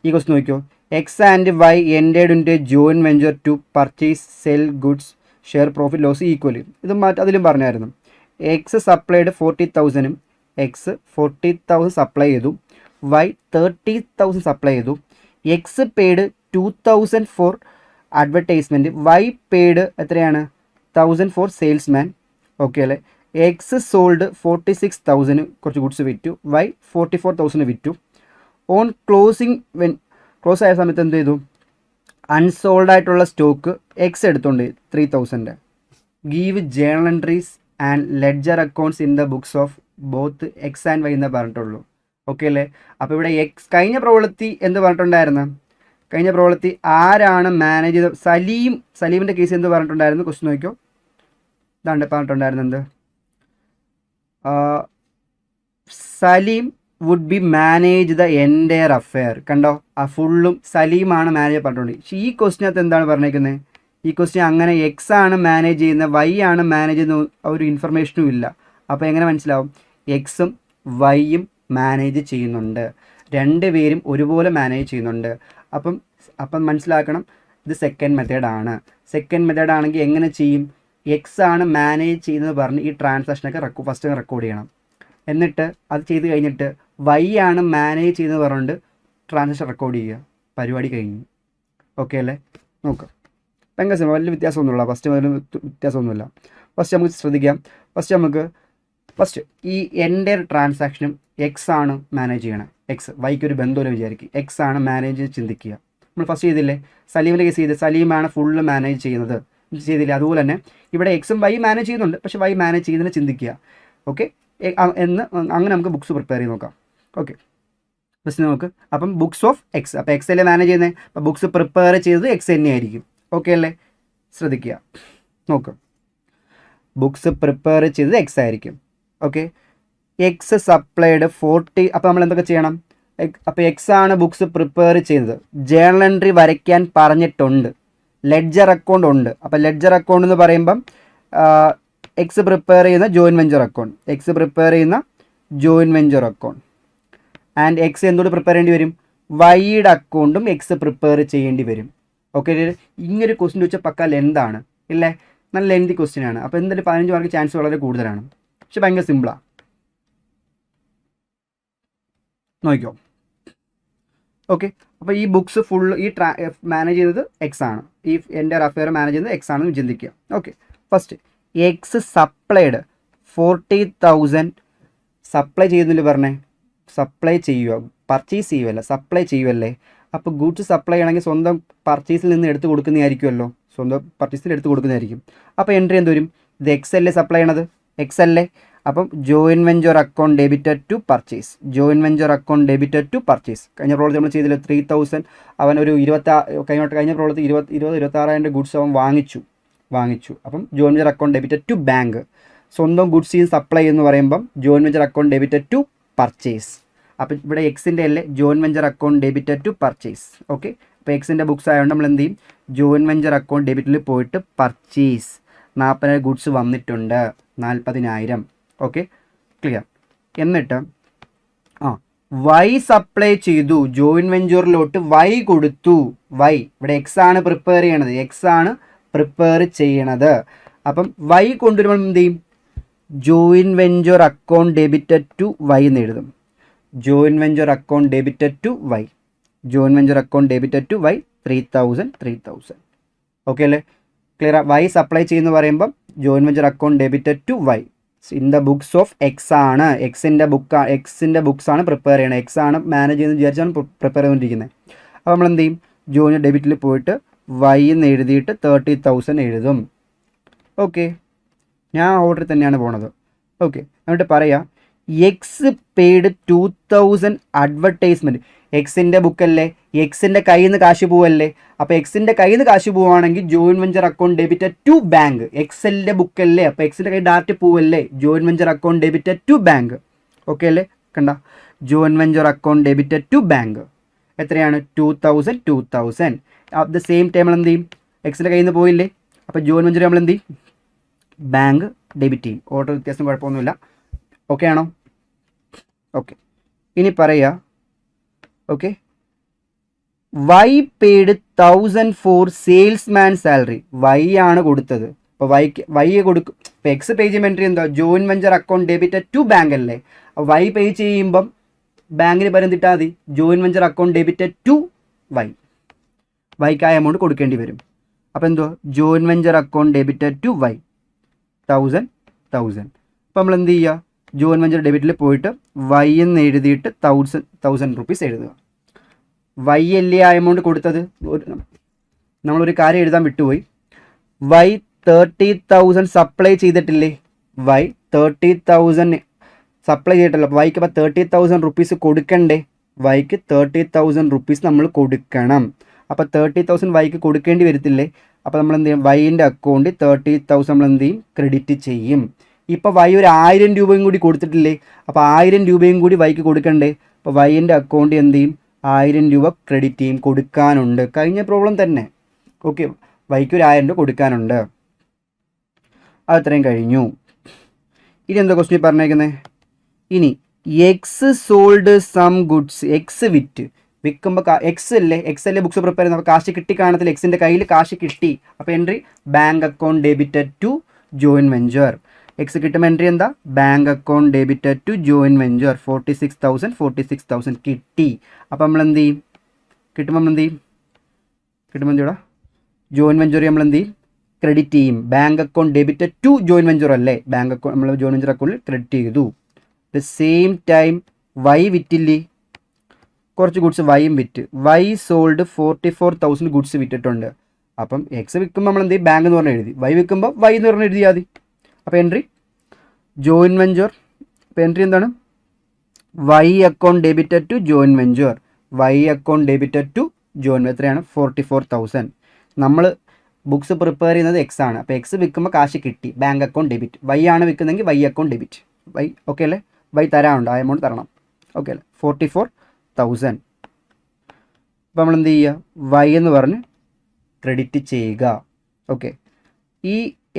ഈ ക്വസ്റ്റ്യൻ നോക്കിയോ, X and Y entered into joint venture to purchase sell goods share profit loss equally. ഇത് അതിലും പറഞ്ഞായിരുന്നു. എക്സ് സപ്ലൈഡ് 40,000, എക്സ് 40,000 സപ്ലൈ ചെയ്തു, വൈ 30,000 സപ്ലൈ ചെയ്തു. X paid 2,000 for advertisement, Y paid എത്രയാണ് 1,000 ഫോർ സെയിൽസ്മാൻ. ഓക്കെ അല്ലേ? X sold 46,000 കുറച്ച് goods വിറ്റു, Y 44,000 വിറ്റു. ഓൺ ക്ലോസിങ് ക്ലോസ് ആയ സമയത്ത് എന്ത് ചെയ്തു? അൺസോൾഡ് ആയിട്ടുള്ള സ്റ്റോക്ക് എക്സ് എടുത്തോണ്ട് 3,000. Give journal entries and ledger accounts in the books of both X and Y എന്നേ പറഞ്ഞിട്ടുള്ളൂ. ഓക്കെ അല്ലേ? അപ്പോൾ ഇവിടെ കഴിഞ്ഞ പ്രവൃത്തി എന്ത് പറഞ്ഞിട്ടുണ്ടായിരുന്നു? കഴിഞ്ഞ പ്രവൃത്തി ആരാണ് മാനേജ് ചെയ്ത്? സലീമിൻ്റെ കേസ് എന്ത് പറഞ്ഞിട്ടുണ്ടായിരുന്നു? ക്വസ്റ്റ്യൻ നോക്കിയോ, ഇതാണ്ട് പറഞ്ഞിട്ടുണ്ടായിരുന്നു എന്ത്? Salim would be manage the entire affair. കണ്ടോ, ആ ഫുള്ളും സലീമാണ് മാനേജ് പറഞ്ഞിട്ടുണ്ട്. ഈ ക്വസ്റ്റിനകത്ത് എന്താണ് പറഞ്ഞേക്കുന്നത്? ഈ ക്വസ്റ്റ്യൻ അങ്ങനെ എക്സ് ആണ് മാനേജ് ചെയ്യുന്നത്, വൈ ആണ് മാനേജ് ചെയ്യുന്ന ഒരു ഇൻഫർമേഷനും ഇല്ല. അപ്പോൾ എങ്ങനെ മനസ്സിലാവും? എക്സും വൈയും മാനേജ് ചെയ്യുന്നുണ്ട്, 2 പേരും ഒരുപോലെ മാനേജ് ചെയ്യുന്നുണ്ട്. അപ്പം മനസ്സിലാക്കണം, ഇത് സെക്കൻഡ് മെത്തേഡാണ്. സെക്കൻഡ് മെത്തേഡ് ആണെങ്കിൽ എങ്ങനെ ചെയ്യും? എക്സ് ആണ് മാനേജ് ചെയ്യുന്നത് പറഞ്ഞ് ഈ ട്രാൻസാക്ഷനൊക്കെ ഫസ്റ്റ് റെക്കോർഡ് ചെയ്യണം. എന്നിട്ട് അത് ചെയ്ത് കഴിഞ്ഞിട്ട് വൈ ആണ് മാനേജ് ചെയ്യുന്നത് പറഞ്ഞുകൊണ്ട് ട്രാൻസാക്ഷൻ റെക്കോർഡ് ചെയ്യുക. പരിപാടി കഴിഞ്ഞു. ഓക്കെ അല്ലേ? നോക്കാം, ഭയങ്കര സിമ്പിൾ, വലിയ വ്യത്യാസമൊന്നുമില്ല. ഫസ്റ്റ് വ്യത്യാസമൊന്നുമില്ല. ഫസ്റ്റ് നമുക്ക് ശ്രദ്ധിക്കാം. ഫസ്റ്റ് ഈ എൻ്റെ ട്രാൻസാക്ഷനും എക്സ് ആണ് മാനേജ് ചെയ്യണം. എക്സ്, വൈക്ക് ഒരു ബന്ധമില്ല വിചാരിക്കും. എക്സ് ആണ് മാനേജ് ചിന്തിക്കുക. നമ്മൾ ഫസ്റ്റ് ചെയ്തില്ലേ? സലീമിൻ്റെ കേസ് ചെയ്ത് സലീമാണ് ഫുള്ള് മാനേജ് ചെയ്യുന്നത് ചെയ്തില്ലേ? അതുപോലെ തന്നെ ഇവിടെ എക്സും വൈ മാനേജ് ചെയ്യുന്നുണ്ട്, പക്ഷേ വൈ മാനേജ് ചെയ്യുന്നതിന് ചിന്തിക്കുക. ഓക്കെ, അങ്ങനെ നമുക്ക് ബുക്സ് പ്രിപ്പയർ ചെയ്ത് നോക്കാം. ഓക്കെ, ഫസ്റ്റ് നമുക്ക് അപ്പം ബുക്സ് ഓഫ് എക്സ്, അപ്പോൾ എക്സ് അല്ലേ മാനേജ് ചെയ്യുന്നത്, അപ്പോൾ ബുക്സ് പ്രിപ്പയർ ചെയ്തത് എക്സ് തന്നെയായിരിക്കും. ഓക്കെ അല്ലേ? ശ്രദ്ധിക്കുക, നോക്കാം. ബുക്സ് പ്രിപ്പയർ ചെയ്തത് എക്സ് ആയിരിക്കും. Okay, X supplied 40. അപ്പോൾ നമ്മൾ എന്തൊക്കെ ചെയ്യണം? അപ്പോൾ എക്സ് ആണ് ബുക്സ് പ്രിപ്പയർ ചെയ്തത്. ജേണൽ എൻട്രി വരയ്ക്കാൻ പറഞ്ഞിട്ടുണ്ട്, ലെഡ്ജർ അക്കൗണ്ട് ഉണ്ട്. അപ്പോൾ ലെഡ്ജർ അക്കൗണ്ട് എന്ന് പറയുമ്പം എക്സ് പ്രിപ്പയർ ചെയ്യുന്ന joint venture account, X prepare ചെയ്യുന്ന joint venture account. And X എന്തുകൊണ്ട് പ്രിപ്പയർ ചെയ്യേണ്ടി വരും? വൈയുടെ അക്കൗണ്ടും എക്സ് പ്രിപ്പയർ ചെയ്യേണ്ടി വരും. ഓക്കെ, ഇങ്ങനൊരു ക്വസ്റ്റ്യൻ ചോദിച്ചാൽ പക്ക ലെന്താണ് ഇല്ലേ? നല്ല ലെന്തി ക്വസ്റ്റ്യൻ ആണ്. അപ്പോൾ എന്തായാലും 15 മാർക്ക് ചാൻസ് വളരെ കൂടുതലാണ്, പക്ഷെ ഭയങ്കര സിമ്പിളാണ്. നോക്കിക്കോ. ഓക്കെ, അപ്പോൾ ഈ ബുക്സ് ഫുൾ ഈ മാനേജ് ചെയ്തത് എക്സ് ആണ്. ഈ എൻ്റെ അഫെയർ മാനേജ് ചെയ്യുന്നത് എക്സ് ആണെന്ന് ചിന്തിക്കുക. Okay, first X supplied 40,000 supply ചെയ്യുന്നില്ല പറഞ്ഞേ? സപ്ലൈ ചെയ്യുക, പർച്ചേസ് ചെയ്യുമല്ല, സപ്ലൈ ചെയ്യുമല്ലേ? അപ്പോൾ ഗുഡ്സ് സപ്ലൈ ചെയ്യണമെങ്കിൽ സ്വന്തം പർച്ചേസിൽ നിന്ന് എടുത്ത് കൊടുക്കുന്നതായിരിക്കുമല്ലോ, സ്വന്തം പർച്ചേസിൽ എടുത്ത് കൊടുക്കുന്നതായിരിക്കും. അപ്പോൾ എൻട്രി എന്ത് വരും? ഇത് എക്സ് അല്ലേ സപ്ലൈ ചെയ്യണത്? എക്സ് അല്ലേ? അപ്പം joint venture account debited to purchase, joint venture account debited to purchase. കഴിഞ്ഞ പ്രോബ്ലത്തിൽ നമ്മൾ ചെയ്തില്ല 3,000 അവൻ ഒരു കഴിഞ്ഞ പ്രോബ്ലത്തിൽ 26,000 ഗുഡ്സ് അവൻ വാങ്ങിച്ചു. അപ്പം joint venture account debited to bank. സ്വന്തം ഗുഡ്സ് സപ്ലൈ എന്ന് പറയുമ്പം joint venture account debited to purchase. അപ്പോൾ ഇവിടെ എക്സിൻ്റെ അല്ലേ joint venture account debited to purchase. Okay, അപ്പോൾ എക്സിൻ്റെ ബുക്സ് ആയതുകൊണ്ട് നമ്മൾ എന്ത് ചെയ്യും? ജോയിൻറ്റ് വെഞ്ചർ അക്കൗണ്ട് ഡെബിറ്റിൽ പോയിട്ട് പർച്ചേസ് 40,000 ഗുഡ്സ് വന്നിട്ടുണ്ട്, 40,000. Okay, clear. എന്നിട്ട് വൈ സപ്ലൈ ചെയ്തു, ജോയിൻറ്റ് വെഞ്ചറിലോട്ട് വൈ കൊടുത്തു. വൈ ഇവിടെ എക്സ് ആണ് പ്രിപ്പയർ ചെയ്യണത്, എക്സ് ആണ് പ്രിപ്പയർ ചെയ്യണത്. അപ്പം വൈ കൊണ്ടുവരുമ്പോൾ എന്ത് ചെയ്യും? Joint venture account debited to Y എന്ന് എഴുതും. Joint venture account debited to Y, joint venture account debited to Y 3,000. Okay അല്ലേ? ക്ലിയർ. വൈ സപ്ലൈ ചെയ്യുന്ന പറയുമ്പം joint venture account debited to Y in the books of X ആണ്, എക്സിൻ്റെ books ആണ് prepare ചെയ്യണത്, X ആണ് മാനേജ് ചെയ്യുന്നത് വിചാരിച്ചാണ് പ്രിപ്പയർ ചെയ്തുകൊണ്ടിരിക്കുന്നത്. അപ്പോൾ നമ്മൾ എന്ത് ചെയ്യും, ജോയിൻ ഡെബിറ്റിൽ പോയിട്ട് വൈ എന്ന് എഴുതിയിട്ട് 30,000 എഴുതും. ഓക്കെ, ഞാൻ ഓർഡറിൽ തന്നെയാണ് പോണത്. ഓക്കെ, എന്നിട്ട് പറയാം എക്സ് പെയ്ഡ് 2,000 അഡ്വർടൈസ്മെൻറ്റ്. എക്സിൻ്റെ ബുക്കല്ലേ, എക്സിൻ്റെ കയ്യിൽ നിന്ന് കാശ് പോവല്ലേ. അപ്പോൾ എക്സിൻ്റെ കയ്യിൽ നിന്ന് കാശ് പോവുകയാണെങ്കിൽ joint venture account debited to bank. എക്സലിൻ്റെ ബുക്കല്ലേ, അപ്പോൾ എക്സിൻ്റെ കയ്യിൽ ഡയറക്റ്റ് പോവല്ലേ, joint venture account debited to bank. Okay അല്ലേ, കണ്ട, joint venture account debited to bank എത്രയാണ് 2,000. അറ്റ് ദ സെയിം ടൈം നമ്മൾ എന്ത് ചെയ്യും, എക്സിൻ്റെ കയ്യിൽ നിന്ന് പോയില്ലേ, അപ്പോൾ ജോയിൻ വെഞ്ചർ നമ്മൾ എന്ത് ചെയ്യും, ബാങ്ക് ഡെബിറ്റ് ചെയ്യും. ഓർഡർ വ്യത്യാസം കുഴപ്പമൊന്നുമില്ല. ഓക്കെ ആണോ? ഓക്കെ, ഇനി പറയുക. Okay, Y paid 1,000 for salesman salary. Y ആണ് കൊടുത്തത്. അപ്പോൾ വൈ കൊടുക്കും. ഇപ്പോൾ എക്സ് പേ ചെയ്യുമ്പോൾ എൻട്രി എന്താ, join venture account debited to bank അല്ലേ. വൈ പേ ചെയ്യുമ്പം ബാങ്കിന് പകരം തിട്ടാൽ മതി, joint venture account debited to Y. വൈക്കായ എമൗണ്ട് കൊടുക്കേണ്ടി വരും. അപ്പോൾ എന്തോ, join venture account debited to Y 1,000. അപ്പോൾ നമ്മൾ എന്ത് ചെയ്യുക, ജോയിൻ വെഞ്ചർ ഡെബിറ്റിൽ പോയിട്ട് വൈ എന്ന് എഴുതിയിട്ട് 1,000 റുപ്പീസ് എഴുതുക. വൈ അല്ലേ ആ എമൗണ്ട് കൊടുത്തത്. നമ്മളൊരു കാര്യം എഴുതാൻ വിട്ടുപോയി. വൈ 30,000 സപ്ലൈ ചെയ്തിട്ടില്ലേ, വൈ 30,000 സപ്ലൈ ചെയ്തിട്ടല്ലോ. അപ്പോൾ വൈക്ക് അപ്പോൾ 30,000 റുപ്പീസ് കൊടുക്കണ്ടേ, വൈക്ക് 30,000 റുപ്പീസ് നമ്മൾ കൊടുക്കണം. അപ്പോൾ 30,000 വൈക്ക് കൊടുക്കേണ്ടി വരത്തില്ലേ. അപ്പോൾ നമ്മൾ എന്ത് ചെയ്യും, വൈൻ്റെ അക്കൗണ്ടിൽ 30,000 നമ്മൾ എന്ത് ചെയ്യും, ക്രെഡിറ്റ് ചെയ്യും. ഇപ്പോൾ വൈ ഒരു 1,000 രൂപയും കൂടി കൊടുത്തിട്ടില്ലേ, അപ്പോൾ 1,000 രൂപയും കൂടി വൈക്ക് കൊടുക്കണ്ടേ. അപ്പോൾ വൈൻ്റെ അക്കൗണ്ടിൽ എന്ത് ചെയ്യും, 1,000 രൂപ ക്രെഡിറ്റ് ചെയ്യും, കൊടുക്കാനുണ്ട്. കഴിഞ്ഞ പ്രോബ്ലം തന്നെ. ഓക്കെ, വൈക്ക് ഒരു 1,000 രൂപ കൊടുക്കാനുണ്ട്. അതത്രയും കഴിഞ്ഞു. ഇനി എന്താ ക്വസ്റ്റ്യൻ പറഞ്ഞേക്കുന്നത്, ഇനി X sold some goods. X വിൽക്കുമ്പോൾ എക്സ് അല്ലേ ബുക്സ് പ്രിപ്പയർ ചെയ്യുന്നത്. അപ്പോൾ കാശ് കിട്ടി കാണത്തില്ല, എക്സിൻ്റെ കയ്യിൽ കാശ് കിട്ടി. അപ്പോൾ entry bank account debited to join venture. X കിട്ടുമ്പോൾ എൻട്രി എന്താ, bank account debited to join venture 46,000 കിട്ടി. അപ്പോൾ നമ്മൾ എന്ത് ചെയ്യും, കിട്ടുമ്പോൾ എന്ത് ചെയ്യൂടാ, ജോയിൻ വെഞ്ചർ നമ്മൾ എന്ത് ചെയ്യും, ക്രെഡിറ്റ് ചെയ്യും. Bank account debited to join venture അല്ലേ, ബാങ്ക് അക്കൗണ്ട് നമ്മൾ ജോയിൻ വെഞ്ചർ അക്കൗണ്ടിൽ ക്രെഡിറ്റ് ചെയ്തു. ദ സെയിം ടൈം വൈ വിറ്റില്ലേ, കുറച്ച് ഗുഡ്സ് വൈയും വിറ്റ്. വൈ സോൾഡ് 44,000 ഗുഡ്സ് വിറ്റിട്ടുണ്ട്. അപ്പം എക്സ് വിൽക്കുമ്പോൾ നമ്മൾ എന്ത് ചെയ്യും, ബാങ്ക് എന്ന് പറഞ്ഞ് എഴുതി. വൈ വിൽക്കുമ്പോൾ വൈ എന്ന് പറഞ്ഞ് എഴുതിയാൽ മതി. അപ്പോൾ എൻട്രി ജോയിൻ വെഞ്ചർ. അപ്പോൾ എൻട്രി എന്താണ്, Y account debited to join venture. Y account debited to join എത്രയാണ്, 44,000. നമ്മൾ ബുക്സ് പ്രിപ്പയർ ചെയ്യുന്നത് എക്സ് ആണ്. അപ്പോൾ എക്സ് വിൽക്കുമ്പോൾ കാശ് കിട്ടി, ബാങ്ക് അക്കൗണ്ട് ഡെബിറ്റ്. വൈ ആണ് വിൽക്കുന്നതെങ്കിൽ Y account debit. Y okay അല്ലേ, വൈ തരാനുണ്ട്, ആ എമൗണ്ട് തരണം. ഓക്കെ അല്ലേ, 44,000. അപ്പോൾ നമ്മൾ എന്ത് ചെയ്യുക, വൈ എന്ന് പറഞ്ഞ് ക്രെഡിറ്റ് ചെയ്യുക. ഓക്കെ, ഈ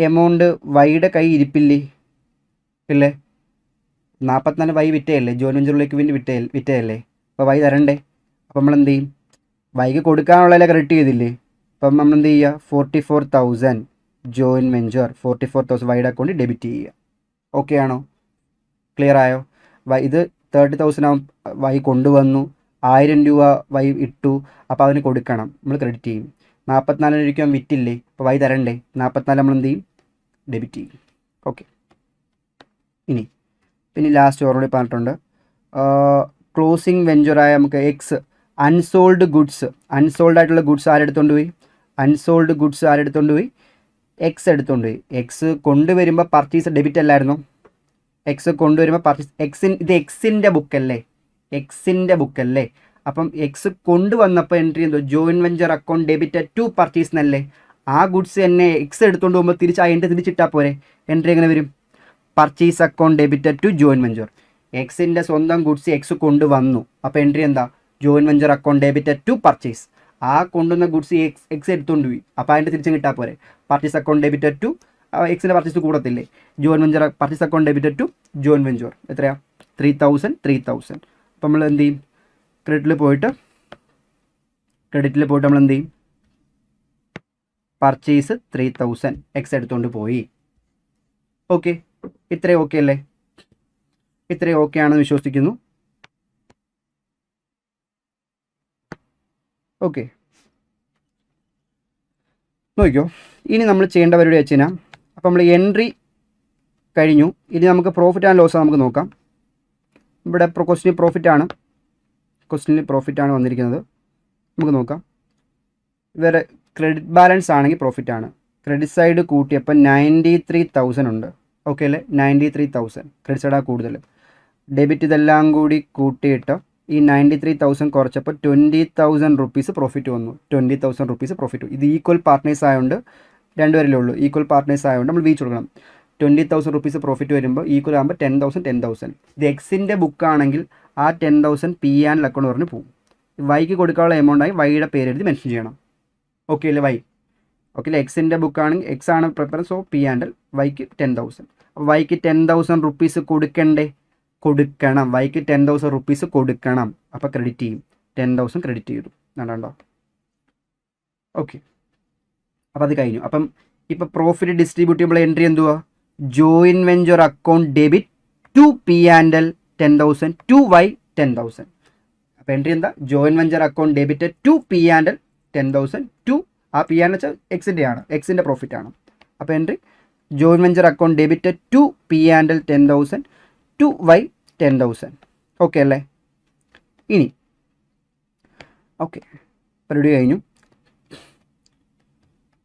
എമൗണ്ട് വൈയുടെ കൈ ഇരിപ്പില്ലേ, ഇല്ലേ, 44 വൈ വിറ്റയല്ലേ, ജോയിൻ വെഞ്ചറിലേക്ക് വേണ്ടി വിറ്റയല്ലേ. അപ്പോൾ വൈ തരണ്ടേ. അപ്പോൾ നമ്മൾ എന്ത് ചെയ്യും, വൈക്ക് കൊടുക്കാനുള്ളതിലെ ക്രെഡിറ്റ് ചെയ്തില്ലേ. അപ്പം നമ്മൾ എന്ത് ചെയ്യുക, 44,000 ജോയിൻ വെഞ്ചർ 44,000 വൈയുടെ അക്കൗണ്ടിൽ ഡെബിറ്റ് ചെയ്യുക. ഓക്കെ ആണോ, ക്ലിയർ ആയോ? ഇത് 30,000 വൈ കൊണ്ടുവന്നു, 1,000 രൂപ വൈ ഇട്ടു. അപ്പോൾ അതിന് കൊടുക്കണം, നമ്മൾ ക്രെഡിറ്റ് ചെയ്യും. 44 രൂപയ്ക്ക് വിറ്റില്ലേ, അപ്പോൾ വൈ തരണ്ടേ. 44 നമ്മൾ എന്ത് ചെയ്യും, ഡെബിറ്റ് ചെയ്യും. ഓക്കെ, പിന്നെ ലാസ്റ്റ് ഓർഡർ പറഞ്ഞിട്ടുണ്ട്. ക്ലോസിങ് വെഞ്ചറായ നമുക്ക് എക്സ് അൺസോൾഡ് ഗുഡ്സ്. അൺസോൾഡ് ആയിട്ടുള്ള ഗുഡ്സ് ആരെടുത്തോണ്ട് പോയി, അൺസോൾഡ് ഗുഡ്സ് ആരെടുത്തോണ്ട് പോയി, എക്സ് എടുത്തോണ്ട് പോയി. എക്സ് കൊണ്ടുവരുമ്പോൾ പർച്ചേസ് ഡെബിറ്റ് അല്ലായിരുന്നു. എക്സ് കൊണ്ടുവരുമ്പോൾ പർച്ചേസ് ഇത് എക്സിൻ്റെ ബുക്കല്ലേ. അപ്പം എക്സ് കൊണ്ടുവന്നപ്പോൾ എൻട്രി എന്തോ, join venture account debit to purchase എന്നല്ലേ. ആ ഗുഡ്സ് തന്നെ എക്സ് എടുത്തുകൊണ്ട് പോകുമ്പോൾ തിരിച്ച് ആ എൻട്രി തിരിച്ചിട്ടാൽ പോരെ. എൻട്രി എങ്ങനെ വരും, purchase account debit to join venture. എക്സിൻ്റെ സ്വന്തം ഗുഡ്സ് എക്സ് കൊണ്ടുവന്നു, അപ്പോൾ എൻട്രി എന്താ, join venture account debit to purchase. ആ കൊണ്ടുവന്ന ഗുഡ്സ് എക്സ് എടുത്തുകൊണ്ട് പോയി, അപ്പോൾ അതിൻ്റെ തിരിച്ചും കിട്ടാൽ പോരെ. പർച്ചേസ് അക്കൗണ്ട് ഡെബിറ്റ് ടു എക്സിൻ്റെ പർച്ചേസ് കൂടത്തില്ലേ, joint venture purchase account debit to join venture എത്രയാണ്, 3,000. അപ്പോൾ നമ്മൾ എന്ത് ചെയ്യും, ക്രെഡിറ്റിൽ പോയിട്ട് നമ്മൾ എന്ത് ചെയ്യും, പർച്ചേസ് 3,000 എക്സ് എടുത്തുകൊണ്ട് പോയി. ഓക്കെ, ഇത്രയും ഓക്കെ അല്ലേ, ഇത്രയും ഓക്കെ ആണെന്ന് വിശ്വസിക്കുന്നു. ഓക്കെ, നോക്കിയോ. ഇനി നമ്മൾ ചെയ്യേണ്ട പരിപാടി വെച്ച് കഴിഞ്ഞാൽ, അപ്പോൾ നമ്മൾ എൻട്രി കഴിഞ്ഞു. ഇനി നമുക്ക് പ്രോഫിറ്റ് ആൻഡ് ലോസ് നമുക്ക് നോക്കാം. ഇവിടെ ക്വസ്റ്റ്യൻ പ്രോഫിറ്റാണ് വന്നിരിക്കുന്നത്. നമുക്ക് നോക്കാം. വേറെ ക്രെഡിറ്റ് ബാലൻസ് ആണെങ്കിൽ പ്രോഫിറ്റാണ്. ക്രെഡിറ്റ് സൈഡ് കൂട്ടിയപ്പോൾ 93,000 ഉണ്ട്. ഓക്കെ അല്ലേ, 93,000 ക്രെഡിറ്റ് സൈഡാണ് കൂടുതൽ. ഡെബിറ്റ് ഇതെല്ലാം കൂടി കൂട്ടിയിട്ട് ഈ 93,000 കുറച്ചപ്പോൾ 20,000 റുപ്പീസ് പ്രോഫിറ്റ് വന്നു. 20,000 റുപ്പീസ് പ്രോഫിറ്റ്. ഇത് ഈക്വൽ പാർട്ട്നേഴ്സ് ആയതുകൊണ്ട് രണ്ടുപേരല്ലേ ഉള്ളൂ. ഈക്വൽ പാർട്ട്നേഴ്സ് ആയതുകൊണ്ട് നമ്മൾ വീച്ച് കൊടുക്കണം. 20,000 റുപ്പീസ് പ്രോഫിറ്റ് വരുമ്പോൾ ഈക്വൽ ആകുമ്പോൾ 10,000. ഇത് എക്സിൻ്റെ ബുക്കാണെങ്കിൽ ആ 10,000 പി ആൻഡ് അക്കൗണ്ട് പറഞ്ഞ് പോകും. വൈക്ക് കൊടുക്കാനുള്ള എമൗണ്ടായി വൈയുടെ പേരെഴുതി മെൻഷൻ ചെയ്യണം. ഓക്കെ അല്ലേ, വൈ. ഓക്കെ അല്ലേ, എക്സിൻ്റെ ബുക്കാണെങ്കിൽ എക്സ് ആണ് പ്രിപ്പയർ, സോ പി ആൻഡ് വൈക്ക് 10,000. അപ്പോൾ വൈക്ക് 10,000 റുപ്പീസ് കൊടുക്കണം. വൈക്ക് 10,000 റുപ്പീസ് കൊടുക്കണം. അപ്പോൾ ക്രെഡിറ്റ് ചെയ്യും. 10,000 ക്രെഡിറ്റ് ചെയ്തു. കണ്ടോ? ഓക്കെ, അപ്പോൾ അത് കഴിഞ്ഞു. അപ്പം ഇപ്പോൾ പ്രോഫിറ്റ് ഡിസ്ട്രിബ്യൂട്ടബിൾ എൻട്രി എന്തുവാ? Joint venture account debit to P and L 10,000 to Y 10,000. അപ്പോൾ എൻട്രി എന്താ? Joint venture account debit to P and L 10,000 to, ആ പി ആൻഡ് വെച്ചാൽ എക്സിൻ്റെ പ്രോഫിറ്റ് ആണ്. അപ്പോൾ entry joint venture account debit to P and L 10,000 to Y 10,000. Okay അല്ലേ? ഇനി okay, പരിപാടി കഴിഞ്ഞു.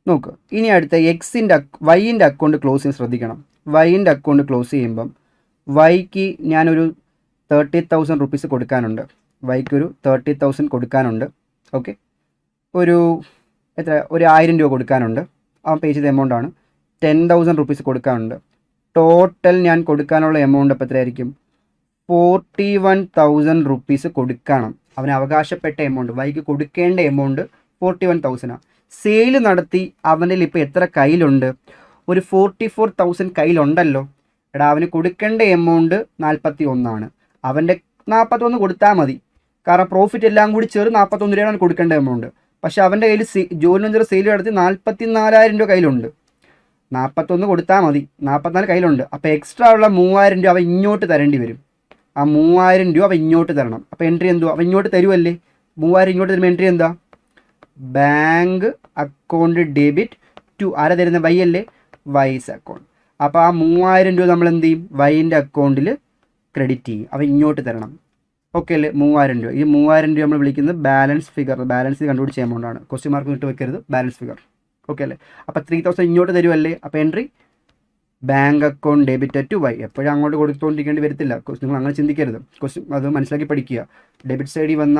നോക്ക്, ഇനി അടുത്ത വൈൻ്റെ അക്കൗണ്ട് ക്ലോസ് ചെയ്യാൻ ശ്രദ്ധിക്കണം. വൈൻ്റെ അക്കൗണ്ട് ക്ലോസ് ചെയ്യുമ്പം വൈക്ക് ഞാനൊരു 30,000 റുപ്പീസ് കൊടുക്കാനുണ്ട്. വൈക്കൊരു 30,000 കൊടുക്കാനുണ്ട്. ഓക്കെ, ഒരു 1,000 രൂപ കൊടുക്കാനുണ്ട്. ആ പേ ചെയ്ത എമൗണ്ടാണ്. 10,000 റുപ്പീസ് കൊടുക്കാനുണ്ട്. ടോട്ടൽ ഞാൻ കൊടുക്കാനുള്ള എമൗണ്ട് അപ്പോൾ എത്രയായിരിക്കും? 41,000 റുപ്പീസ് കൊടുക്കണം. അവന് അവകാശപ്പെട്ട എമൗണ്ട്, വൈക്ക് കൊടുക്കേണ്ട എമൗണ്ട് 41,000. സെയിൽ നടത്തി അവനിൽ ഇപ്പോൾ എത്ര കയ്യിലുണ്ട്? ഒരു 44,000 കയ്യിലുണ്ടല്ലോ. എടാ, അവന് കൊടുക്കേണ്ട എമൗണ്ട് 41. അവൻ്റെ 41 കൊടുത്താൽ മതി. കാരണം പ്രോഫിറ്റ് എല്ലാം കൂടി ചേർന്ന് 41 രൂപയാണ് അവന് കൊടുക്കേണ്ട എമൗണ്ട്. പക്ഷേ അവൻ്റെ കയ്യിൽ ജോയിൻറ്റ് വെഞ്ചർ സെയിൽ നടത്തി 44,000 രൂപ കയ്യിലുണ്ട്. 41 കൊടുത്താൽ മതി. 44 കയ്യിലുണ്ട്. അപ്പോൾ എക്സ്ട്രാ ഉള്ള 3,000 രൂപ അവൻ ഇങ്ങോട്ട് തരേണ്ടി വരും. ആ 3,000 രൂപ അവൻ ഇങ്ങോട്ട് തരണം. അപ്പോൾ എൻട്രി എന്തുവാ? അവൻ ഇങ്ങോട്ട് തരുമല്ലേ? 3,000 ഇങ്ങോട്ട് തരുമ്പോൾ എൻട്രി എന്താ? ബാങ്ക് അക്കൗണ്ട് ഡെബിറ്റ് ടു, ആരാ തരുന്നത്? വൈ അല്ലേ? Y's account. അപ്പോൾ ആ 3,000 രൂപ നമ്മൾ എന്ത് ചെയ്യും? വൈൻ്റെ അക്കൗണ്ടിൽ ക്രെഡിറ്റ് ചെയ്യും. അവൻ ഇങ്ങോട്ട് തരണം. ഓക്കെ അല്ലേ? 3,000 രൂപ. ഈ 3,000 രൂപ നമ്മൾ വിളിക്കുന്നത് ബാലൻസ് ഫിഗർ. ബാലൻസ് കണ്ടുപിടിച്ച എമൗണ്ടാണ്. ക്വസ്റ്റ്യൻ മാർക്ക് ഇട്ട് വെക്കരുത്. Balance figure. ഓക്കെ അല്ലേ? അപ്പോൾ 3,000 ഇങ്ങോട്ട് തരുമല്ലേ? അപ്പോൾ entry bank account debit to Y. എപ്പോഴും അങ്ങോട്ട് കൊടുത്തുകൊണ്ടിരിക്കേണ്ടി വരത്തില്ല. നിങ്ങൾ അങ്ങനെ ചിന്തിക്കരുത്. അത് മനസ്സിലാക്കി പഠിക്കുക. ഡെബിറ്റ് സൈഡിൽ വന്ന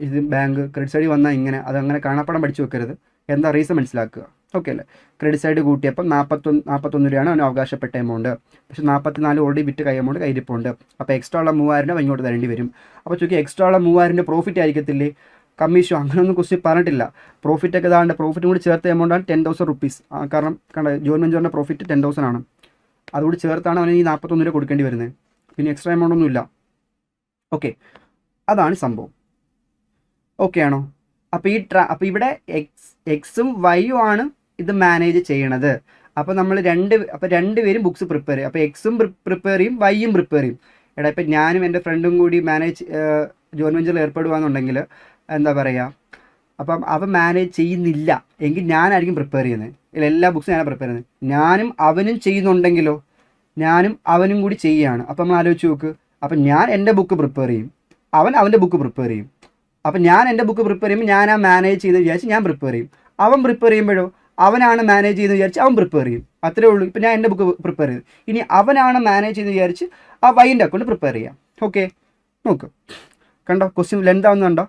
ഇത് ബാങ്ക്, ക്രെഡിറ്റ് സൈഡിൽ വന്നാൽ ഇങ്ങനെ, അതങ്ങനെ കാണാപ്പടം പഠിച്ചു വെക്കരുത്. എന്താ റീസൺ മനസ്സിലാക്കുക. ഓക്കെ അല്ലേ? ക്രെഡിറ്റ് സൈഡ് കൂട്ടിയപ്പം 41 രൂപയാണ് അവന് അവകാശപ്പെട്ട എമൗണ്ട്. പക്ഷേ 44 ഓൾറെഡി വിറ്റ് എമൗണ്ട് കയ്യിരിപ്പുണ്ട്. അപ്പോൾ എക്സ്ട്രാ ഉള്ള 3,000 രൂപ ഇങ്ങോട്ട് തരേണ്ടി വരും. അപ്പോൾ ചോദിക്കുക, എക്സ്ട്രാ ഉള്ള 3,000 രൂപ പ്രോഫിറ്റ് ആയിരിക്കത്തില്ലേ? കമ്മീഷൻ അങ്ങനെയൊന്നും ക്വസ്റ്റ്യൻ പറഞ്ഞിട്ടില്ല. പ്രോഫിറ്റൊക്കെ ഇതാണ്ട് പ്രോഫിറ്റും കൂടി ചേർത്ത എമൗണ്ടാണ് 10,000 റുപ്പീസ്. കാരണം ജോയിൻറ്റ് വെഞ്ചറിൻ്റെ പ്രോഫിറ്റ് 10,000 ആണ്. അതുകൂടി ചേർത്താണ് അവന് ഈ 41 രൂപ കൊടുക്കേണ്ടി വരുന്നത്. പിന്നെ എക്സ്ട്രാ എമൗണ്ട് ഒന്നും ഇല്ല. ഓക്കെ, അതാണ് സംഭവം. ഓക്കെ ആണോ? അപ്പോൾ ഇവിടെ എക്സും വൈയും ആണ് ഇത് മാനേജ് ചെയ്യണത്. അപ്പോൾ നമ്മൾ രണ്ടുപേരും ബുക്സ് പ്രിപ്പയർ ചെയ്യും. അപ്പോൾ എക്സും പ്രിപ്പയർ ചെയ്യും, വൈയും പ്രിപ്പയർ ചെയ്യും. എടാ, ഇപ്പം ഞാനും എൻ്റെ ഫ്രണ്ടും കൂടി ജോയിൻറ്റ് വെഞ്ചറിൽ ഏർപ്പെടുകയാണെന്നുണ്ടെങ്കിൽ എന്താ പറയുക, അപ്പം അവൻ മാനേജ് ചെയ്യുന്നില്ല എങ്കിൽ ഞാനായിരിക്കും പ്രിപ്പയർ ചെയ്യുന്നത്. എല്ലാ ബുക്സും ഞാനാണ് പ്രിപ്പയർ ചെയ്യുന്നത്. ഞാനും അവനും ചെയ്യുന്നുണ്ടെങ്കിലോ, ഞാനും അവനും കൂടി ചെയ്യുകയാണ്. അപ്പം നമ്മൾ ആലോചിച്ച് നോക്ക്. അപ്പം ഞാൻ എൻ്റെ ബുക്ക് പ്രിപ്പയർ ചെയ്യും, അവൻ അവൻ്റെ ബുക്ക് പ്രിപ്പയർ ചെയ്യും. അപ്പം ഞാൻ എൻ്റെ ബുക്ക് പ്രിപ്പയർ ചെയ്യുമ്പോൾ ഞാൻ ആ മാനേജ് ചെയ്ത് വിചാരിച്ച് ഞാൻ പ്രിപ്പയർ ചെയ്യും. അവൻ പ്രിപ്പയർ ചെയ്യുമ്പോഴോ അവനാണ് മാനേജ് ചെയ്ത് വിചാരിച്ച് അവൻ പ്രിപ്പയർ ചെയ്യും. അത്രേ ഉള്ളൂ. ഇപ്പം ഞാൻ എൻ്റെ ബുക്ക് പ്രിപ്പയർ ചെയ്തു, ഇനി അവനാണ് മാനേജ് ചെയ്ത് വിചാരിച്ച് ആ വൈൻ്റെ അക്കൗണ്ട് പ്രിപ്പയർ ചെയ്യാം. ഓക്കെ, നോക്ക്, കണ്ടോ ക്വസ്റ്റ്യൻ ലെന്ത് ആവുന്നുണ്ടോ?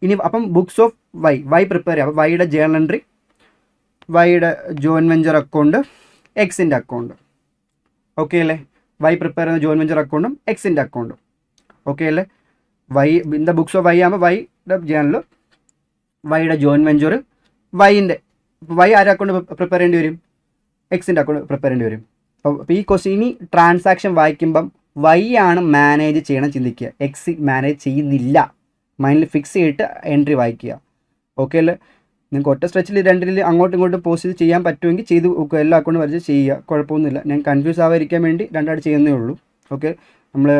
ഇനി അപ്പം ബുക്സ് ഓഫ് വൈ പ്രിപ്പയർ ചെയ്യാം. അപ്പോൾ വൈയുടെ ജേണൽ എൻട്രി, വൈയുടെ ജോയിൻറ്റ് വെഞ്ചർ അക്കൗണ്ട്, എക്സിൻ്റെ അക്കൗണ്ട്. ഓക്കെ അല്ലേ? വൈ പ്രിപ്പയർ ചെയ്യുന്ന ജോയിൻറ്റ് വെഞ്ചർ അക്കൗണ്ടും എക്സിൻ്റെ അക്കൗണ്ടും. ഓക്കെ അല്ലേ? Y in the books of Y ആകുമ്പോൾ വൈയുടെ ജേണൽ, വൈയുടെ ജോയിൻറ്റ് വെഞ്ചർ, വൈ ആരുടെ അക്കൗണ്ട് പ്രിപ്പയർ ചെയ്യേണ്ടി വരും? എക്സിൻ്റെ അക്കൗണ്ട് പ്രിപ്പയർ ചെയ്യേണ്ടി വരും. അപ്പോൾ ഈ ക്വസ്റ്റ്യൻ ഇനി ട്രാൻസാക്ഷൻ വായിക്കുമ്പം വൈ ആണ് മാനേജ് ചെയ്യണം ചിന്തിക്കുക. എക്സ് മാനേജ് ചെയ്യുന്നില്ല. മൈൻഡിൽ ഫിക്സ് ചെയ്തിട്ട് എൻട്രി വായിക്കുക. ഓക്കെ അല്ലേ? നിങ്ങൾക്ക് ഒറ്റ സ്ട്രെച്ചിൽ രണ്ടിൽ അങ്ങോട്ടും ഇങ്ങോട്ടും പോസ്റ്റ് ചെയ്ത് ചെയ്യാൻ പറ്റുമെങ്കിൽ ചെയ്ത് നോക്കുക. എല്ലാ അക്കൗണ്ടും വരച്ച് ചെയ്യുക, കുഴപ്പമൊന്നുമില്ല. ഞാൻ കൺഫ്യൂസ് ആവാതിരിക്കാൻ വേണ്ടി രണ്ടായിട്ട് ചെയ്യുന്നേ ഉള്ളൂ. ഓക്കെ, ഇപ്പോൾ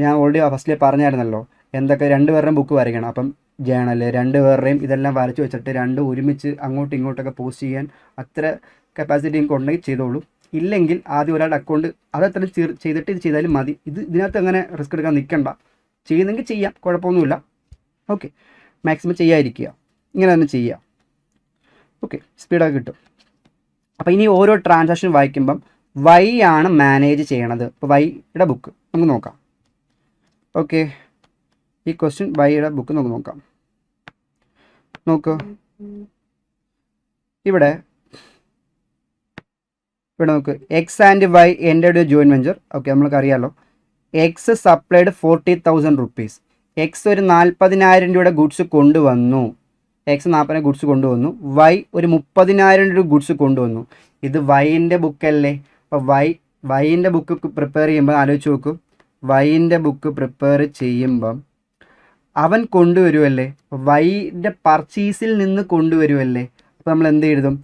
ഞാൻ ഓൾറെഡി ഫസ്റ്റിൽ പറഞ്ഞായിരുന്നല്ലോ എന്തൊക്കെ രണ്ടുപേരുടെയും ബുക്ക് വരയ്ക്കണം. അപ്പം ജേണൽ രണ്ടുപേരുടെയും ഇതെല്ലാം വരച്ച് വെച്ചിട്ട് രണ്ടും ഒരുമിച്ച് അങ്ങോട്ടും ഇങ്ങോട്ടൊക്കെ പോസ്റ്റ് ചെയ്യാൻ അത്ര കപ്പാസിറ്റി നിങ്ങൾക്ക് ഉണ്ടെങ്കിൽ ചെയ്തോളൂ. ഇല്ലെങ്കിൽ ആദ്യം ഒരാളുടെ അക്കൗണ്ട് അതത്ര ചെയ്തിട്ട് ഇത് ചെയ്താലും മതി. ഇതിനകത്ത് അങ്ങനെ റിസ്ക് എടുക്കാൻ നിൽക്കണ്ട. ചെയ്യുന്നെങ്കിൽ ചെയ്യാം, കുഴപ്പമൊന്നുമില്ല. ഓക്കെ, മാക്സിമം ചെയ്യാതിരിക്കുക, ഇങ്ങനെ തന്നെ ചെയ്യുക. ഓക്കെ, സ്പീഡൊക്കെ കിട്ടും. അപ്പോൾ ഇനി ഓരോ ട്രാൻസാക്ഷൻ വായിക്കുമ്പം വൈ ആണ് മാനേജ് ചെയ്യണത്. ഇപ്പോൾ വൈയുടെ ബുക്ക് നമുക്ക് നോക്കാം. ഓക്കെ, ഈ ക്വസ്റ്റ്യൻ വൈയുടെ ബുക്ക് നമുക്ക് നോക്കാം. ഇവിടെ നോക്ക്, X and Y entered joint venture. Okay, നമ്മൾക്കറിയാമല്ലോ. X supplied 40,000 rupees. എക്സ് ഒരു 40,000 രൂപയുടെ ഗുഡ്സ് കൊണ്ടുവന്നു. എക്സ് 40,000 ഗുഡ്സ് കൊണ്ടുവന്നു. വൈ ഒരു 30,000 രൂപ ഗുഡ്സ് കൊണ്ടുവന്നു. ഇത് വൈൻ്റെ ബുക്കല്ലേ. അപ്പോൾ വൈൻ്റെ ബുക്ക് പ്രിപ്പയർ ചെയ്യുമ്പോൾ ആലോചിച്ച് നോക്കൂ. വൈൻ്റെ ബുക്ക് പ്രിപ്പയർ ചെയ്യുമ്പം അവൻ കൊണ്ടുവരുമല്ലേ, വൈൻ്റെ പർച്ചേസിൽ നിന്ന് കൊണ്ടുവരുമല്ലേ. അപ്പോൾ നമ്മൾ എന്ത് എഴുതും?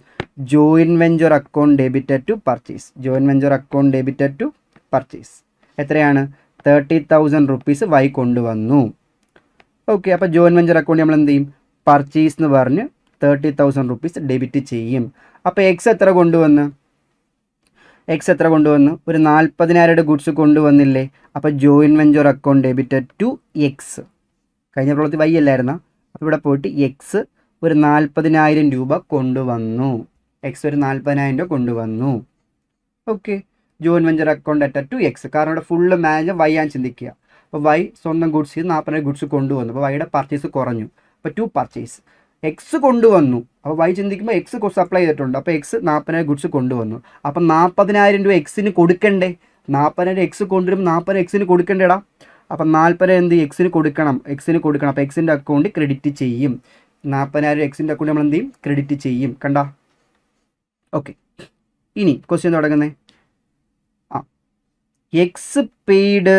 Joint venture account debited to purchase. Joint venture account debited to purchase എത്രയാണ്? 30,000 റുപ്പീസ് വൈ കൊണ്ടുവന്നു. ഓക്കെ, അപ്പോൾ ജോയിൻറ്റ് വെഞ്ചർ അക്കൗണ്ട് നമ്മൾ എന്ത് ചെയ്യും? പർച്ചേസ് എന്ന് പറഞ്ഞ് 30,000 റുപ്പീസ് ഡെബിറ്റ് ചെയ്യും. അപ്പോൾ എക്സ് എത്ര കൊണ്ടുവന്ന്? ഒരു 40,000 ഗുഡ്സ് കൊണ്ടുവന്നില്ലേ. അപ്പോൾ joint venture account debited to X. കഴിഞ്ഞ പ്രവൃത്തി വൈ അല്ലായിരുന്ന. അപ്പോൾ ഇവിടെ പോയിട്ട് എക്സ് ഒരു 40,000 രൂപ കൊണ്ടുവന്നു. എക്സ് ഒരു 40,000 രൂപ കൊണ്ടുവന്നു. ഓക്കെ, ജോയിൻറ്റ് വെഞ്ചർ അക്കൗണ്ട് അറ്റഡ് ടു എക്സ്. കാരണം ഇവിടെ ഫുള്ള് മാനേജ് വൈ ആണ് ചിന്തിക്കുക. അപ്പോൾ വൈ സ്വന്തം ഗുഡ്സ് 40,000 ഗുഡ്സ് കൊണ്ടുവന്നു. അപ്പോൾ വൈയുടെ പർച്ചേസ് കുറഞ്ഞു. അപ്പോൾ ടു പർച്ചേസ് എക്സ് കൊണ്ടുവന്നു. അപ്പോൾ വൈ ചിന്തിക്കുമ്പോൾ എക്സ് സപ്ലൈ ചെയ്തിട്ടുണ്ട്. അപ്പോൾ എക്സ് 40,000 ഗുഡ്സ് കൊണ്ടുവന്നു. അപ്പം 40,000 രൂപ എക്സിന് കൊടുക്കണ്ടേ? 40,000 എക്സ് കൊണ്ടുവരുമ്പോൾ 40,000 എക്സിന് കൊടുക്കണ്ടേടാ. അപ്പം 40,000 എന്ത് എക്സിന് കൊടുക്കണം. അപ്പോൾ എക്സിൻ്റെ അക്കൗണ്ട് ക്രെഡിറ്റ് ചെയ്യും. 40,000 എക്സിൻ്റെ അക്കൗണ്ട് നമ്മൾ എന്ത് ചെയ്യും? ക്രെഡിറ്റ് ചെയ്യും. കണ്ട? ഓക്കെ, ഇനി ക്വസ്റ്റ്യൻ തുടങ്ങുന്നേ. എക്സ് പെയ്ഡ്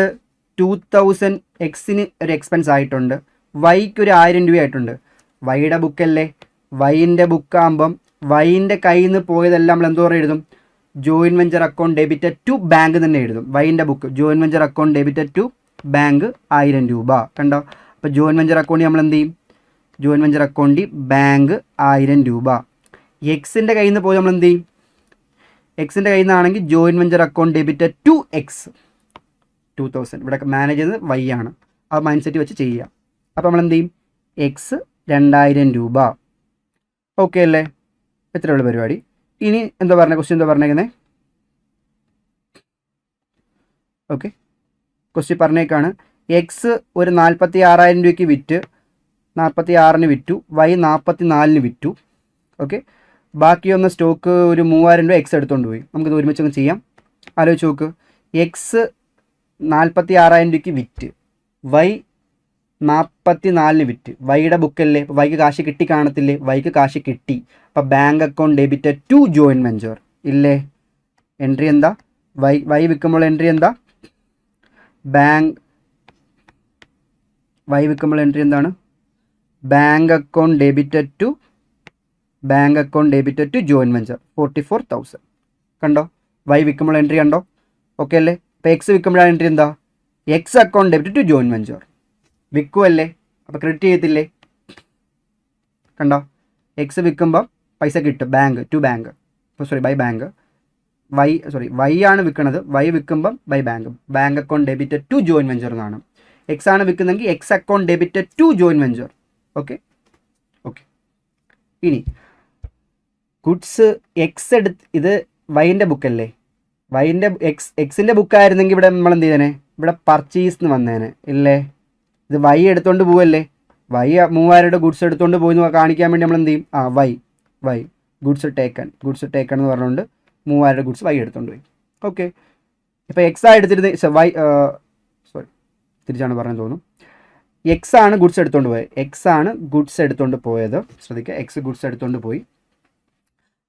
2,000 എക്സിന് ഒരു എക്സ്പെൻസ് ആയിട്ടുണ്ട്. വൈക്ക് ഒരു 1,000 രൂപ ആയിട്ടുണ്ട്. വൈയുടെ ബുക്കല്ലേ. വൈൻ്റെ ബുക്കാകുമ്പം വൈൻ്റെ കയ്യിൽ നിന്ന് പോയതെല്ലാം നമ്മൾ എന്തോരം എഴുതും? Joint venture account debited to bank തന്നെ എഴുതും. വൈൻ്റെ book joint venture account debited to bank 1,000 രൂപ. കണ്ടോ? അപ്പോൾ ജോയിൻറ്റ് വെഞ്ചർ അക്കൗണ്ട് നമ്മൾ എന്ത് ചെയ്യും? ജോയിൻറ്റ് വെഞ്ചർ അക്കൗണ്ടിൽ ബാങ്ക് 1,000 രൂപ. എക്സിൻ്റെ കയ്യിൽ നിന്ന് പോയി നമ്മൾ എന്ത് ചെയ്യും? എക്സിൻ്റെ കയ്യിൽ നിന്നാണെങ്കിൽ joint venture account debited to X 2,000. ഇവിടെ മാനേജ് ചെയ്യുന്നത് വൈ ആണ്. ആ മൈൻഡ് സെറ്റ് വെച്ച് ചെയ്യുക. അപ്പോൾ നമ്മൾ എന്ത് ചെയ്യും? എക്സ് 2,000 രൂപ. ഓക്കെ അല്ലേ? എത്രയുള്ള പരിപാടി. ഇനി എന്താ പറഞ്ഞ ക്വസ്റ്റ്യൻ എന്താ പറഞ്ഞേക്കുന്നത്? ഓക്കെ, ക്വസ്റ്റ്യൻ പറഞ്ഞേക്കാണ് എക്സ് ഒരു 46,000 രൂപയ്ക്ക് വിറ്റ് 46-ന് വിറ്റു. വൈ 44-ന് വിറ്റു. ഓക്കെ, ബാക്കി വന്ന സ്റ്റോക്ക് ഒരു 3,000 രൂപ എക്സ് എടുത്തുകൊണ്ട് പോയി. നമുക്കിത് ഒരുമിച്ചങ്ങ് ചെയ്യാം. ആലോചിച്ച് നോക്ക്. എക്സ് 46,000 രൂപയ്ക്ക് വിറ്റ്. വൈ 44-ന് വിറ്റ്. വൈയുടെ ബുക്കല്ലേ. അപ്പോൾ വൈക്ക് കാശ് കിട്ടി കാണത്തില്ലേ? വൈക്ക് കാശ് കിട്ടി. അപ്പോൾ bank account debited to joint venture ഇല്ലേ. എൻട്രി എന്താ? വൈ വിൽക്കുമ്പോൾ എൻട്രി എന്താ? വൈ വിൽക്കുമ്പോൾ എൻട്രി എന്താണ്? Bank account debited to joint venture 44,000. കണ്ടോ? വൈ വിൽക്കുമ്പോൾ എൻട്രി കണ്ടോ? ഓക്കെ അല്ലേ? അപ്പോൾ എക്സ് വിൽക്കുമ്പോഴാണ് എൻട്രി എന്താ? X account debited to joint venture. വിൽക്കുമല്ലേ, അപ്പോൾ ക്രെഡിറ്റ് ചെയ്യത്തില്ലേ? കണ്ടോ? എക്സ് വിൽക്കുമ്പോൾ പൈസ കിട്ടും. By bank. വൈ ആണ് വിൽക്കുന്നത്. വൈ വിൽക്കുമ്പം by bank account debited to joint venture എന്നാണ്. എക്സ് ആണ് വിൽക്കുന്നതെങ്കിൽ X account debited to joint venture. Okay. ഇനി ഗുഡ്സ് എക്സ് ഇത് വൈൻ്റെ ബുക്കല്ലേ. എക്സിൻ്റെ ബുക്കായിരുന്നെങ്കിൽ ഇവിടെ നമ്മൾ എന്ത് ചെയ്തേനെ? ഇവിടെ പർച്ചേസ് എന്ന് വന്നേനെ ഇല്ലേ. ഇത് വൈ എടുത്തുകൊണ്ട് പോവല്ലേ. വൈ 3,000 ഗുഡ്സ് എടുത്തുകൊണ്ട് പോയി എന്ന് കാണിക്കാൻ വേണ്ടി നമ്മൾ എന്ത് ചെയ്യും? വൈ ഗുഡ്സ് ടേക്കൺ എന്ന് പറഞ്ഞുകൊണ്ട് 3,000 ഗുഡ്സ് വൈ എടുത്തുകൊണ്ട് പോയി. ഓക്കെ, ഇപ്പോൾ എക്സ് ആ എടുത്തിരുന്നത് തിരിച്ചാണ് പറഞ്ഞത് തോന്നുന്നു. എക്സ് ആണ് ഗുഡ്സ് എടുത്തുകൊണ്ട് പോയത്. ശ്രദ്ധിക്കുക, എക്സ് ഗുഡ്സ് എടുത്തുകൊണ്ട് പോയി.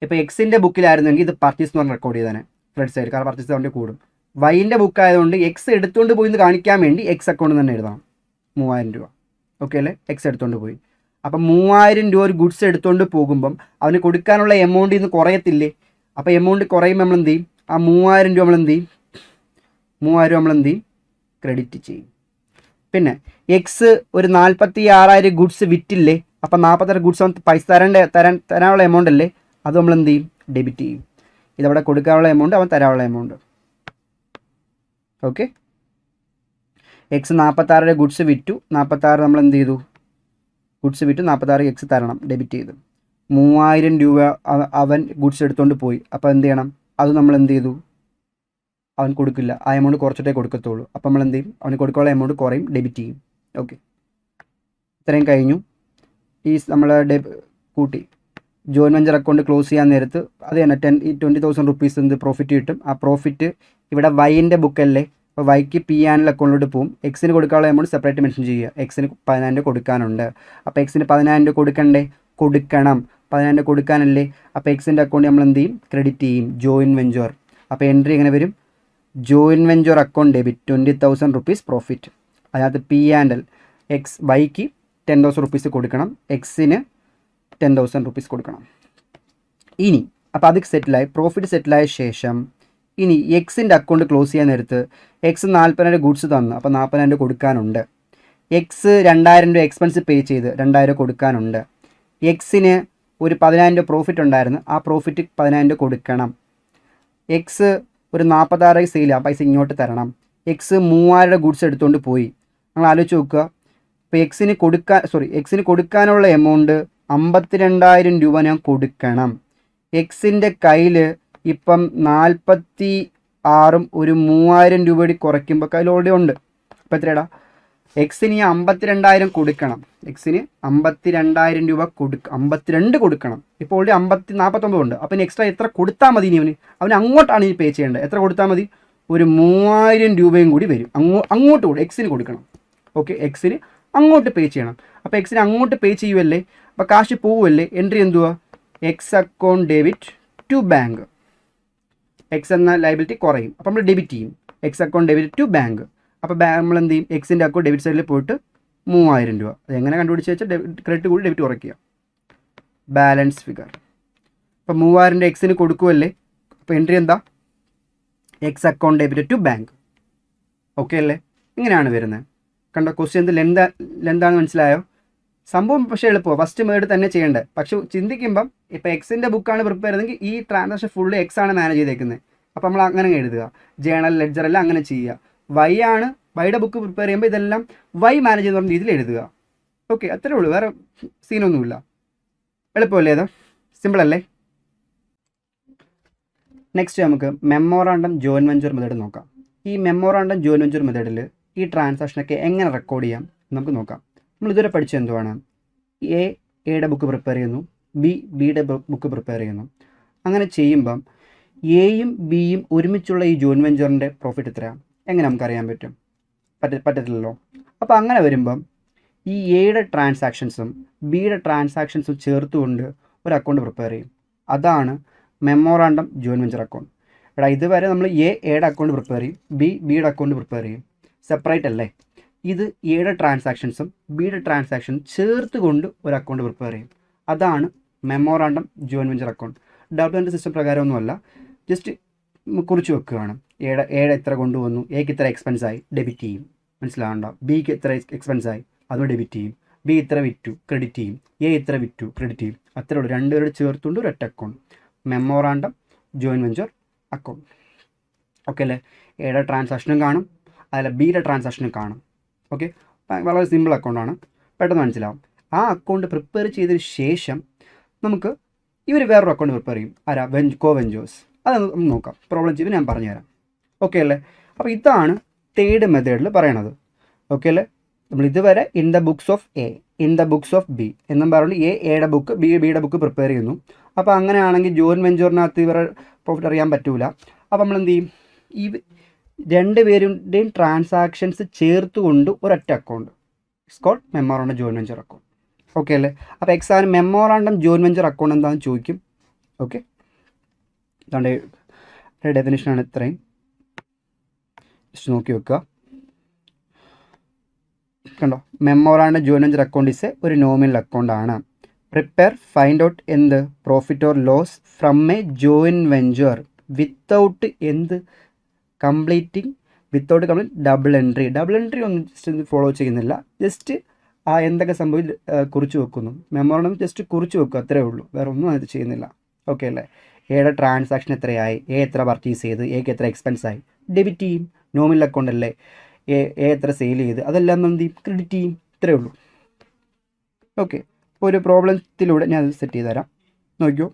ഇപ്പോൾ എക്സിൻ്റെ ബുക്കിലായിരുന്നെങ്കിൽ ഇത് പർച്ചേസ് എന്ന് പറഞ്ഞ് റെക്കോർഡ് ചെയ്തേനെ ഫ്രണ്ട് സൈഡ്. കാരണം പർച്ചേസ് അവൻ്റെ കൂടും. വൈൻ്റെ ബുക്കായതുകൊണ്ട് എക്സ് എടുത്തുകൊണ്ട് പോയി എന്ന് കാണിക്കാൻ വേണ്ടി എക്സ് അക്കൗണ്ട് തന്നെ എഴുതണം. 3,000 രൂപ. ഓക്കെ അല്ലേ? എക്സ് എടുത്തുകൊണ്ട് പോയി. അപ്പം 3,000 രൂപ ഒരു ഗുഡ്സ് എടുത്തുകൊണ്ട് പോകുമ്പം അവന് കൊടുക്കാനുള്ള എമൗണ്ടിൽ നിന്ന് കുറയത്തില്ലേ. അപ്പോൾ എമൗണ്ട് കുറയുമ്പോൾ നമ്മൾ എന്ത് ചെയ്യും? ആ 3,000 രൂപ നമ്മൾ എന്ത് ചെയ്യും? ക്രെഡിറ്റ് ചെയ്യും. പിന്നെ എക്സ് ഒരു 46,000 ഗുഡ്സ് വിറ്റില്ലേ. അപ്പം 46 ഗുഡ്സ് അവൻ പൈസ തരാനുള്ള എമൗണ്ട് അല്ലേ, അത് നമ്മൾ എന്ത് ചെയ്യും? ഡെബിറ്റ് ചെയ്യും. ഇതവിടെ കൊടുക്കാനുള്ള എമൗണ്ട്, അവൻ തരാനുള്ള എമൗണ്ട്. ഓക്കെ, എക്സ് 46 ഗുഡ്സ് വിറ്റു, 46 നമ്മൾ എന്ത് ചെയ്തു, ഗുഡ്സ് വിറ്റു, 46 എക്സ് തരണം, ഡെബിറ്റ് ചെയ്തു. 3000 രൂപ അവൻ ഗുഡ്സ് എടുത്തുകൊണ്ട് പോയി. അപ്പോൾ എന്ത് ചെയ്യണം, അത് നമ്മൾ എന്ത് ചെയ്തു, അവൻ കൊടുക്കില്ല, ആ എമൗണ്ട് കുറച്ചിട്ടേ കൊടുക്കത്തുള്ളൂ. അപ്പോൾ നമ്മൾ എന്ത് ചെയ്യും, അവന് കൊടുക്കാനുള്ള എമൗണ്ട് കുറയും, ഡെബിറ്റ് ചെയ്യും. ഓക്കെ, ഇത്രയും കഴിഞ്ഞു. ഈ നമ്മൾ കൂട്ടി ജോയിൻറ്റ് വെഞ്ചർ അക്കൗണ്ട് ക്ലോസ് ചെയ്യാൻ നേരത്ത് അത് തന്നെ 20,000 റുപ്പീസ് എന്ത് പ്രോഫിറ്റ് കിട്ടും. ആ പ്രോഫിറ്റ് ഇവിടെ വൈൻ്റെ ബുക്കല്ലേ, അപ്പോൾ വൈക്ക് പി ആൻഡ് അക്കൗണ്ടിലോട്ട് പോകും. എക്സിന് കൊടുക്കാനുള്ള എമൗണ്ട് സെപ്പറേറ്റ് മെൻഷൻ ചെയ്യുക. എക്സിന് 10,000 കൊടുക്കാനുണ്ട്. അപ്പോൾ എക്സിന് 10,000 കൊടുക്കണ്ടേ, കൊടുക്കണം. 10,000 കൊടുക്കാനല്ലേ, അപ്പോൾ എക്സിൻ്റെ അക്കൗണ്ട് നമ്മൾ എന്ത് ചെയ്യും, ക്രെഡിറ്റ് ചെയ്യും, ജോയിൻറ്റ് വെഞ്ചർ. അപ്പോൾ എൻട്രി എങ്ങനെ വരും, joint venture account debit 20,000 rupees profit. അതിനകത്ത് പി ആൻഡ് എൽ എക്സ് വൈക്ക് 10,000 റുപ്പീസ് കൊടുക്കണം, എക്സിന് 10,000 റുപ്പീസ് കൊടുക്കണം. ഇനി അപ്പോൾ അത് സെറ്റിലായി, പ്രോഫിറ്റ് സെറ്റിലായ ശേഷം ഇനി എക്സിൻ്റെ അക്കൗണ്ട് ക്ലോസ് ചെയ്യാൻ നേരത്ത് എക്സ് 40,000 ഗുഡ്സ് തന്നു, അപ്പോൾ 40,000 കൊടുക്കാനുണ്ട്. എക്സ് 2,000 രൂപ എക്സ്പെൻസ് പേ ചെയ്ത് 2,000 കൊടുക്കാനുണ്ട്. എക്സിന് ഒരു 10,000 പ്രോഫിറ്റ് ഉണ്ടായിരുന്നു, ആ പ്രോഫിറ്റ് 10,000 കൊടുക്കണം. എക്സ് ഒരു 46 സെയിൽ, ആ പൈസ ഇങ്ങോട്ട് തരണം. എക്സ് 3,000 ഗുഡ്സ് എടുത്തുകൊണ്ട് പോയി. നിങ്ങൾ ആലോചിച്ച് നോക്കുക, ഇപ്പോൾ എക്സിന് കൊടുക്കാനുള്ള എമൗണ്ട് 52,000 രൂപ ഞാൻ കൊടുക്കണം. എക്സിൻ്റെ കയ്യിൽ ഇപ്പം 46 ഒരു 3,000 രൂപ കൂടി കുറയ്ക്കുമ്പോൾ കയ്യിൽ ഓൾറെഡി ഉണ്ട്. അപ്പോൾ എത്രയാടാ, എക്സിന് ഈ 52,000 കൊടുക്കണം. എക്സിന് 52,000 രൂപ 52 കൊടുക്കണം. ഇപ്പോൾ ഓൾറെഡി 49 ഉണ്ട്. അപ്പം എക്സ്ട്രാ എത്ര കൊടുത്താൽ മതി, ഇനി അവന് അങ്ങോട്ടാണ് ഇനി പേ ചെയ്യേണ്ടത്. എത്ര കൊടുത്താൽ മതി, ഒരു 3,000 രൂപയും കൂടി വരും. അങ്ങോട്ട് കൂടി എക്സിന് കൊടുക്കണം. ഓക്കെ, എക്സിന് അങ്ങോട്ട് പേ ചെയ്യണം. അപ്പോൾ എക്സിന് അങ്ങോട്ട് പേ ചെയ്യുമല്ലേ, അപ്പോൾ കാശ് പോവുമല്ലേ. എൻട്രി എന്തുവാ, X account debit to bank. X എന്ന ലയബിലിറ്റി കുറയും, അപ്പോൾ നമ്മൾ ഡെബിറ്റ് ചെയ്യും, X account debit to bank. അപ്പോൾ നമ്മൾ എന്ത് ചെയ്യും, എക്സിൻ്റെ അക്കൗണ്ട് ഡെബിറ്റ് സൈഡിൽ പോയിട്ട് 3,000 രൂപ. അത് എങ്ങനെ കണ്ടുപിടിച്ച് വെച്ചാൽ ക്രെഡിറ്റ് കൂടി ഡെബിറ്റ് കുറയ്ക്കുക, ബാലൻസ് ഫിഗർ. അപ്പോൾ 3,000 എക്സിന് കൊടുക്കുമല്ലേ, അപ്പോൾ എൻട്രി എന്താ, X account debit to bank. Okay അല്ലേ, ഇങ്ങനെയാണ് വരുന്നത്. കണ്ടോ, ക്വസ്റ്റ്യൻ ലെന്താണെന്ന് മനസ്സിലായോ? സംഭവം പക്ഷേ എളുപ്പമാണ്, ഫസ്റ്റ് മെത്തേഡ് തന്നെ ചെയ്യേണ്ടത്. പക്ഷെ ചിന്തിക്കുമ്പം ഇപ്പോൾ എക്സിൻ്റെ ബുക്കാണ് പ്രിപ്പയർ ചെയ്തെങ്കിൽ ഈ ട്രാൻസാക്ഷൻ ഫുള്ള് എക്സ് ആണ് മാനേജ് ചെയ്തേക്കുന്നത്. അപ്പോൾ നമ്മൾ അങ്ങനെ എഴുതുക, ജേണൽ ലെഡ്ജർ എല്ലാം അങ്ങനെ ചെയ്യുക. വൈയുടെ ബുക്ക് പ്രിപ്പയർ ചെയ്യുമ്പോൾ ഇതെല്ലാം വൈ മാനേജ് ചെയ്യുന്ന പറഞ്ഞ രീതിയിൽ എഴുതുക. ഓക്കെ, അത്രേ ഉള്ളൂ, വേറെ സീനൊന്നുമില്ല. എളുപ്പമല്ലേ, അത് സിമ്പിൾ അല്ലേ? നെക്സ്റ്റ് നമുക്ക് മെമ്മോറാണ്ടം ജോയിൻറ്റ് വെഞ്ചർ മെത്തേഡ് നോക്കാം. ഈ മെമ്മോറാണ്ടം ജോയിൻറ്റ് വെഞ്ചർ മെത്തേഡിൽ ഈ ട്രാൻസാക്ഷനൊക്കെ എങ്ങനെ റെക്കോർഡ് ചെയ്യാം നമുക്ക് നോക്കാം. നമ്മൾ ഇതുവരെ പഠിച്ചത് എന്തുവാണ്, എയുടെ ബുക്ക് പ്രിപ്പയർ ചെയ്യുന്നു, ബിയുടെ ബുക്ക് പ്രിപ്പയർ ചെയ്യുന്നു. അങ്ങനെ ചെയ്യുമ്പം എയും ബിയും ഒരുമിച്ചുള്ള ഈ ജോയിൻറ്റ് വെഞ്ചറിൻ്റെ പ്രോഫിറ്റ് എത്രയാണ് എങ്ങനെ നമുക്കറിയാൻ പറ്റും? പറ്റത്തില്ലല്ലോ. അപ്പോൾ അങ്ങനെ വരുമ്പം ഈ എയുടെ ട്രാൻസാക്ഷൻസും ബിയുടെ ട്രാൻസാക്ഷൻസും ചേർത്തുകൊണ്ട് ഒരു അക്കൗണ്ട് പ്രിപ്പയർ ചെയ്യും. അതാണ് മെമ്മോറാണ്ടം ജോയിൻറ്റ് വെഞ്ചർ അക്കൗണ്ട്. ഇവിടെ ഇതുവരെ നമ്മൾ എയുടെ അക്കൗണ്ട് പ്രിപ്പയർ ചെയ്യും, ബിയുടെ അക്കൗണ്ട് പ്രിപ്പയർ ചെയ്യും, സെപ്പറേറ്റ് അല്ലേ. ഇത് എയുടെ ട്രാൻസാക്ഷൻസും ബിയുടെ ചേർത്ത് ചേർത്തുകൊണ്ട് ഒരു അക്കൗണ്ട് പ്രിപ്പയർ ചെയ്യും. അതാണ് memorandum joint venture account. Development system പ്രകാരമൊന്നുമല്ല, ജസ്റ്റ് കുറിച്ച് വെക്കുകയാണ്. എയുടെ എത്ര കൊണ്ടുവന്നു, എക്ക് ഇത്ര എക്സ്പെൻസായി, ഡെബിറ്റ് ചെയ്യും, മനസ്സിലാകണ്ട. ബിക്ക് ഇത്ര എക്സ്പെൻസായി, അതും ഡെബിറ്റ് ചെയ്യും. ബി ഇത്ര വിറ്റു, ക്രെഡിറ്റ് ചെയ്യും. എ ഇത്ര വിറ്റു, ക്രെഡിറ്റ് ചെയ്യും. അത്രേ ഉള്ളൂ, രണ്ടുപേരോട് ചേർത്തുകൊണ്ട് ഒരു ഒറ്റ account, memorandum joint venture account. Okay അല്ലേ? എയുടെ ട്രാൻസാക്ഷനും കാണും, അതല്ല ബിയുടെ ട്രാൻസാക്ഷനും കാണും. ഓക്കെ, വളരെ സിമ്പിൾ അക്കൗണ്ടാണ്, പെട്ടെന്ന് മനസ്സിലാവും. ആ അക്കൗണ്ട് പ്രിപ്പയർ ചെയ്തതിന് ശേഷം നമുക്ക് ഇവർ വേറൊരു അക്കൗണ്ട് പ്രിപ്പയർ ചെയ്യും. ആരാ? കോവെഞ്ചേഴ്സ്. അത് നമുക്ക് നോക്കാം, പ്രോബ്ലം ചെയ്ത് ഞാൻ പറഞ്ഞുതരാം. ഓക്കെ അല്ലേ? അപ്പോൾ ഇതാണ് തേർഡ് മെത്തേഡിൽ പറയണത്. ഓക്കെ അല്ലേ? നമ്മൾ ഇതുവരെ in the books of A, in the books of B എന്നും പറഞ്ഞുകൊണ്ട് എയുടെ ബുക്ക് ബിയുടെ ബുക്ക് പ്രിപ്പയർ ചെയ്യുന്നു. അപ്പോൾ അങ്ങനെയാണെങ്കിൽ ജോയിൻറ്റ് വെഞ്ചറിനകത്ത് ഇവരെ പ്രോഫിറ്റ് അറിയാൻ പറ്റൂല. അപ്പോൾ നമ്മൾ എന്ത് ചെയ്യും? ഈ രണ്ടുപേരുടെയും ട്രാൻസാക്ഷൻസ് ചേർത്തുകൊണ്ട് ഒരൊറ്റ account, it's called memorandum joint venture account. Okay അല്ലേ? അപ്പോൾ എക്സാമിന് മെമ്മോറാണ്ടം ജോയിൻറ്റ് വെഞ്ചർ അക്കൗണ്ട് എന്താണെന്ന് ചോദിക്കും. ഓക്കെ, അതാണ്ട് ഡെഫിനിഷനാണ് ഇത്രയും, ജസ്റ്റ് നോക്കി വെക്കുക. കണ്ടോ, memorandum joint venture account is ഒരു നോമിനൽ അക്കൗണ്ട് ആണ്. പ്രിപ്പയർ ഫൈൻഡ് ഔട്ട് എന്ത് profit or loss from a joint venture without without complete double entry ഒന്നും ജസ്റ്റ് ഫോളോ ചെയ്യുന്നില്ല. ജസ്റ്റ് ആ എന്തൊക്കെ കുറിച്ച് വെക്കുന്നു. മെമ്മോറാണ്ടം ജസ്റ്റ് കുറിച്ച് വെക്കുക, അത്രേ ഉള്ളൂ, വേറെ ഒന്നും അത് ചെയ്യുന്നില്ല. ഓക്കെ അല്ലേ? എയുടെ ട്രാൻസാക്ഷൻ എത്രയായി, എ എത്ര പർച്ചേസ് ചെയ്ത്, എക്ക് എത്ര എക്സ്പെൻസ് ആയി, ഡെബിറ്റ് ചെയ്യും. നോമിനൽ അക്കൗണ്ട് അല്ലേ, എ എത്ര സെയിൽ ചെയ്ത്, അതെല്ലാം എന്ത് ചെയ്യും, ക്രെഡിറ്റ് ചെയ്യും. ഇത്രയേ ഉള്ളൂ. ഓക്കെ, അപ്പോൾ ഒരു പ്രോബ്ലത്തിലൂടെ ഞാൻ അത് സെറ്റ് ചെയ്ത് തരാം. നോക്കിയോ.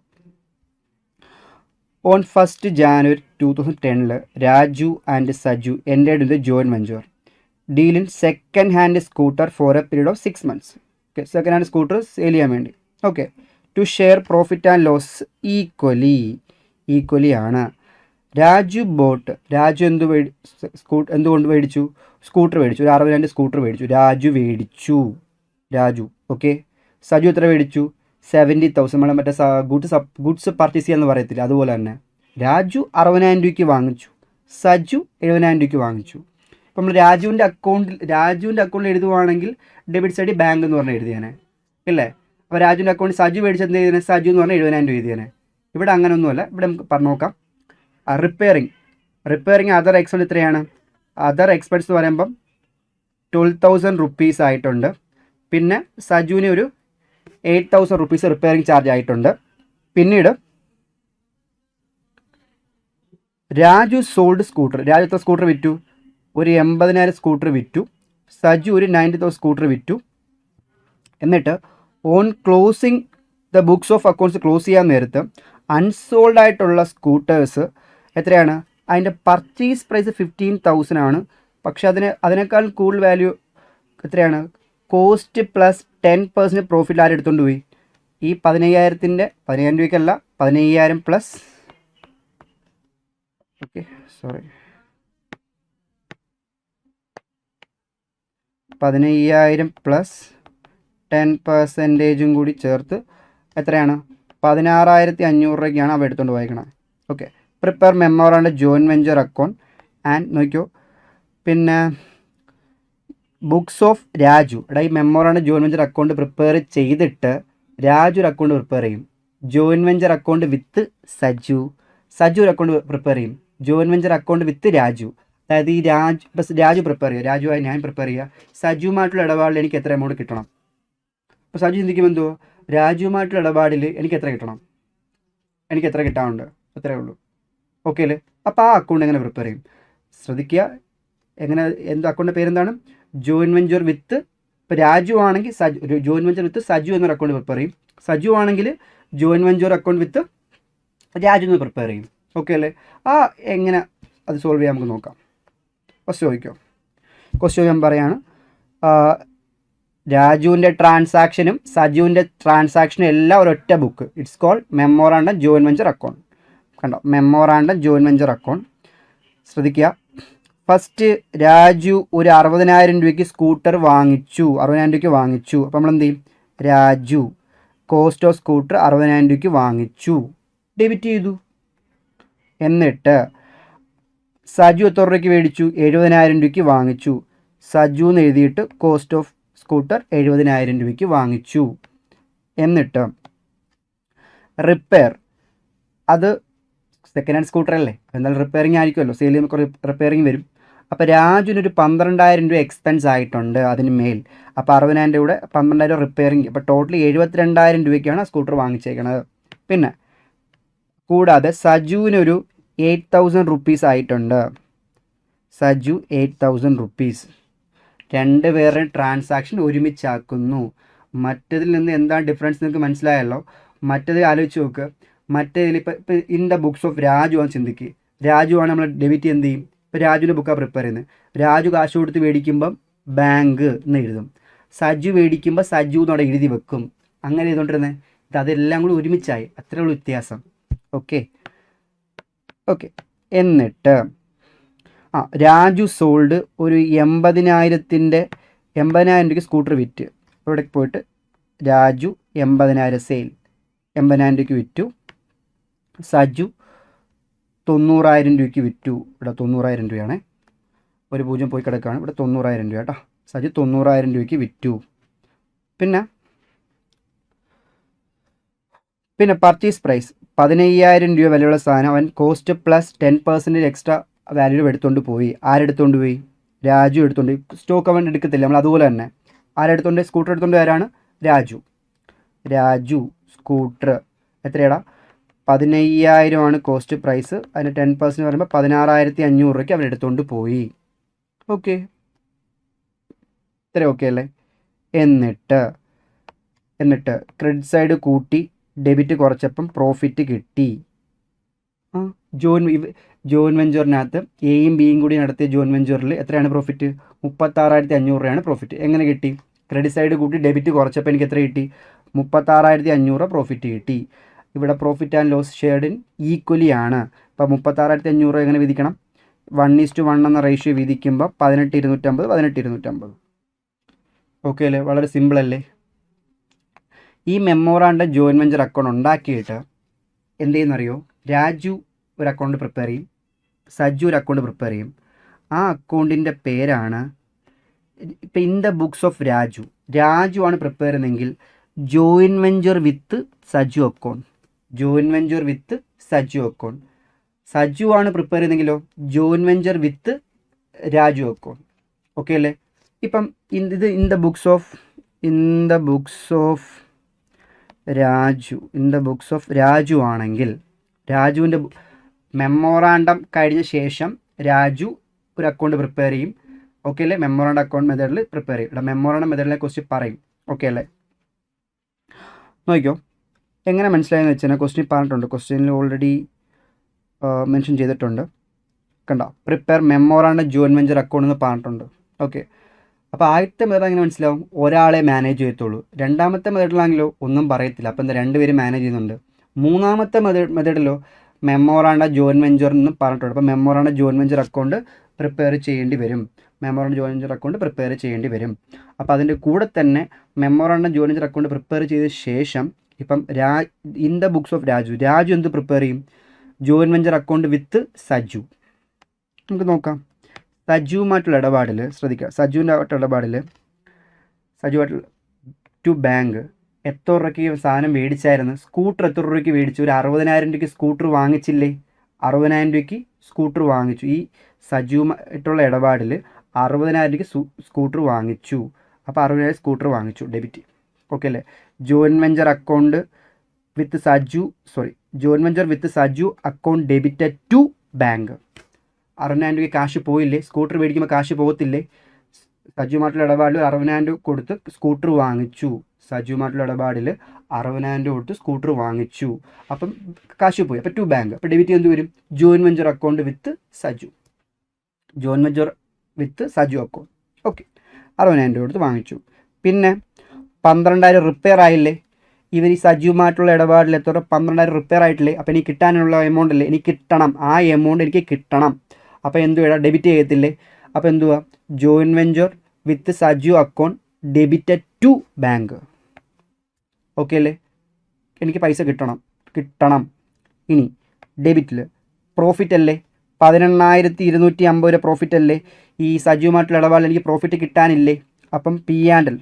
On 1st January 2010 Raju and Saju entered in the joint venture deal in second hand scooter for a period of 6 months. Okay, second hand scooter sale ചെയ്യാൻ വേണ്ടി. Okay, to share profit and loss equally ആണ്. രാജു എന്തുകൊണ്ട് മേടിച്ചു, scooter മേടിച്ചു, ഒരു 60,000 scooter മേടിച്ചു, Raju. Okay, Saju എത്ര മേടിച്ചു, 70,000. നമ്മൾ മറ്റേ ഗുഡ്സ് പർച്ചേസ് ചെയ്യാന്ന് പറയത്തില്ല, അതുപോലെ തന്നെ രാജു 60,000 രൂപയ്ക്ക് വാങ്ങിച്ചു, സജു 70,000 രൂപയ്ക്ക് വാങ്ങിച്ചു. ഇപ്പം നമ്മൾ രാജുവിൻ്റെ അക്കൗണ്ടിൽ എഴുതുവാണെങ്കിൽ ഡെബിറ്റ് സൈഡിൽ ബാങ്ക് എന്ന് പറഞ്ഞാൽ എഴുതിയാനെ ഇല്ലേ. അപ്പോൾ രാജുവിൻ്റെ അക്കൗണ്ടിൽ സജു മേടിച്ചത് എന്ത് ചെയ്തേനെ, സജു എന്ന് പറഞ്ഞാൽ 70,000 രൂപ എഴുതിയാനെ. ഇവിടെ അങ്ങനെയൊന്നുമല്ല. ഇവിടെ നമുക്ക് പറഞ്ഞു നോക്കാം. റിപ്പയറിങ് അതർ എക്സ്പെൻസ് എത്രയാണ്, അതർ എക്സ്പെൻസ് എന്ന് പറയുമ്പം 12,000 റുപ്പീസ് ആയിട്ടുണ്ട്. പിന്നെ സജുവിന് ഒരു 8,000 റുപ്പീസ് റിപ്പയറിങ് ചാർജ് ആയിട്ടുണ്ട്. പിന്നീട് രാജു സോൾഡ് സ്കൂട്ടർ, രാജു എത്ര സ്കൂട്ടർ വിറ്റു, ഒരു 80,000 സ്കൂട്ടർ വിറ്റു. സജു ഒരു 90,000 സ്കൂട്ടർ വിറ്റു. എന്നിട്ട് on closing the books of accounts close ചെയ്യാൻ നേരത്ത് അൺസോൾഡ് ആയിട്ടുള്ള സ്കൂട്ടേഴ്സ് എത്രയാണ്, അതിൻ്റെ പർച്ചേസ് പ്രൈസ് 15,000 ആണ്. പക്ഷെ അതിനേക്കാൾ കൂടുതൽ വാല്യൂ എത്രയാണ്, കോസ്റ്റ് പ്ലസ് 10% പ്രോഫിറ്റ് ആരും എടുത്തുകൊണ്ട് പോയി. ഈ 15,000 രൂപയ്ക്കല്ല, 15,000 പ്ലസ് 10% കൂടി ചേർത്ത് എത്രയാണ്, 16,500 രൂപയ്ക്കാണ് അവ എടുത്തുകൊണ്ട് പോയേക്കണം. Okay, prepare memorandum joint venture account and നോക്കിയോ. പിന്നെ ബുക്സ് ഓഫ് രാജു, ഈ memorandum joint venture account prepare ചെയ്തിട്ട് രാജു ഒരു അക്കൗണ്ട് പ്രിപ്പയർ ചെയ്യും. Joint venture account with Saju ഒരു അക്കൗണ്ട് പ്രിപ്പയർ ചെയ്യും. Joint venture account with Raju, അതായത് ഈ രാജു പ്രിപ്പയർ ചെയ്യുക, രാജുവായി ഞാൻ പ്രിപ്പയർ ചെയ്യുക. സജുവുമായിട്ടുള്ള ഇടപാടിൽ എനിക്ക് എത്ര എമൗണ്ട് കിട്ടണം. അപ്പോൾ സജു ചിന്തിക്കുമ്പോൾ എന്തോ, രാജുവുമായിട്ടുള്ള ഇടപാടിൽ എനിക്ക് എത്ര കിട്ടണം, എനിക്ക് എത്ര കിട്ടാറുണ്ട്, അത്രേ ഉള്ളൂ. ഓക്കെ അല്ലേ. അപ്പോൾ ആ അക്കൗണ്ട് എങ്ങനെ പ്രിപ്പയർ ചെയ്യും, ശ്രദ്ധിക്കുക. എന്ത് അക്കൗണ്ടിൻ്റെ പേരെന്താണ്, ജോയിൻറ്റ് വെഞ്ചർ വിത്ത്. ഇപ്പോൾ രാജു ആണെങ്കിൽ ജോയിൻറ്റ് വെഞ്ചർ വിത്ത് സജു എന്നൊരു അക്കൗണ്ട് പ്രിപ്പയർ ചെയ്യും. സജു ആണെങ്കിൽ joint venture account with Raju എന്ന് പ്രിപ്പയർ ചെയ്യും. ഓക്കെ അല്ലേ. എങ്ങനെ അത് സോൾവ് ചെയ്യാൻ നമുക്ക് നോക്കാം. ക്വസ്റ്റ്യൻ ഞാൻ പറയാണ്. രാജുവിൻ്റെ ട്രാൻസാക്ഷനും സജുവിൻ്റെ ട്രാൻസാക്ഷനും എല്ലാം ഒരൊറ്റ book. It's called memorandum joint venture account. കണ്ടോ, മെമ്മോറാണ്ടം ജോയിൻറ്റ് വെഞ്ചർ അക്കൗണ്ട്. ശ്രദ്ധിക്കുക. ഫസ്റ്റ് രാജു ഒരു 60,000 രൂപയ്ക്ക് സ്കൂട്ടർ വാങ്ങിച്ചു, 60,000 രൂപയ്ക്ക് വാങ്ങിച്ചു. അപ്പോൾ നമ്മൾ എന്ത് ചെയ്യും, രാജു കോസ്റ്റ് ഓഫ് സ്കൂട്ടർ 60,000 രൂപയ്ക്ക് വാങ്ങിച്ചു, ഡെബിറ്റ് ചെയ്തു. എന്നിട്ട് സജു എത്ര രൂപയ്ക്ക് മേടിച്ചു, 70,000 രൂപയ്ക്ക് വാങ്ങിച്ചു. സജു എന്ന് എഴുതിയിട്ട് കോസ്റ്റ് ഓഫ് സ്കൂട്ടർ 70,000 രൂപയ്ക്ക് വാങ്ങിച്ചു. എന്നിട്ട് റിപ്പയർ, അത് സെക്കൻഡ് ഹാൻഡ് സ്കൂട്ടർ അല്ലേ, എന്നാൽ റിപ്പയറിങ് ആയിരിക്കുമല്ലോ, സെയിൽ ചെയ്യുമ്പോൾ റിപ്പയറിങ് വരും. അപ്പോൾ രാജുവിനൊരു 12,000 രൂപ എക്സ്പെൻസ് ആയിട്ടുണ്ട് അതിന് മേൽ. അപ്പോൾ 60,000 കൂടെ 12,000 റിപ്പയറിങ്, അപ്പോൾ ടോട്ടലി 72,000 രൂപയ്ക്കാണ് ആ സ്കൂട്ടർ വാങ്ങിച്ചേക്കണത്. പിന്നെ കൂടാതെ സജുവിനൊരു 8,000 റുപ്പീസ് ആയിട്ടുണ്ട്. സജു 8,000 റുപ്പീസ്. രണ്ടുപേരുടെ ട്രാൻസാക്ഷൻ ഒരുമിച്ചാക്കുന്നു. മറ്റതിൽ നിന്ന് എന്താണ് ഡിഫറൻസ് നിങ്ങൾക്ക് മനസ്സിലായല്ലോ. മറ്റതിൽ ആലോചിച്ച് നോക്ക്. മറ്റേതിൽ ഇപ്പോൾ in the books of Raju ആണ് ചിന്തിക്കുക. രാജു ആണ് നമ്മൾ ഡെബിറ്റ് എന്ത് ചെയ്യും, ഇപ്പോൾ രാജുവിൻ്റെ ബുക്കാണ് പ്രിപ്പയർ ചെയ്യുന്നത്. രാജു കാശ് കൊടുത്ത് മേടിക്കുമ്പം ബാങ്ക് എന്ന് എഴുതും. സജു മേടിക്കുമ്പോൾ സജു എന്നവിടെ എഴുതി വെക്കും. അങ്ങനെ ചെയ്തുകൊണ്ടിരുന്നത് അതെല്ലാം കൂടി ഒരുമിച്ചായി, അത്രേ ഉള്ളൂ വ്യത്യാസം. ഓക്കെ. എന്നിട്ട് രാജു സോൾഡ് ഒരു 80,000 രൂപയ്ക്ക് സ്കൂട്ടർ വിറ്റ്. ഇവിടെ പോയിട്ട് രാജു 80,000 സെയിൽ, 80,000 രൂപയ്ക്ക് വിറ്റു. സജു 90,000 രൂപയ്ക്ക് വിറ്റു. ഇവിടെ 90,000 രൂപയാണേ, ഒരു 0 പോയി കിടക്കുകയാണ്. ഇവിടെ 90,000 രൂപ കേട്ടോ. സജു 90,000 രൂപയ്ക്ക് വിറ്റു. പിന്നെ പർച്ചേസ് പ്രൈസ് 15,000 രൂപ വിലയുള്ള സാധനം അവൻ കോസ്റ്റ് പ്ലസ് 10% എക്സ്ട്രാ വാല്യൂ എടുത്തുകൊണ്ട് പോയി. ആരെടുത്തുകൊണ്ട് പോയി, രാജു എടുത്തുകൊണ്ട്. സ്റ്റോക്ക് അവൻ എടുക്കത്തില്ല, നമ്മൾ അതുപോലെ തന്നെ ആരെടുത്തുകൊണ്ട്, സ്കൂട്ടർ എടുത്തുകൊണ്ട് ആരാണ്, രാജു സ്കൂട്ടർ എത്രയാടാ, 15,000 കോസ്റ്റ് പ്രൈസ്. അതിന് 10% പറയുമ്പോൾ 16,500 രൂപയ്ക്ക് അവരെടുത്തുകൊണ്ട് പോയി. ഓക്കെ, ഇത്ര ഓക്കെ അല്ലേ? എന്നിട്ട് ക്രെഡിറ്റ് സൈഡ് കൂട്ടി ഡെബിറ്റ് കുറച്ചപ്പം പ്രോഫിറ്റ് കിട്ടി. ജോയിൻ വെഞ്ചറിനകത്ത് എയും ബിയും കൂടി നടത്തിയ ജോയിൻ വെഞ്ചറിൽ എത്രയാണ് പ്രോഫിറ്റ്? 36,500 രൂപയാണ് പ്രോഫിറ്റ്. എങ്ങനെ കിട്ടി? ക്രെഡിറ്റ് സൈഡ് കൂട്ടി ഡെബിറ്റ് കുറച്ചപ്പോൾ എനിക്ക് എത്ര കിട്ടി? 36,500 പ്രോഫിറ്റ് കിട്ടി. ഇവിടെ പ്രോഫിറ്റ് ആൻഡ് ലോസ് ഷെയർഡിൻ ഈക്വലി ആണ്. അപ്പോൾ 36,500 എങ്ങനെ വിധിക്കണം? 1:1 എന്ന റേഷ്യോ വിധിക്കുമ്പോൾ 18,250 18,250. ഓക്കെ അല്ലേ? വളരെ സിമ്പിൾ അല്ലേ? ഈ മെമ്മോറാണ്ടം ജോയിൻ വെഞ്ചർ അക്കൗണ്ട് ഉണ്ടാക്കിയിട്ട് എന്ത് ചെയ്യുന്നറിയോ? രാജു ഒരു അക്കൗണ്ട് പ്രിപ്പയർ ചെയ്യും, സജ്ജു ഒരു അക്കൗണ്ട് പ്രിപ്പയർ ചെയ്യും. ആ അക്കൗണ്ടിൻ്റെ പേരാണ് ഇപ്പം in the books of Raju ആണ് പ്രിപ്പയർ ചെയ്യുന്നതെങ്കിൽ join venture with Sajju account. Sajju ആണ് പ്രിപ്പയർ ചെയ്യുന്നെങ്കിലോ ജോയിൻ വെഞ്ചർ വിത്ത് രാജു അക്കൗണ്ട്. ഓക്കെ അല്ലേ? ഇപ്പം ഇത് in the books of Raju ആണെങ്കിൽ രാജുവിൻ്റെ മെമ്മോറാണ്ടം കഴിഞ്ഞ ശേഷം രാജു ഒരു അക്കൗണ്ട് പ്രിപ്പയർ ചെയ്യും. ഓക്കെ അല്ലേ? മെമ്മോറാണ്ടം അക്കൗണ്ട് മെത്തേഡിൽ പ്രിപ്പയർ ചെയ്യും. ഇവിടെ മെമ്മോറാണ്ടം മെത്തേഡിനെ കുറിച്ച് പറയും. ഓക്കെ അല്ലേ? നോക്കിക്കോ, എങ്ങനെ മനസ്സിലായെന്ന് വെച്ചാൽ ക്വസ്റ്റ്യൻ പറഞ്ഞിട്ടുണ്ട്. ക്വസ്റ്റ്യനിൽ ഓൾറെഡി മെൻഷൻ ചെയ്തിട്ടുണ്ട്. കണ്ടോ? Prepare memorandum join venture account എന്ന് പറഞ്ഞിട്ടുണ്ട്. ഓക്കെ, അപ്പോൾ ആദ്യത്തെ മെത്തേഡ് എങ്ങനെ മനസ്സിലാവും? ഒരാളെ മാനേജ് ചെയ്യത്തുള്ളൂ. രണ്ടാമത്തെ മെത്തേഡിലാണെങ്കിലോ ഒന്നും പറയത്തില്ല. അപ്പോൾ എന്താ, രണ്ടുപേരും മാനേജ് ചെയ്യുന്നുണ്ട്. മൂന്നാമത്തെ മെത്തേഡിലോ മെമ്മോറാണ്ടം ജോയിൻ വെഞ്ചർ എന്ന് പറഞ്ഞിട്ടുണ്ട്. അപ്പോൾ memorandum join venture account prepare ചെയ്യേണ്ടി വരും. അപ്പോൾ അതിൻ്റെ കൂടെ തന്നെ memorandum join venture account prepare ചെയ്ത ശേഷം ഇപ്പം in the books of Raju എന്ത് പ്രിപ്പയർ ചെയ്യും? ജോയിൻ വെഞ്ചർ അക്കൗണ്ട് വിത്ത് സജ്ജു. നമുക്ക് നോക്കാം. സജ്ജുവുമായിട്ടുള്ള ഇടപാടിൽ ശ്രദ്ധിക്കുക. സജ്ജുവായിട്ടുള്ള ടു ബാങ്ക് എത്ര രൂപയ്ക്ക് സാധനം മേടിച്ചായിരുന്നു? സ്കൂട്ടർ എത്ര രൂപയ്ക്ക് മേടിച്ചു? ഒരു 60,000 രൂപയ്ക്ക് സ്കൂട്ടർ വാങ്ങിച്ചില്ലേ? 60,000 രൂപയ്ക്ക് സ്കൂട്ടർ വാങ്ങിച്ചു. ഈ സജ്ജുവുമായിട്ടുള്ള ഇടപാടിൽ 60,000 രൂപയ്ക്ക് സ്കൂട്ടർ വാങ്ങിച്ചു. അപ്പോൾ 60,000 സ്കൂട്ടർ വാങ്ങിച്ചു, ഡെബിറ്റ്. ഓക്കെ അല്ലേ? Join venture with Sajju account debited to bank. 60,000 രൂപയ്ക്ക് കാശ് പോയില്ലേ? സ്കൂട്ടർ മേടിക്കുമ്പോൾ കാശ് പോകത്തില്ലേ? സജ്ജുമായിട്ടുള്ള ഇടപാടിൽ 60,000 രൂപ കൊടുത്ത് സ്കൂട്ടർ വാങ്ങിച്ചു. അപ്പം കാശ് പോയി. അപ്പോൾ ടു ബാങ്ക്. അപ്പോൾ ഡെബിറ്റ് എന്ത് വരും? ജോയിൻ വെഞ്ചർ അക്കൗണ്ട് വിത്ത് സജ്ജു അക്കൗണ്ട്. ഓക്കെ, 60,000 രൂപ കൊടുത്ത് വാങ്ങിച്ചു. പിന്നെ 12,000 റിപ്പയർ ആയില്ലേ? ഇവർ ഈ സജ്ജുമായിട്ടുള്ള ഇടപാടിൽ എത്ര? 12,000 റിപ്പയർ ആയിട്ടില്ലേ? അപ്പോൾ എനിക്ക് കിട്ടാനുള്ള എമൗണ്ട് അല്ലേ? എനിക്ക് കിട്ടണം. ആ എമൗണ്ട് എനിക്ക് കിട്ടണം. അപ്പോൾ എന്തുവാ? ഡെബിറ്റ് ചെയ്യത്തില്ലേ? അപ്പോൾ എന്തുവാ? Join venture with Sajju account debited to bank. Okay അല്ലേ? എനിക്ക് പൈസ കിട്ടണം. ഇനി ഡെബിറ്റിൽ പ്രോഫിറ്റ് അല്ലേ? 18,250 രൂപ പ്രോഫിറ്റ് അല്ലേ? ഈ സജ്ജുമായിട്ടുള്ള ഇടപാടിൽ എനിക്ക് പ്രോഫിറ്റ് കിട്ടാനില്ലേ? അപ്പം പി ആൻഡ് എൽ.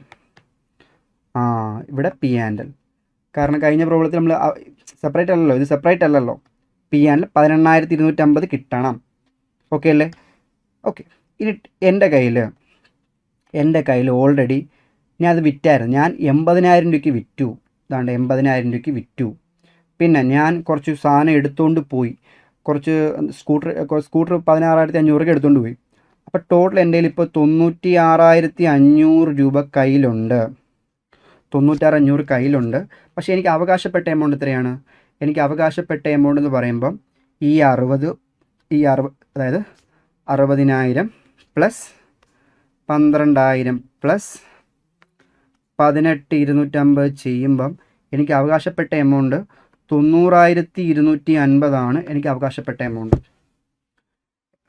ഇവിടെ പി ആൻഡ് എൽ. കാരണം കഴിഞ്ഞ പ്രോബ്ലത്തിൽ നമ്മൾ സെപ്പറേറ്റ് അല്ലല്ലോ, ഇത് സെപ്പറേറ്റ് അല്ലല്ലോ. പി ആൻഡ് എൽ 18,250 കിട്ടണം. ഓക്കെ അല്ലേ? ഓക്കെ, ഇനി എൻ്റെ കയ്യിൽ ഓൾറെഡി ഞാൻ അത് വിറ്റായിരുന്നു. ഞാൻ 80,000 രൂപയ്ക്ക് വിറ്റു. 80,000 രൂപയ്ക്ക് വിറ്റു. പിന്നെ ഞാൻ കുറച്ച് സാധനം എടുത്തുകൊണ്ട് പോയി. കുറച്ച് സ്കൂട്ടർ 16,500 എടുത്തുകൊണ്ട് പോയി. അപ്പോൾ ടോട്ടൽ എൻ്റെ കയ്യിൽ ഇപ്പോൾ 96,500 രൂപ കയ്യിലുണ്ട്. 96,500 കയ്യിലുണ്ട്. പക്ഷേ എനിക്ക് അവകാശപ്പെട്ട എമൗണ്ട് എത്രയാണ്? എനിക്ക് അവകാശപ്പെട്ട എമൗണ്ട് എന്ന് പറയുമ്പം ഈ 60 അതായത് 60,000 പ്ലസ് 12,000 പ്ലസ് 18,250 ചെയ്യുമ്പം എനിക്ക് അവകാശപ്പെട്ട എമൗണ്ട് 90,250 എനിക്ക് അവകാശപ്പെട്ട എമൗണ്ട്.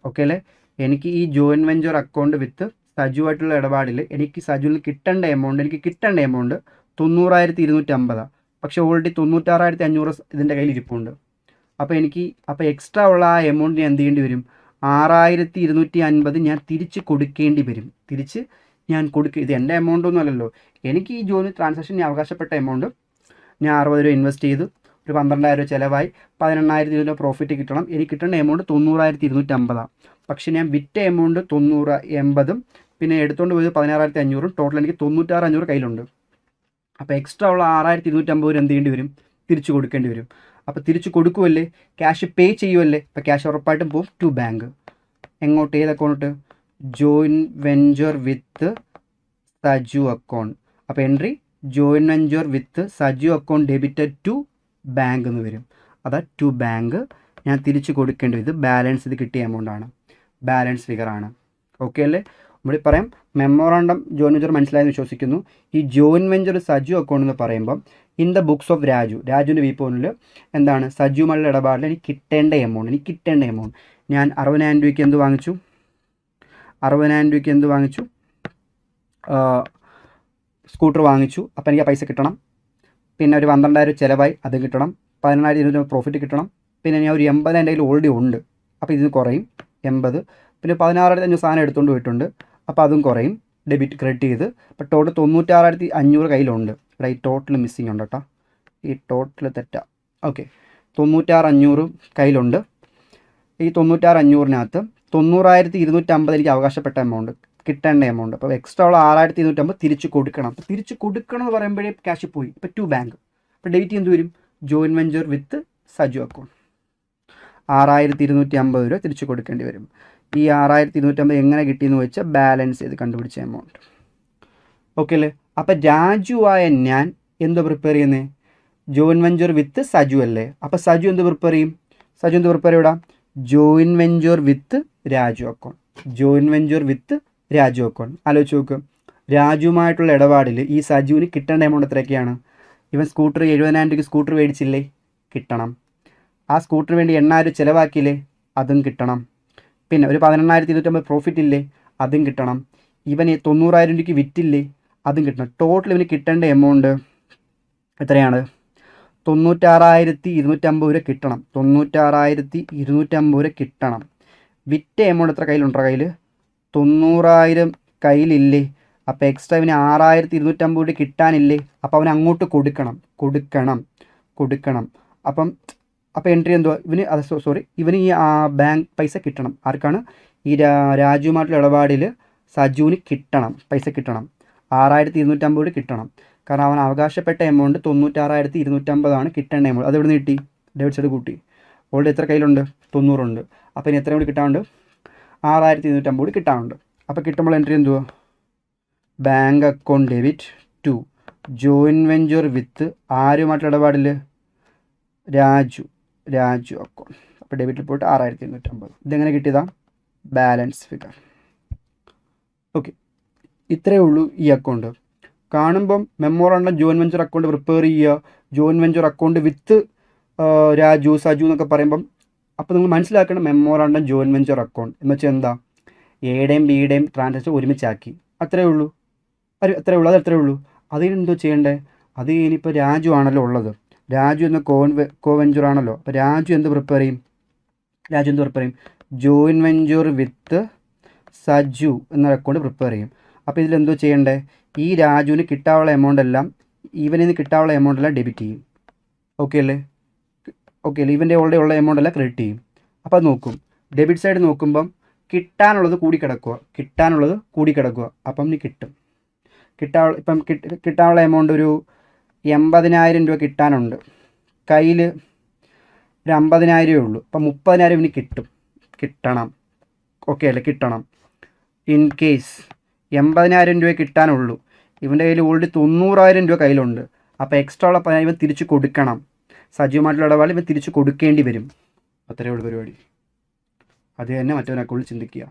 ഓക്കെ അല്ലേ? എനിക്ക് ഈ ജോയിൻ വെഞ്ചർ അക്കൗണ്ട് വിത്ത് സജുവായിട്ടുള്ള ഇടപാടിൽ എനിക്ക് സജുവിൽ കിട്ടേണ്ട എമൗണ്ട് 90,250. പക്ഷേ ഓൾറെഡി 96,500 ഇതിൻ്റെ കയ്യിൽ ഇരിപ്പുണ്ട്. അപ്പോൾ എക്സ്ട്രാ ഉള്ള ആ എമൗണ്ട് ഞാൻ എന്ത് ചെയ്യേണ്ടി വരും? 6,250 ഞാൻ തിരിച്ച് കൊടുക്കേണ്ടി വരും. ഇത് എൻ്റെ എമൗണ്ട് ഒന്നും അല്ലല്ലോ. എനിക്ക് ഈ ജോയിൻ ട്രാൻസാക്ഷൻ ഞാൻ അവകാശപ്പെട്ട എമൗണ്ട് ഞാൻ 60 രൂപ ഇൻവെസ്റ്റ് ചെയ്തു, ഒരു 12,000 രൂപ ചിലവായി, 18,000 രൂപ പ്രോഫിറ്റ് കിട്ടണം. എനിക്ക് കിട്ടേണ്ട എമൗണ്ട് 90,250. പക്ഷേ ഞാൻ വിറ്റ എമൗണ്ട് 90,80 പിന്നെ എടുത്തുകൊണ്ട് പോയത് 16,500. ടോട്ടൽ എനിക്ക് 96,500 കയ്യിലുണ്ട്. അപ്പോൾ എക്സ്ട്രാ ഉള്ള 6,250 എന്ത് ചെയ്യേണ്ടി വരും? തിരിച്ചു കൊടുക്കേണ്ടി വരും. അപ്പോൾ തിരിച്ചു കൊടുക്കുമല്ലേ, ക്യാഷ് പേ ചെയ്യുമല്ലേ, അപ്പോൾ ക്യാഷ് ഉറപ്പായിട്ടും പോകും ടു ബാങ്ക്. എങ്ങോട്ട്, ഏത് account? Joint venture with Saju account. അപ്പോൾ entry joint venture with Saju account debited to bank എന്ന് വരും. അതാ ടു ബാങ്ക് ഞാൻ തിരിച്ചു കൊടുക്കേണ്ടി വരും. ഇത് ബാലൻസ്, ഇത് കിട്ടിയ എമൗണ്ടാണ്, ബാലൻസ് ഫിഗറാണ്. ഓക്കെ അല്ലേ? ഇവിടെ പറയാം മെമ്മോറാണ്ടം ജോയിൻറ്റ് വെഞ്ചർ മനസ്സിലായെന്ന് വിശ്വസിക്കുന്നു. ഈ ജോയിൻറ്റ് വെഞ്ചർ സജു അക്കൗണ്ട് എന്ന് പറയുമ്പം ഇൻ ദ ബുക്സ് ഓഫ് രാജുവിൻ്റെ വീപ്പോണിൽ എന്താണ് സജുമായുള്ള ഇടപാടിൽ എനിക്ക് കിട്ടേണ്ട എമൗണ്ട് ഞാൻ 60,000 രൂപയ്ക്ക് എന്ത് വാങ്ങിച്ചു? 60,000 രൂപയ്ക്ക് എന്ത് വാങ്ങിച്ചു? സ്കൂട്ടർ വാങ്ങിച്ചു. അപ്പോൾ എനിക്ക് ആ പൈസ കിട്ടണം. പിന്നെ ഒരു 12,000 ചിലവായി, അത് കിട്ടണം. 18,000 പ്രോഫിറ്റ് കിട്ടണം. പിന്നെ ഞാൻ ഒരു 80,000 കയ്യിൽ ഓൾറെഡി ഉണ്ട്, അപ്പോൾ ഇതിന് കുറയും 80. പിന്നെ 16,500 സാധനം എടുത്തുകൊണ്ട് പോയിട്ടുണ്ട്, അപ്പോൾ അതും കുറയും, ഡെബിറ്റ് ക്രെഡിറ്റ് ചെയ്ത്. അപ്പോൾ ടോട്ടൽ 96,500 കയ്യിലുണ്ട്. ഇവിടെ ഈ ടോട്ടൽ മിസ്സിങ് ഉണ്ട് കേട്ടോ, ഈ ടോട്ടൽ തെറ്റാ. ഓക്കെ, 96,500 കയ്യിലുണ്ട്. ഈ 96,500-നകത്ത് 90,250 എനിക്ക് അവകാശപ്പെട്ട എമൗണ്ട്, കിട്ടേണ്ട എമൗണ്ട്. അപ്പോൾ എക്സ്ട്രാ ഉള്ള 6,250 തിരിച്ച് കൊടുക്കണം. അപ്പോൾ തിരിച്ച് കൊടുക്കണം എന്ന് പറയുമ്പോഴേ ക്യാഷ് പോയി. ഇപ്പോൾ ടു ബാങ്ക്. അപ്പോൾ ഡെബിറ്റ് എന്ത് വരും? Joint venture with Saju account 6,250 രൂപ തിരിച്ച് കൊടുക്കേണ്ടി വരും. ഈ 6,250 എങ്ങനെ കിട്ടിയെന്ന് വെച്ചാൽ ബാലൻസ് ചെയ്ത് കണ്ടുപിടിച്ച എമൗണ്ട്. ഓക്കെ അല്ലേ? അപ്പോൾ രാജുവായ ഞാൻ എന്തോ പ്രിപ്പയർ ചെയ്യുന്നത്? ജോയിൻറ്റ് വെഞ്ചർ വിത്ത് സജു അല്ലേ? അപ്പോൾ സജു എന്ത് പ്രിപ്പയർ ചെയ്യും? ഇവിടെ ജോയിൻറ്റ് വെഞ്ചർ വിത്ത് രാജു അക്കൗണ്ട്. ആലോചിച്ച് നോക്കുക, രാജുവുമായിട്ടുള്ള ഇടപാടിൽ ഈ സജുവിന് കിട്ടേണ്ട എമൗണ്ട് എത്രയൊക്കെയാണ്? ഇവൻ സ്കൂട്ടർ 70,000 രൂപയ്ക്ക് സ്കൂട്ടർ മേടിച്ചില്ലേ, കിട്ടണം. ആ സ്കൂട്ടറിന് വേണ്ടി 8,000 ചിലവാക്കിയില്ലേ, അതും കിട്ടണം. പിന്നെ ഒരു 18,250 പ്രോഫിറ്റ് ഇല്ലേ, അതും കിട്ടണം. ഇവന് 90,000 രൂപയ്ക്ക് വിറ്റില്ലേ, അതും കിട്ടണം. ടോട്ടൽ ഇവന് കിട്ടേണ്ട എമൗണ്ട് എത്രയാണ്? 96,250 രൂപ കിട്ടണം. 96,250 രൂപ കിട്ടണം. വിറ്റ എമൗണ്ട് എത്ര കയ്യിലുണ്ടോ? കയ്യിൽ 90,000 കയ്യിലില്ലേ, അപ്പോൾ എക്സ്ട്രാ ഇവന് 6,250 രൂപ കിട്ടാനില്ലേ, അപ്പോൾ അവന് അങ്ങോട്ട് കൊടുക്കണം. അപ്പോൾ എൻട്രി എന്തുവാ? ഇവന് ഈ ബാങ്ക് പൈസ കിട്ടണം. ആർക്കാണ്? ഈ രാജുവുമായിട്ടുള്ള ഇടപാടിൽ സജുവിന് കിട്ടണം, പൈസ കിട്ടണം. 6,250 രൂപ കിട്ടണം. കാരണം അവൻ അവകാശപ്പെട്ട എമൗണ്ട് 96,250 കിട്ടേണ്ട എമൗണ്ട്. അത് എവിടെ നിന്ന് കിട്ടി? ഡെബിറ്റ് സൈഡ് കൂട്ടി. ഓൾറെഡി എത്ര കയ്യിലുണ്ട്? 90 ഉണ്ട്. അപ്പോൾ ഇനി എത്ര കൂടി കിട്ടാനുണ്ട്? 6,250 കൂടി കിട്ടാനുണ്ട്. അപ്പോൾ കിട്ടുമ്പോൾ എൻട്രി എന്തുവാ? Bank account debit to joint venture with ആരുമായിട്ടുള്ള ഇടപാടിൽ രാജു അക്കൗണ്ട്. അപ്പോൾ ഡെബിറ്റിൽ പോയിട്ട് 6,250. ഇതെങ്ങനെ കിട്ടിയതാ? Balance figure. ഓക്കെ, ഇത്രയേ ഉള്ളൂ ഈ അക്കൗണ്ട്. കാണുമ്പം memorandum joint venture account prepare ചെയ്യുക, joint venture account with Raju Saju എന്നൊക്കെ പറയുമ്പം അപ്പോൾ നിങ്ങൾ മനസ്സിലാക്കണം മെമ്മോറാണ്ടം ജോയിൻറ്റ് വെഞ്ചർ അക്കൗണ്ട് എന്ന് വെച്ചാൽ എന്താ? എയുടെയും ബിയുടെയും ട്രാൻസാക്ഷൻ ഒരുമിച്ചാക്കി, അത്രയേ ഉള്ളൂ. അത് അത്രയേ ഉള്ളൂ. അതിനെന്തോ ചെയ്യണ്ടേ? അത് ഇനിയിപ്പോൾ രാജു ആണല്ലോ ഉള്ളത്, രാജു എന്ന കോ വെഞ്ചർ ആണല്ലോ. അപ്പോൾ രാജു എന്ത് പ്രിപ്പയർ ചെയ്യും? ജോയിൻറ്റ് വെഞ്ചർ വിത്ത് സജു എന്ന അക്കൗണ്ട് പ്രിപ്പയർ ചെയ്യും. അപ്പോൾ ഇതിലെന്തോ ചെയ്യണ്ടേ? ഈ രാജുവിന് കിട്ടാനുള്ള എമൗണ്ട് എല്ലാം ഇവനിൽ നിന്ന് കിട്ടാനുള്ള എമൗണ്ട് എല്ലാം ഡെബിറ്റ് ചെയ്യും. ഓക്കെ അല്ലേ? ഇവൻ്റെ ഓൾറെഡി ഉള്ള എമൗണ്ട് എല്ലാം ക്രെഡിറ്റ് ചെയ്യും. അപ്പോൾ അത് നോക്കും, ഡെബിറ്റ് സൈഡ് നോക്കുമ്പം കിട്ടാനുള്ളത് കൂടി കിടക്കുക. അപ്പം നീ കിട്ടാനുള്ള എമൗണ്ട് ഒരു 80,000 രൂപ കിട്ടാനുണ്ട്. കയ്യിൽ ഒരു 50,000 ഉള്ളൂ. അപ്പം 30,000 ഇവന് കിട്ടണം. ഓക്കെ അല്ലേ? കിട്ടണം. ഇൻ കേസ് 80,000 രൂപ കിട്ടാനുള്ളൂ, ഇവൻ്റെ കയ്യിൽ ഓൾറെഡി 90,000 രൂപ കയ്യിലുണ്ട്. അപ്പോൾ എക്സ്ട്രാ ഉള്ള ഇവൻ തിരിച്ച് കൊടുക്കണം. സജീവമായിട്ടുള്ള ഇടപാട് ഇവൻ തിരിച്ച് കൊടുക്കേണ്ടി വരും. അത്രയേ ഉള്ളൂ പരിപാടി. അത് തന്നെ മറ്റവൻ അക്കൗണ്ടിൽ ചിന്തിക്കുക.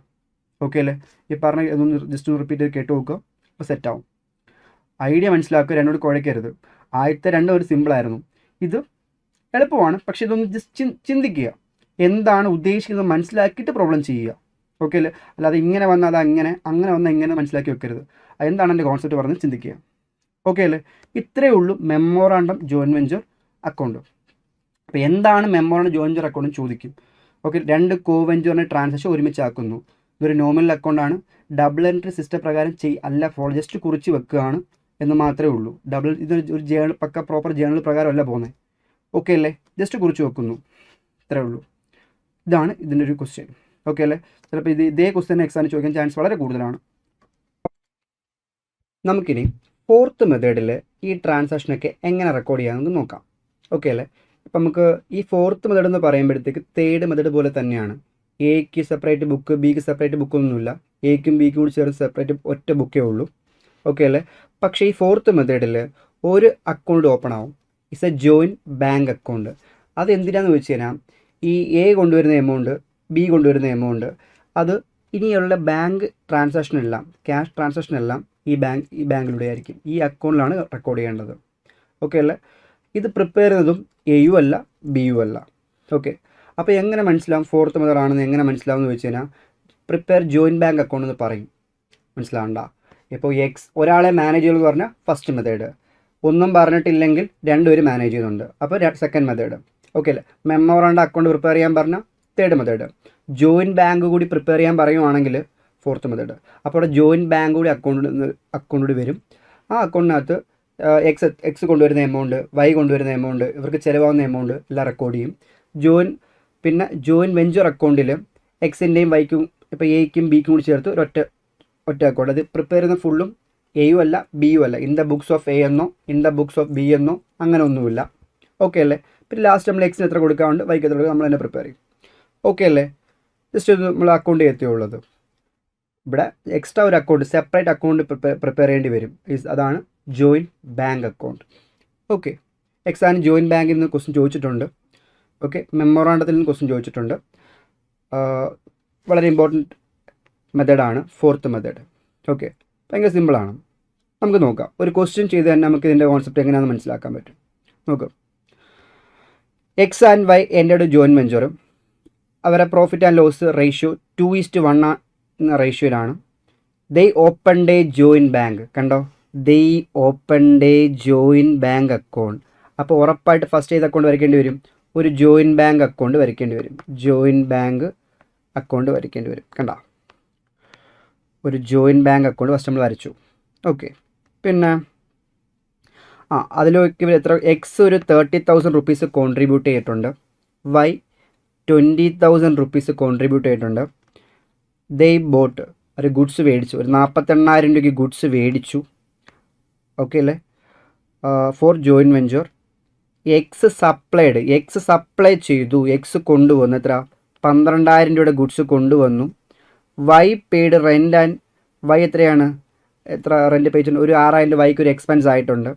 ഓക്കെ അല്ലേ? ഈ പറഞ്ഞ ഒന്ന് ജസ്റ്റ് റിപ്പീറ്റ് ചെയ്ത് കേട്ട് നോക്കുക, അപ്പോൾ സെറ്റാവും. ഐഡിയ മനസ്സിലാക്കുക, രണ്ടോട് കുഴക്കരുത്. ആദ്യത്തെ രണ്ടും ഒരു സിമ്പിളായിരുന്നു, ഇത് എളുപ്പമാണ്. പക്ഷേ ഇതൊന്ന് ജസ്റ്റ് ചിന്തിക്കുക, എന്താണ് ഉദ്ദേശിക്കുന്നത് മനസ്സിലാക്കിയിട്ട് പ്രോബ്ലം ചെയ്യുക. ഓക്കെ അല്ലേ? അല്ലാതെ ഇങ്ങനെ വന്നാൽ അത് അങ്ങനെ വന്നാൽ ഇങ്ങനെ മനസ്സിലാക്കി വെക്കരുത്. എന്താണ് എൻ്റെ കോൺസെപ്റ്റ് പറഞ്ഞ് ചിന്തിക്കുക. ഓക്കെ അല്ലേ? ഇത്രയേ ഉള്ളൂ മെമ്മോറാണ്ടം ജോയിൻറ്റ് വെഞ്ചർ അക്കൗണ്ട്. അപ്പോൾ എന്താണ് മെമ്മോറാണ്ടം ജോയിൻറ്റ് വെഞ്ചർ അക്കൗണ്ട് ചോദിക്കും. ഓക്കെ, രണ്ട് കോ വെഞ്ചറിൻ്റെ ട്രാൻസാക്ഷൻ ഒരുമിച്ചാക്കുന്നു. ഇതൊരു നോമിനൽ അക്കൗണ്ടാണ്. ഡബിൾ എൻട്രി സിസ്റ്റം പ്രകാരം ജസ്റ്റ് കുറിച്ച് വെക്കുകയാണ് എന്ന് മാത്രമേ ഉള്ളൂ. ഇതൊരു ജേണൽ പ്രോപ്പർ ജേണൽ പ്രകാരമല്ല പോകുന്നത്. ഓക്കെ അല്ലേ? ജസ്റ്റ് കുറിച്ച് വെക്കുന്നു, ഇത്രയേ ഉള്ളൂ. ഇതാണ് ഇതിൻ്റെ ഒരു ക്വസ്റ്റ്യൻ. ഓക്കെ അല്ലേ? ചിലപ്പോൾ ഇതേ ക്വസ്റ്റ്യൻ എക്സാമിന് ചോദിക്കാൻ ചാൻസ് വളരെ കൂടുതലാണ്. നമുക്കിനി ഫോർത്ത് മെത്തേഡിൽ ഈ ട്രാൻസാക്ഷനൊക്കെ എങ്ങനെ റെക്കോർഡ് ചെയ്യാമെന്ന് നോക്കാം. ഓക്കെ അല്ലേ? ഇപ്പം നമുക്ക് ഈ ഫോർത്ത് മെത്തേഡ് എന്ന് പറയുമ്പോഴത്തേക്ക് തേർഡ് മെത്തേഡ് പോലെ തന്നെയാണ്. എക്ക് സെപ്പറേറ്റ് ബുക്ക്, ബിക്ക് സെപ്പറേറ്റ് ബുക്കൊന്നുമില്ല. എക്കും ബിക്കും കൂടി ചേർന്ന് സെപ്പറേറ്റ് ഒറ്റ ബുക്കേ ഉള്ളൂ. ഓക്കെ അല്ലേ? പക്ഷേ ഈ ഫോർത്ത് മെത്തേഡിൽ ഒരു അക്കൗണ്ട് ഓപ്പൺ ആവും. It's A joint bank account. അത് എന്തിനാന്ന് വെച്ച് കഴിഞ്ഞാൽ ഈ എ കൊണ്ടുവരുന്ന എമൗണ്ട്, ബി കൊണ്ടുവരുന്ന എമൗണ്ട്, അത് ഇനിയുള്ള ബാങ്ക് ട്രാൻസാക്ഷനെല്ലാം, ക്യാഷ് ട്രാൻസാക്ഷനെല്ലാം ഈ ബാങ്കിലൂടെ ആയിരിക്കും, ഈ അക്കൗണ്ടിലാണ് റെക്കോർഡ് ചെയ്യേണ്ടത്. ഓക്കെ അല്ലേ? ഇത് പ്രിപ്പയർ ചെയ്യുന്നതും എയും അല്ല ബിയും അല്ല. ഓക്കെ, അപ്പോൾ എങ്ങനെ മനസ്സിലാവും ഫോർത്ത് മെത്തേഡ് ആണെന്ന് എങ്ങനെ മനസ്സിലാവും എന്ന് വെച്ച് കഴിഞ്ഞാൽ പ്രിപ്പയർ ജോയിൻറ്റ് ബാങ്ക് അക്കൗണ്ട് എന്ന് പറയും. മനസ്സിലാവണ്ട? ഇപ്പോൾ ഒരാളെ മാനേജ് ചെയ്യുമെന്ന് പറഞ്ഞാൽ ഫസ്റ്റ് മെത്തേഡ്, ഒന്നും പറഞ്ഞിട്ടില്ലെങ്കിൽ രണ്ടുപേരും മാനേജ് ചെയ്യുന്നുണ്ട്, അപ്പോൾ സെക്കൻഡ് മെത്തേഡ്. ഓക്കെ അല്ലേ? മെമ്മോറാണ്ട അക്കൗണ്ട് പ്രിപ്പയർ ചെയ്യാൻ പറഞ്ഞാൽ തേർഡ് മെത്തേഡ്. ജോയിൻറ്റ് ബാങ്ക് കൂടി പ്രിപ്പയർ ചെയ്യാൻ പറയുവാണെങ്കിൽ ഫോർത്ത് മെത്തേഡ്. അപ്പോൾ അവിടെ ജോയിൻറ്റ് ബാങ്ക് കൂടി അക്കൗണ്ട് കൂടി വരും. ആ അക്കൗണ്ടിനകത്ത് എക്സ് കൊണ്ടുവരുന്ന എമൗണ്ട്, വൈ കൊണ്ടുവരുന്ന എമൗണ്ട്, ഇവർക്ക് ചിലവാകുന്ന എമൗണ്ട് എല്ലാം റെക്കോർഡ് ചെയ്യും. പിന്നെ ജോയിൻറ്റ് വെഞ്ചർ അക്കൗണ്ടിൽ എക്സിൻ്റെയും വൈക്കും, ഇപ്പോൾ എക്കും ബിക്കും കൂടി ചേർത്ത് ഒറ്റ അക്കൗണ്ട്. അത് പ്രിപ്പയർ ചെയ്യുന്ന ഫുള്ളും എയും അല്ല ബിയും അല്ല, in the books of A എന്നോ in the books of B എന്നോ അങ്ങനെ ഒന്നുമില്ല. ഓക്കെ അല്ലേ? പിന്നെ ലാസ്റ്റ് നമ്മൾ എക്സിന് എത്ര കൊടുക്കാറുണ്ട്, വൈക്ക് എത്ര കൊടുക്കുക, നമ്മൾ തന്നെ പ്രിപ്പയർ ചെയ്യും. ഓക്കെ അല്ലേ? ജസ്റ്റ് നമ്മൾ അക്കൗണ്ട് ചെയ്യത്തുള്ളത്. ഇവിടെ എക്സ്ട്രാ ഒരു അക്കൗണ്ട്, സെപ്പറേറ്റ് അക്കൗണ്ട് പ്രിപ്പയർ ചെയ്യേണ്ടി വരും. അതാണ് ജോയിൻറ്റ് ബാങ്ക് അക്കൗണ്ട്. ഓക്കെ, എക്സാമിന് ജോയിൻറ്റ് ബാങ്കിൽ നിന്ന് ക്വസ്റ്റ്യൻ ചോദിച്ചിട്ടുണ്ട്. ഓക്കെ, മെമ്മോറാണ്ടത്തിൽ നിന്ന് ക്വസ്റ്റ്യൻ ചോദിച്ചിട്ടുണ്ട്. വളരെ ഇമ്പോർട്ടൻറ്റ് മെത്തേഡാണ് ഫോർത്ത് മെത്തേഡ്. ഓക്കെ, ഭയങ്കര സിമ്പിളാണ്. നമുക്ക് നോക്കാം. ഒരു ക്വസ്റ്റ്യൻ ചെയ്ത് തന്നെ നമുക്ക് ഇതിൻ്റെ കോൺസെപ്റ്റ് എങ്ങനെയാണെന്ന് മനസ്സിലാക്കാൻ പറ്റും. നോക്കാം. എക്സ് ആൻഡ് വൈ എൻ്റെ ഒരു ജോയിൻറ്റ് വെഞ്ചറും അവരെ പ്രോഫിറ്റ് ആൻഡ് ലോസ് റേഷ്യോ 2:1 എന്ന റേഷ്യോയിലാണ്. They opened a joint bank. കണ്ടോ? They opened a joint bank account. അപ്പോൾ ഉറപ്പായിട്ട് ഫസ്റ്റ് ഏത് അക്കൗണ്ട് വരയ്ക്കേണ്ടി വരും? ഒരു ജോയിൻറ്റ് ബാങ്ക് അക്കൗണ്ട് വരയ്ക്കേണ്ടി വരും. ജോയിൻറ്റ് ബാങ്ക് അക്കൗണ്ട് വരയ്ക്കേണ്ടി വരും. കണ്ടോ? ഒരു ജോയിൻറ്റ് ബാങ്ക് അക്കൗണ്ട് ഫസ്റ്റ് നമ്മൾ വരച്ചു. ഓക്കെ, പിന്നെ അതിലേക്ക് എത്ര, എക്സ് ഒരു 30,000 റുപ്പീസ് കോൺട്രിബ്യൂട്ട് ചെയ്തിട്ടുണ്ട്, വൈ 20,000 റുപ്പീസ് കോൺട്രിബ്യൂട്ട് ചെയ്തിട്ടുണ്ട്. ദേ ബോട്ട് ഒരു ഗുഡ്സ് മേടിച്ചു, ഒരു 48,000 രൂപയ്ക്ക് ഗുഡ്സ് മേടിച്ചു. ഓക്കെ അല്ലേ? For joint venture. X supply ചെയ്തു, എക്സ് കൊണ്ടുവന്നു എത്ര, 12,000 രൂപയുടെ ഗുഡ്സ് കൊണ്ടുവന്നു. Y paid rent and Y എത്രയാണ്, എത്ര റെൻറ്റ് പേ ചെയ്തിട്ടുണ്ട്, ഒരു 6,000 വൈക്ക് ഒരു എക്സ്പെൻസ് ആയിട്ടുണ്ട്.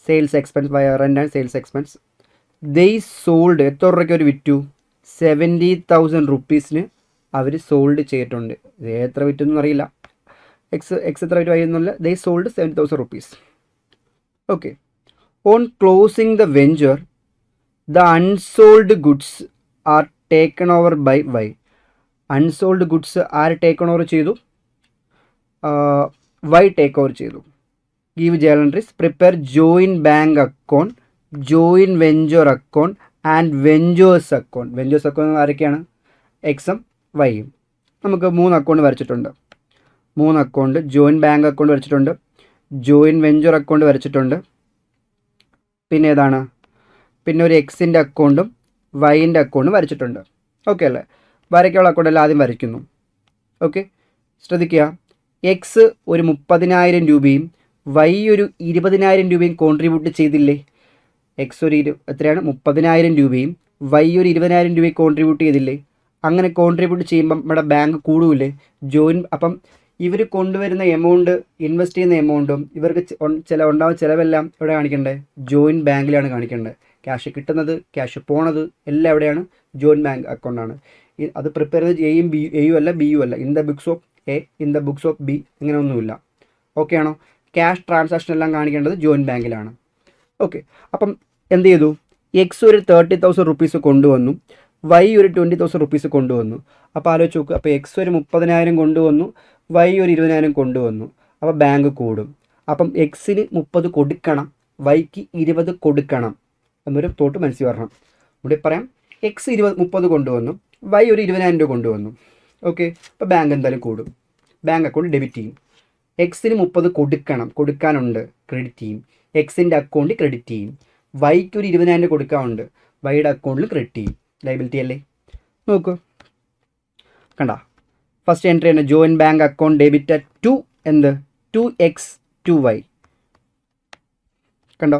Sales expense, rent and sales expense. They sold എത്ര രൂപയ്ക്ക് അവർ വിറ്റു, 70,000 റുപ്പീസിന് അവർ സോൾഡ് ചെയ്തിട്ടുണ്ട്. ഇത് എത്ര വിറ്റെന്നൊന്നും അറിയില്ല, എക്സ് എത്ര വിറ്റ് ആയിരുന്നില്ല. They sold 70,000 rupees. Okay, on closing the venture the unsold goods are taken over by Y. Unsold goods ആര് ടേക്കൺ ഓവർ ചെയ്തു? വൈ ടേക്ക് ഓവർ ചെയ്തു. Give journal entries. Prepare joint bank account, joint venture account and ventures account. Ventures account ആരൊക്കെയാണ്? എക്സും വൈയും. നമുക്ക് 3 account വരച്ചിട്ടുണ്ട്. 3 account, joint bank account വരച്ചിട്ടുണ്ട്, joint venture account വരച്ചിട്ടുണ്ട്, പിന്നെ ഏതാണ്, പിന്നെ ഒരു എക്സിൻ്റെ അക്കൗണ്ടും വൈൻ്റെ അക്കൗണ്ടും വരച്ചിട്ടുണ്ട്. ഓക്കെ അല്ലേ? വരയ്ക്കാനുള്ള അക്കൗണ്ട് എല്ലാം ആദ്യം വരയ്ക്കുന്നു. ഓക്കെ, ശ്രദ്ധിക്കുക. എക്സ് ഒരു 30,000 രൂപയും വൈ ഒരു 20,000 രൂപയും കോൺട്രിബ്യൂട്ട് ചെയ്തില്ലേ? എക്സ് ഒരു എത്രയാണ്, 30,000 രൂപയും വൈ ഒരു 20,000 രൂപയും കോൺട്രിബ്യൂട്ട് ചെയ്തില്ലേ? അങ്ങനെ കോൺട്രിബ്യൂട്ട് ചെയ്യുമ്പം നമ്മുടെ ബാങ്ക് കൂടുമില്ലേ? അപ്പം ഇവർ കൊണ്ടുവരുന്ന എമൗണ്ട്, ഇൻവെസ്റ്റ് ചെയ്യുന്ന എമൗണ്ടും ഇവർക്ക് ഉണ്ടാവുന്ന ചിലവെല്ലാം എവിടെ കാണിക്കേണ്ടത്? ജോയിൻറ്റ് ബാങ്കിലാണ് കാണിക്കേണ്ടത്. ക്യാഷ് കിട്ടുന്നത്, ക്യാഷ് പോണത് എല്ലാം എവിടെയാണ്? ജോയിൻറ്റ് ബാങ്ക് അക്കൗണ്ടാണ്. അത് പ്രിപ്പയർ ചെയ്ത് എയും അല്ല ബിയും അല്ല, in the books of A in the books of B ഇങ്ങനെ ഒന്നുമില്ല. ഓക്കെ ആണോ? ക്യാഷ് ട്രാൻസാക്ഷൻ എല്ലാം കാണിക്കേണ്ടത് ജോയിൻറ്റ് ബാങ്കിലാണ്. ഓക്കെ, അപ്പം എന്ത് ചെയ്തു? എക്സ് ഒരു 30,000 റുപ്പീസ് കൊണ്ടുവന്നു, വൈ ഒരു 20,000 റുപ്പീസ് കൊണ്ടുവന്നു. അപ്പോൾ ആലോചിച്ച് നോക്കുക. അപ്പോൾ എക്സ് ഒരു 30,000 കൊണ്ടുവന്നു, വൈ ഒരു 20,000 കൊണ്ടുവന്നു. അപ്പോൾ ബാങ്ക് കൂടും. അപ്പം എക്സിന് 30 കൊടുക്കണം, വൈക്ക് 20 കൊടുക്കണം എന്നൊരു തോട്ട് മനസ്സിൽ വരണം. ഇവിടെ പറയാം, എക്സ് 30 കൊണ്ടുവന്നു, വൈ ഒരു 20,000 രൂപ കൊണ്ടുവന്നു. ഓക്കെ, അപ്പോൾ ബാങ്ക് എന്തായാലും കൂടും. ബാങ്ക് അക്കൗണ്ട് ഡെബിറ്റ് ചെയ്യും. എക്സിന് 30 കൊടുക്കാനുണ്ട്, ക്രെഡിറ്റ് ചെയ്യും. എക്സിൻ്റെ അക്കൗണ്ട് ക്രെഡിറ്റ് ചെയ്യും. വൈക്ക് ഒരു 20,000 കൊടുക്കാനുണ്ട്, വൈയുടെ അക്കൗണ്ടിൽ ക്രെഡിറ്റ് ചെയ്യും. ലൈബിലിറ്റി അല്ലേ? നോക്കൂ, കണ്ട ഫസ്റ്റ് എൻട്രി തന്നെ joint bank account debit to എന്ത് 2x 2y. കണ്ടോ?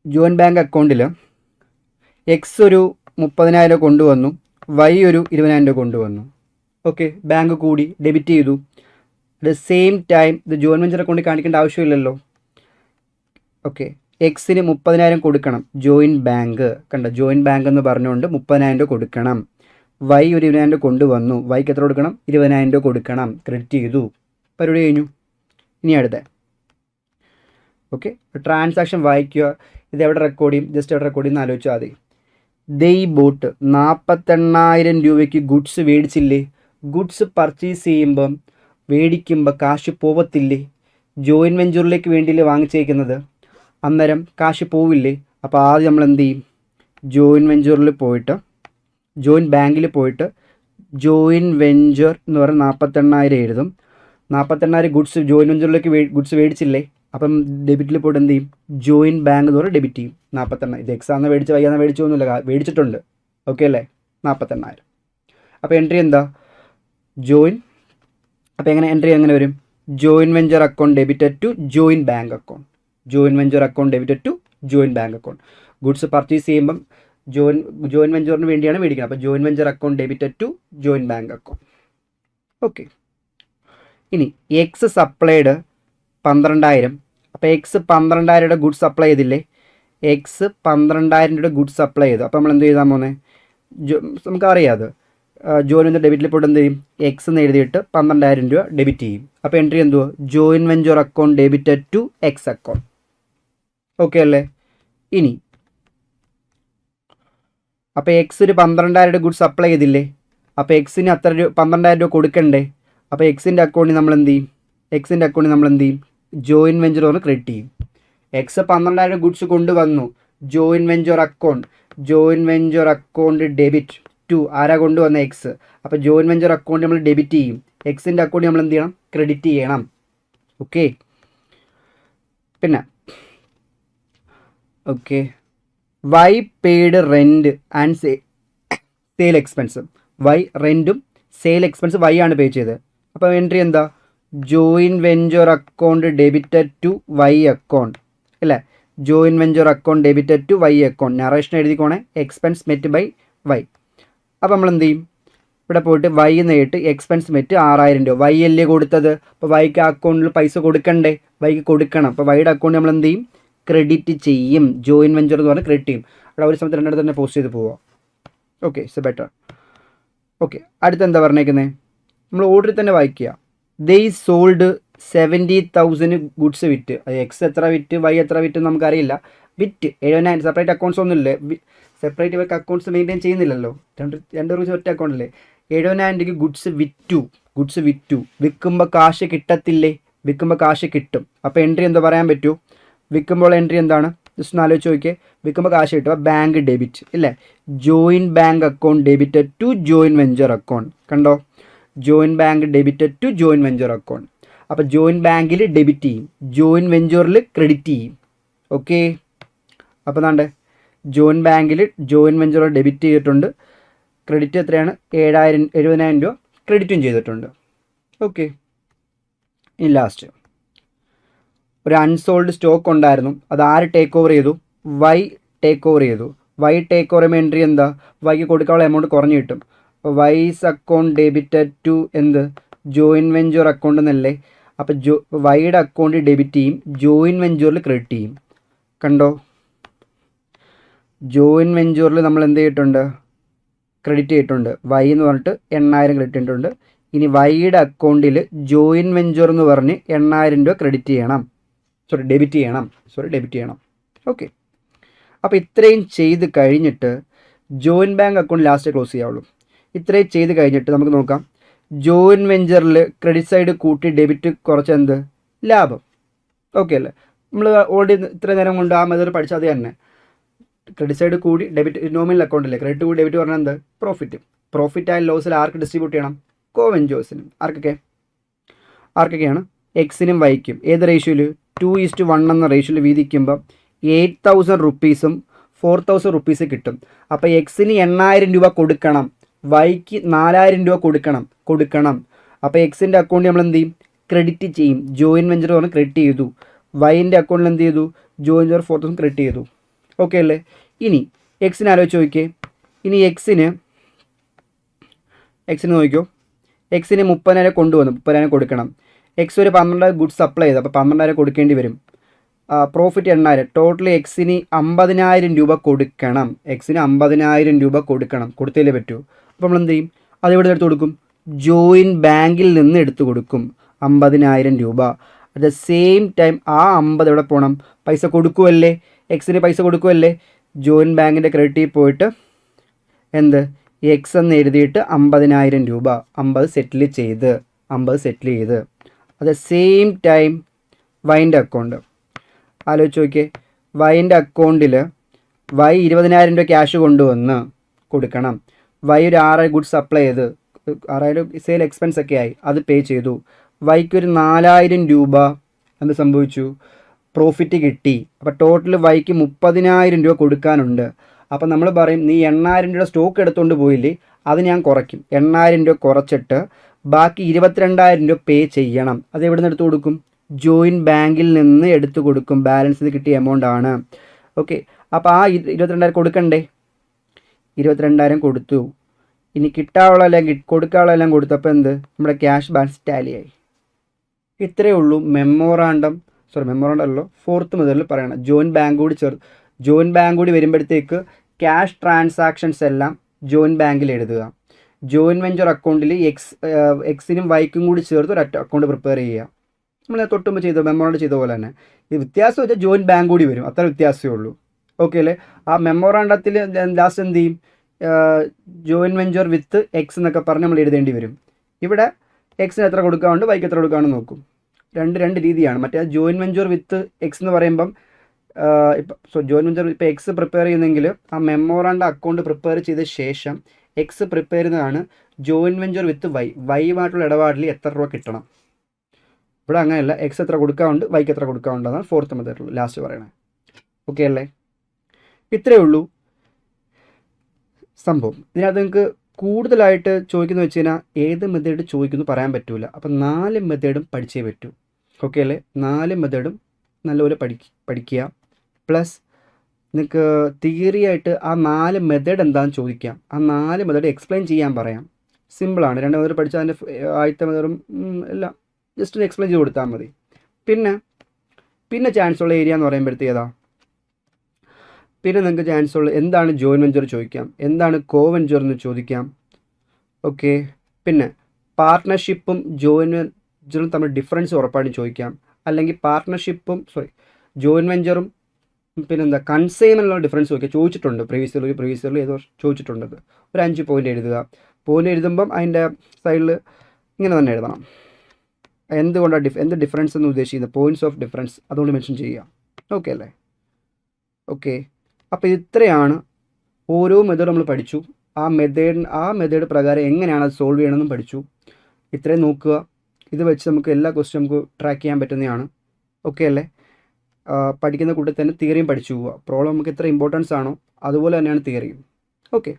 ജോയിൻറ്റ് ബാങ്ക് അക്കൗണ്ടിൽ എക്സ് ഒരു 30,000 കൊണ്ടുവന്നു, വൈ ഒരു 20,000 കൊണ്ടുവന്നു. ഓക്കെ, ബാങ്ക് കൂടി ഡെബിറ്റ് ചെയ്തു. അറ്റ് സെയിം ടൈം ഇത് ജോയിൻറ്റ് വെഞ്ചർ അക്കൗണ്ടിൽ കാണിക്കേണ്ട ആവശ്യമില്ലല്ലോ. ഓക്കെ, എക്സിന് 30,000 കൊടുക്കണം, ജോയിൻറ്റ് ബാങ്ക് കണ്ട, ജോയിൻറ്റ് ബാങ്ക് എന്ന് പറഞ്ഞുകൊണ്ട് 30,000 കൊടുക്കണം. വൈ ഒരു 20,000 കൊണ്ടുവന്നു, വൈക്ക് എത്ര കൊടുക്കണം? 20,000 കൊടുക്കണം. ക്രെഡിറ്റ് ചെയ്തു, പരിപാടി കഴിഞ്ഞു. ഇനി അടുത്ത ഓക്കെ, ട്രാൻസാക്ഷൻ വായിക്കുക. ഇത് എവിടെ റെക്കോർഡ് ചെയ്യും? ജസ്റ്റ് എവിടെ റെക്കോർഡ് ചെയ്യുന്ന ആലോചിച്ചാൽ മതി. ദേ ബോട്ട് 48,000 രൂപയ്ക്ക് ഗുഡ്സ് മേടിച്ചില്ലേ? ഗുഡ്സ് പർച്ചേസ് ചെയ്യുമ്പം മേടിക്കുമ്പോൾ കാശ് പോവത്തില്ലേ? ജോയിൻറ്റ് വെഞ്ചറിലേക്ക് വേണ്ടിയില്ലേ വാങ്ങിച്ചേക്കുന്നത്, അന്നേരം കാശ് പോവില്ലേ? അപ്പോൾ ആദ്യം നമ്മൾ എന്ത് ചെയ്യും? ജോയിൻറ്റ് വെഞ്ചറിൽ പോയിട്ട്, ജോയിൻറ്റ് ബാങ്കിൽ പോയിട്ട് ജോയിൻറ്റ് വെഞ്ചർ എന്ന് പറഞ്ഞാൽ 48,000 എഴുതും. 48,000 ഗുഡ്സ് ജോയിൻറ്റ് വെഞ്ചറിലേക്ക് ഗുഡ്സ് മേടിച്ചില്ലേ? അപ്പം ഡെബിറ്റിൽ പോയിട്ട് എന്ത് ചെയ്യും? ജോയിൻറ്റ് ബാങ്ക് എന്ന് പറഞ്ഞാൽ ഡെബിറ്റ് ചെയ്യും 48,000. ഇത് എക്സാന്ന് മേടിച്ച് വയ്യാന്ന് മേടിച്ചൊന്നുമില്ല, മേടിച്ചിട്ടുണ്ട്. ഓക്കെ അല്ലേ? 48,000. അപ്പോൾ എൻട്രി എന്താ? ജോയിൻ. അപ്പോൾ എങ്ങനെ എൻട്രി എങ്ങനെ വരും? Joint venture account debited to joint bank account. Joint venture account debited to joint bank account. Goods purchase ചെയ്യുമ്പം ജോയിൻറ്റ് വെഞ്ചറിന് വേണ്ടിയാണ് മേടിക്കുന്നത്. അപ്പോൾ joint venture account debited to joint bank account. Okay, ഇനി എക്സ് സപ്ലൈഡ് 12,000. അപ്പോൾ X 12,000 goods supply ചെയ്തില്ലേ? X 12,000 goods supply ചെയ്തു. അപ്പോൾ നമ്മൾ എന്ത് ചെയ്താൽ പോകുന്നത്? നമുക്കറിയാം അത് ജോയിൻറ്റ് വെഞ്ചർ ഡെബിറ്റിൽ പോയിട്ട് എന്ത് ചെയ്യും? എക്സ് എന്ന് എഴുതിയിട്ട് 12,000 രൂപ ഡെബിറ്റ് ചെയ്യും. അപ്പോൾ എൻട്രി എന്തുവാ? Joint venture account debited to X account. Okay അല്ലേ? ഇനി അപ്പോൾ എക്സ് ഒരു 12,000 ഗുഡ്സ് സപ്ലൈ ചെയ്തില്ലേ? അപ്പോൾ എക്സിന് അത്ര 12,000 രൂപ കൊടുക്കണ്ടേ? അപ്പോൾ എക്സിൻ്റെ അക്കൗണ്ടിൽ നമ്മൾ എന്ത് ചെയ്യും? എക്സിൻ്റെ അക്കൗണ്ടിൽ നമ്മൾ എന്ത് ചെയ്യും? ജോയിൻറ്റ് വെഞ്ചർ ഒന്ന് ക്രെഡിറ്റ് ചെയ്യും. എക്സ് 12,000 ഗുഡ്സ് കൊണ്ടുവന്നു, joint venture account debit to ആരാ കൊണ്ടുവന്ന? എക്സ്. അപ്പോൾ ജോയിൻറ്റ് വെഞ്ചർ അക്കൗണ്ട് നമ്മൾ ഡെബിറ്റ് ചെയ്യും, എക്സിൻ്റെ അക്കൗണ്ട് നമ്മൾ എന്ത് ചെയ്യണം? ക്രെഡിറ്റ് ചെയ്യണം. ഓക്കെ, പിന്നെ okay, Y paid rent and sale expense. Y റെൻറ്റും സെയിൽ എക്സ്പെൻസ് വൈ ആണ് പേ ചെയ്തത്. അപ്പോൾ എൻട്രി എന്താ? Joint venture account debited to Y account അല്ലേ? Joint venture account debited to Y account. Narration എഴുതിക്കോണേ, എക്സ്പെൻസ് മെറ്റ് ബൈ വൈ. അപ്പോൾ നമ്മൾ എന്ത് ചെയ്യും? ഇവിടെ പോയിട്ട് വൈ നേരിട്ട് എക്സ്പെൻസ് മെറ്റ് 6,000 രൂപ. വൈ അല്ലേ കൊടുത്തത്, അപ്പോൾ വൈക്ക് അക്കൗണ്ടിൽ പൈസ കൊടുക്കണ്ടേ? വൈക്ക് കൊടുക്കണം. അപ്പോൾ വൈയുടെ അക്കൗണ്ട് നമ്മൾ എന്ത് ചെയ്യും? ക്രെഡിറ്റ് ചെയ്യും. ജോയിൻറ്റ് വെഞ്ചർ എന്ന് പറഞ്ഞാൽ ക്രെഡിറ്റ് ചെയ്യും. അവിടെ ഒരു സമയത്ത് രണ്ടിടത്ത് തന്നെ പോസ്റ്റ് ചെയ്ത് പോവാം. Okay, so better. ഓക്കെ, അടുത്ത് എന്താ പറഞ്ഞേക്കുന്നത്? നമ്മൾ ഓർഡറിൽ തന്നെ വായിക്കുക. ദേ സോൾഡ് 70,000 ഗുഡ്സ് വിറ്റ്. അത് എക്സ് എത്ര വിറ്റ്, വൈ എത്ര വിറ്റ് നമുക്കറിയില്ല. വിറ്റ് 70,000. സെപ്പറേറ്റ് അക്കൗണ്ട്സ് ഒന്നുമില്ലേ? സെപ്പറേറ്റ് ഇവർക്ക് അക്കൗണ്ട്സ് മെയിൻറ്റെയിൻ ചെയ്യുന്നില്ലല്ലോ, രണ്ട് റൂസ് ഒറ്റ അക്കൗണ്ടല്ലേ. 70,000 രൂപയ്ക്ക് ഗുഡ്സ് വിറ്റു. വിൽക്കുമ്പോൾ കാശ് കിട്ടത്തില്ലേ? വിൽക്കുമ്പോൾ കാശ് കിട്ടും. അപ്പോൾ എൻട്രി എന്താ പറയാൻ പറ്റൂ? വിൽക്കുമ്പോൾ എൻട്രി എന്താണ്? ജസ്റ്റ് ഒന്ന് ആലോചിച്ച് നോക്കിയേ. വിൽക്കുമ്പോൾ കാശ് കിട്ടുക, ബാങ്ക് ഡെബിറ്റ് ഇല്ലേ? Joint bank account debited to joint venture account. കണ്ടോ? Joint bank debited to joint venture account. അപ്പോൾ ജോയിൻറ്റ് ബാങ്കിൽ ഡെബിറ്റ് ചെയ്യും, ജോയിൻറ്റ് വെഞ്ചറിൽ ക്രെഡിറ്റ് ചെയ്യും. ഓക്കെ, അപ്പോൾ എന്താണ്ട് ജോയിൻറ്റ് ബാങ്കിൽ ജോയിൻറ്റ് വെഞ്ചർ ഡെബിറ്റ് ചെയ്തിട്ടുണ്ട്. ക്രെഡിറ്റ് എത്രയാണ്? 70,000 രൂപ ക്രെഡിറ്റും ചെയ്തിട്ടുണ്ട്. ഓക്കെ, ഇനി ലാസ്റ്റ് ഒരു അൺസോൾഡ് സ്റ്റോക്ക് ഉണ്ടായിരുന്നു. അത് ആര് ടേക്ക് ഓവർ ചെയ്തു? വൈ ടേക്ക് ഓവർ ചെയ്തു. വൈ ടേക്ക് ഓവർ ചെയ്യുമ്പോൾ എൻട്രി എന്താ? വൈക്ക് കൊടുക്കാനുള്ള എമൗണ്ട് കുറഞ്ഞു കിട്ടും. അപ്പോൾ വൈസ് അക്കൗണ്ട് ഡെബിറ്റഡ് ടു എന്ത്? ജോയിൻറ്റ് വെഞ്ചർ അക്കൗണ്ട് എന്നല്ലേ? അപ്പോൾ വൈയുടെ അക്കൗണ്ട് ഡെബിറ്റ് ചെയ്യും, ജോയിൻറ്റ് വെഞ്ചറിൽ ക്രെഡിറ്റ് ചെയ്യും. കണ്ടോ? ജോയിൻറ്റ് വെഞ്ചറിൽ നമ്മൾ എന്ത് ചെയ്തിട്ടുണ്ട്? ക്രെഡിറ്റ് ചെയ്തിട്ടുണ്ട്. വൈ എന്ന് പറഞ്ഞിട്ട് 8,000 ക്രെഡിറ്റ് ചെയ്തിട്ടുണ്ട്. ഇനി വൈയുടെ അക്കൗണ്ടിൽ ജോയിൻറ്റ് വെഞ്ചർ എന്ന് പറഞ്ഞ് 8,000 രൂപ ക്രെഡിറ്റ് ചെയ്യണം, ഡെബിറ്റ് ചെയ്യണം. ഓക്കെ, അപ്പോൾ ഇത്രയും ചെയ്ത് കഴിഞ്ഞിട്ട് joint bank account last close ചെയ്യാവുള്ളൂ. ഇത്രയും ചെയ്ത് കഴിഞ്ഞിട്ട് നമുക്ക് നോക്കാം. ജോയിൻറ്റ് വെഞ്ചറിൽ ക്രെഡിറ്റ് സൈഡ് കൂട്ടി ഡെബിറ്റ് കുറച്ച് എന്ത്? ലാഭം. ഓക്കെ അല്ലേ? നമ്മൾ ഓൾറെഡി ഇത്ര നേരം കൊണ്ട് ആ മെത്തേഡ് പഠിച്ചാൽ അത് തന്നെ. ക്രെഡിറ്റ് സൈഡ് കൂടി ഡെബിറ്റ്, നോമിനൽ അക്കൗണ്ട് അല്ലേ? ക്രെഡിറ്റ് കൂടി ഡെബിറ്റ് പറഞ്ഞാൽ എന്ത്? പ്രോഫിറ്റ് ആൻഡ് ലോസിൽ ആർക്ക് ഡിസ്ട്രിബ്യൂട്ട് ചെയ്യണം? കോവെഞ്ചേഴ്സിനും. ആർക്കൊക്കെയാണ്? എക്സിനും വൈക്കും. ഏത് റേഷ്യോയിൽ? 2:1 എന്ന റേഷ്യോയിൽ വീതിക്കുമ്പോൾ 8,000 റുപ്പീസും 4,000 റുപ്പീസ് കിട്ടും. അപ്പോൾ എക്സിന് 8,000 രൂപ കൊടുക്കണം, വൈക്ക് 4,000 രൂപ കൊടുക്കണം. അപ്പോൾ എക്സിൻ്റെ അക്കൗണ്ടിൽ നമ്മൾ എന്ത് ചെയ്യും? ക്രെഡിറ്റ് ചെയ്യും. ജോയിൻറ്റ് വെഞ്ചർ പറഞ്ഞ് ക്രെഡിറ്റ് ചെയ്തു. വൈൻ്റെ അക്കൗണ്ടിൽ എന്ത് ചെയ്തു? ജോയിൻറ്റ് വെഞ്ചർ 4,000 ക്രെഡിറ്റ് ചെയ്തു. ഓക്കെ അല്ലേ? ഇനി എക്സിന് ആലോചിച്ച് നോക്കിയേ. ഇനി എക്സിന് നോക്കിയോ, എക്സിന് 30,000 കൊണ്ടുവന്നു, 30,000 കൊടുക്കണം. എക്സ് ഒരു 12 ഗുഡ്സ് സപ്ലൈ ചെയ്തു, അപ്പോൾ 12,000 കൊടുക്കേണ്ടി വരും. പ്രോഫിറ്റ് 8,000. ടോട്ടൽ എക്സിന് 50,000 രൂപ കൊടുക്കണം. എക്സിന് 50,000 രൂപ കൊടുക്കണം, കൊടുത്തേ പറ്റൂ. അപ്പോൾ നമ്മൾ എന്ത് ചെയ്യും? അത് ഇവിടെ എടുത്ത് കൊടുക്കും, ജോയിൻ ബാങ്കിൽ നിന്ന് എടുത്തു കൊടുക്കും 50,000 രൂപ. അറ്റ് ദ സെയിം ടൈം ആ 50 എവിടെ പോകണം? പൈസ കൊടുക്കുമല്ലേ, എക്സിന് പൈസ കൊടുക്കുമല്ലേ? ജോയിൻ ബാങ്കിൻ്റെ ക്രെഡിറ്റിൽ പോയിട്ട് എന്ത് എക്സ് എന്ന് എഴുതിയിട്ട് 50,000 രൂപ 50 സെറ്റിൽ ചെയ്ത് അറ്റ് ദ സെയിം ടൈം വൈൻ്റെ അക്കൗണ്ട് ആലോചിച്ച് നോക്കിയേ. വൈൻ്റെ അക്കൗണ്ടിൽ വൈ 20,000 രൂപ ക്യാഷ് കൊണ്ടുവന്ന് കൊടുക്കണം. വൈ ഒരു 6,000 ഗുഡ്സ് സപ്ലൈ ചെയ്ത് 6,000 സെയിൽ എക്സ്പെൻസ് ഒക്കെ ആയി, അത് പേ ചെയ്തു. വൈക്കൊരു 4,000 രൂപ എന്ത് സംഭവിച്ചു? പ്രോഫിറ്റ് കിട്ടി. അപ്പോൾ ടോട്ടൽ വൈക്ക് 30,000 രൂപ കൊടുക്കാനുണ്ട്. അപ്പോൾ നമ്മൾ പറയും, നീ 8,000 രൂപ സ്റ്റോക്ക് എടുത്തുകൊണ്ട് പോയില്ലേ, അത് ഞാൻ കുറയ്ക്കും. 8,000 രൂപ കുറച്ചിട്ട് ബാക്കി 22,000 രൂപ പേ ചെയ്യണം. അത് എവിടെ നിന്ന് എടുത്തു കൊടുക്കും? ജോയിൻ ബാങ്കിൽ നിന്ന് എടുത്തു കൊടുക്കും. ബാലൻസിൽ കിട്ടിയ എമൗണ്ട് ആണ്. ഓക്കെ, അപ്പോൾ ആ 22,000 കൊടുക്കണ്ടേ? 22,000 കൊടുത്തു. ഇനി കിട്ടാനുള്ളതെല്ലാം കൊടുക്കാനുള്ളതെല്ലാം കൊടുത്തപ്പോൾ എന്ത്? നമ്മുടെ ക്യാഷ് ബാലൻസ് ടാലിയായി. ഇത്രയേ ഉള്ളൂ മെമ്മോറാണ്ടം അല്ലല്ലോ, ഫോർത്ത് മെത്തേഡിൽ പറയണം. ജോയിൻ ബാങ്ക് കൂടി വരുമ്പോഴത്തേക്ക് ക്യാഷ് ട്രാൻസാക്ഷൻസ് എല്ലാം ജോയിൻ ബാങ്കിൽ എഴുതുക. ജോയിൻ വെഞ്ചർ അക്കൗണ്ടിൽ എക്സിനും വൈക്കും കൂടി ചേർത്ത് ഒരു അക്കൗണ്ട് പ്രിപ്പയർ ചെയ്യുക. നമ്മൾ തൊട്ടുമ്പോൾ ചെയ്ത മെമ്മോറാണ്ടം ചെയ്ത പോലെ തന്നെ. ഈ വ്യത്യാസം വെച്ചാൽ ജോയിൻ ബാങ്ക് കൂടി വരും, അത്ര വ്യത്യാസമേ ഉള്ളൂ. ഓക്കെ അല്ലേ? ആ മെമ്മോറാണ്ടത്തിൽ ലാസ്റ്റ് എന്ത് ചെയ്യും? ജോയിൻ വെഞ്ചർ വിത്ത് എക്സ് എന്നൊക്കെ പറഞ്ഞ് നമ്മൾ എഴുതേണ്ടി വരും. ഇവിടെ എക്സിന് എത്ര കൊടുക്കാറുണ്ട്, വൈക്ക് എത്ര കൊടുക്കാമെന്ന് നോക്കും. രണ്ട് രീതിയാണ്. മറ്റേ ജോയിൻ വെഞ്ചർ വിത്ത് എക്സ് എന്ന് പറയുമ്പം ജോയിൻ വെഞ്ചർ ഇപ്പോൾ എക്സ് പ്രിപ്പയർ ചെയ്യുന്നെങ്കിൽ ആ മെമ്മോറാണ്ടം അക്കൗണ്ട് പ്രിപ്പയർ ചെയ്ത ശേഷം എക്സ് പ്രിപ്പയർ ചെയ്യുന്നതാണ് ജോയിൻ വെഞ്ചർ വിത്ത് വൈയുമായിട്ടുള്ള ഇടപാടിൽ എത്ര രൂപ കിട്ടണം. ഇവിടെ അങ്ങനെയല്ല, എക്സ് എത്ര കൊടുക്കാറുണ്ട്, വൈക്ക് എത്ര കൊടുക്കാറുണ്ട്, അതാണ് ഫോർത്ത് മെത്തേഡ് ലാസ്റ്റ് പറയണത്. ഓക്കെ അല്ലേ? ഇത്രയേ ഉള്ളൂ സംഭവം. ഇതിനകത്ത് നിങ്ങൾക്ക് കൂടുതലായിട്ട് ചോദിക്കുന്നത് വെച്ച് കഴിഞ്ഞാൽ ഏത് മെത്തേഡ് ചോദിക്കുന്നു പറയാൻ പറ്റില്ല. അപ്പം 4 മെത്തേഡും പഠിച്ചേ പറ്റൂ. ഓക്കെ അല്ലേ? 4 മെത്തേഡും നല്ലപോലെ പഠിക്കുക. പ്ലസ് നിങ്ങൾക്ക് തിയറി ആയിട്ട് ആ 4 മെത്തേഡ് എന്താണെന്ന് ചോദിക്കാം. ആ 4 മെത്തേഡ് എക്സ്പ്ലെയിൻ ചെയ്യാൻ പറയാം. സിമ്പിളാണ്. 2 മെത്തേഡ് പഠിച്ചാൽ അതിൻ്റെ ആദ്യത്തെ മെത്തേഡും എല്ലാം ജസ്റ്റ് ഒന്ന് എക്സ്പ്ലെയിൻ ചെയ്ത് കൊടുത്താൽ മതി. പിന്നെ ചാൻസ് ഉള്ള ഏരിയ എന്ന് പറയുമ്പോഴത്തേതാ, പിന്നെ നിങ്ങൾക്ക് ചാൻസ് ഉള്ള എന്താണ് ജോയിൻ വെഞ്ചർ ചോദിക്കാം, എന്താണ് കോ വെഞ്ചർ എന്ന് ചോദിക്കാം. ഓക്കെ, പിന്നെ പാർട്ട്ണർഷിപ്പും ജോയിൻ വെഞ്ചറും തമ്മിൽ ഡിഫറൻസ് ഉറപ്പായിട്ടും ചോദിക്കാം. അല്ലെങ്കിൽ ജോയിൻ വെഞ്ചറും പിന്നെന്താ കൺസൈൻമെൻറ്റിലുള്ള ഡിഫറൻസ് ചോദിച്ചിട്ടുണ്ട്. പ്രീവിയസ് ഇയറിൽ ഏതോ ചോദിച്ചിട്ടുണ്ടത്. ഒരു 5 പോയിൻ്റ് എഴുതുക. പോയിൻ്റ് എഴുതുമ്പം അതിൻ്റെ സൈഡിൽ ഇങ്ങനെ തന്നെ എഴുതണം. എന്തുകൊണ്ടാണ് എന്ത് ഡിഫറൻസ് എന്ന് ഉദ്ദേശിക്കുന്നത്, പോയിൻറ്റ്സ് ഓഫ് ഡിഫറൻസ് അതുകൊണ്ട് മെൻഷൻ ചെയ്യുക. ഓക്കെ അല്ലേ? ഓക്കെ, അപ്പോൾ ഇത്രയാണ് ഓരോ മെത്തേഡ് നമ്മൾ പഠിച്ചു. ആ മെത്തേഡ് പ്രകാരം എങ്ങനെയാണ് അത് സോൾവ് ചെയ്യണമെന്നും പഠിച്ചു. ഇത്രയും നോക്കുക. ഇത് വെച്ച് നമുക്ക് എല്ലാ ക്വസ്റ്റ്യനും നമുക്ക് ട്രാക്ക് ചെയ്യാൻ പറ്റുന്നതാണ്. ഓക്കെ അല്ലേ? പഠിക്കുന്ന കൂട്ടത്തിൽ തന്നെ തിയറിയും പഠിച്ചു പോവുക. പ്രോബ്ലം നമുക്ക് എത്ര ഇമ്പോർട്ടൻസ് ആണോ അതുപോലെ തന്നെയാണ് തിയറിയും. ഓക്കെ.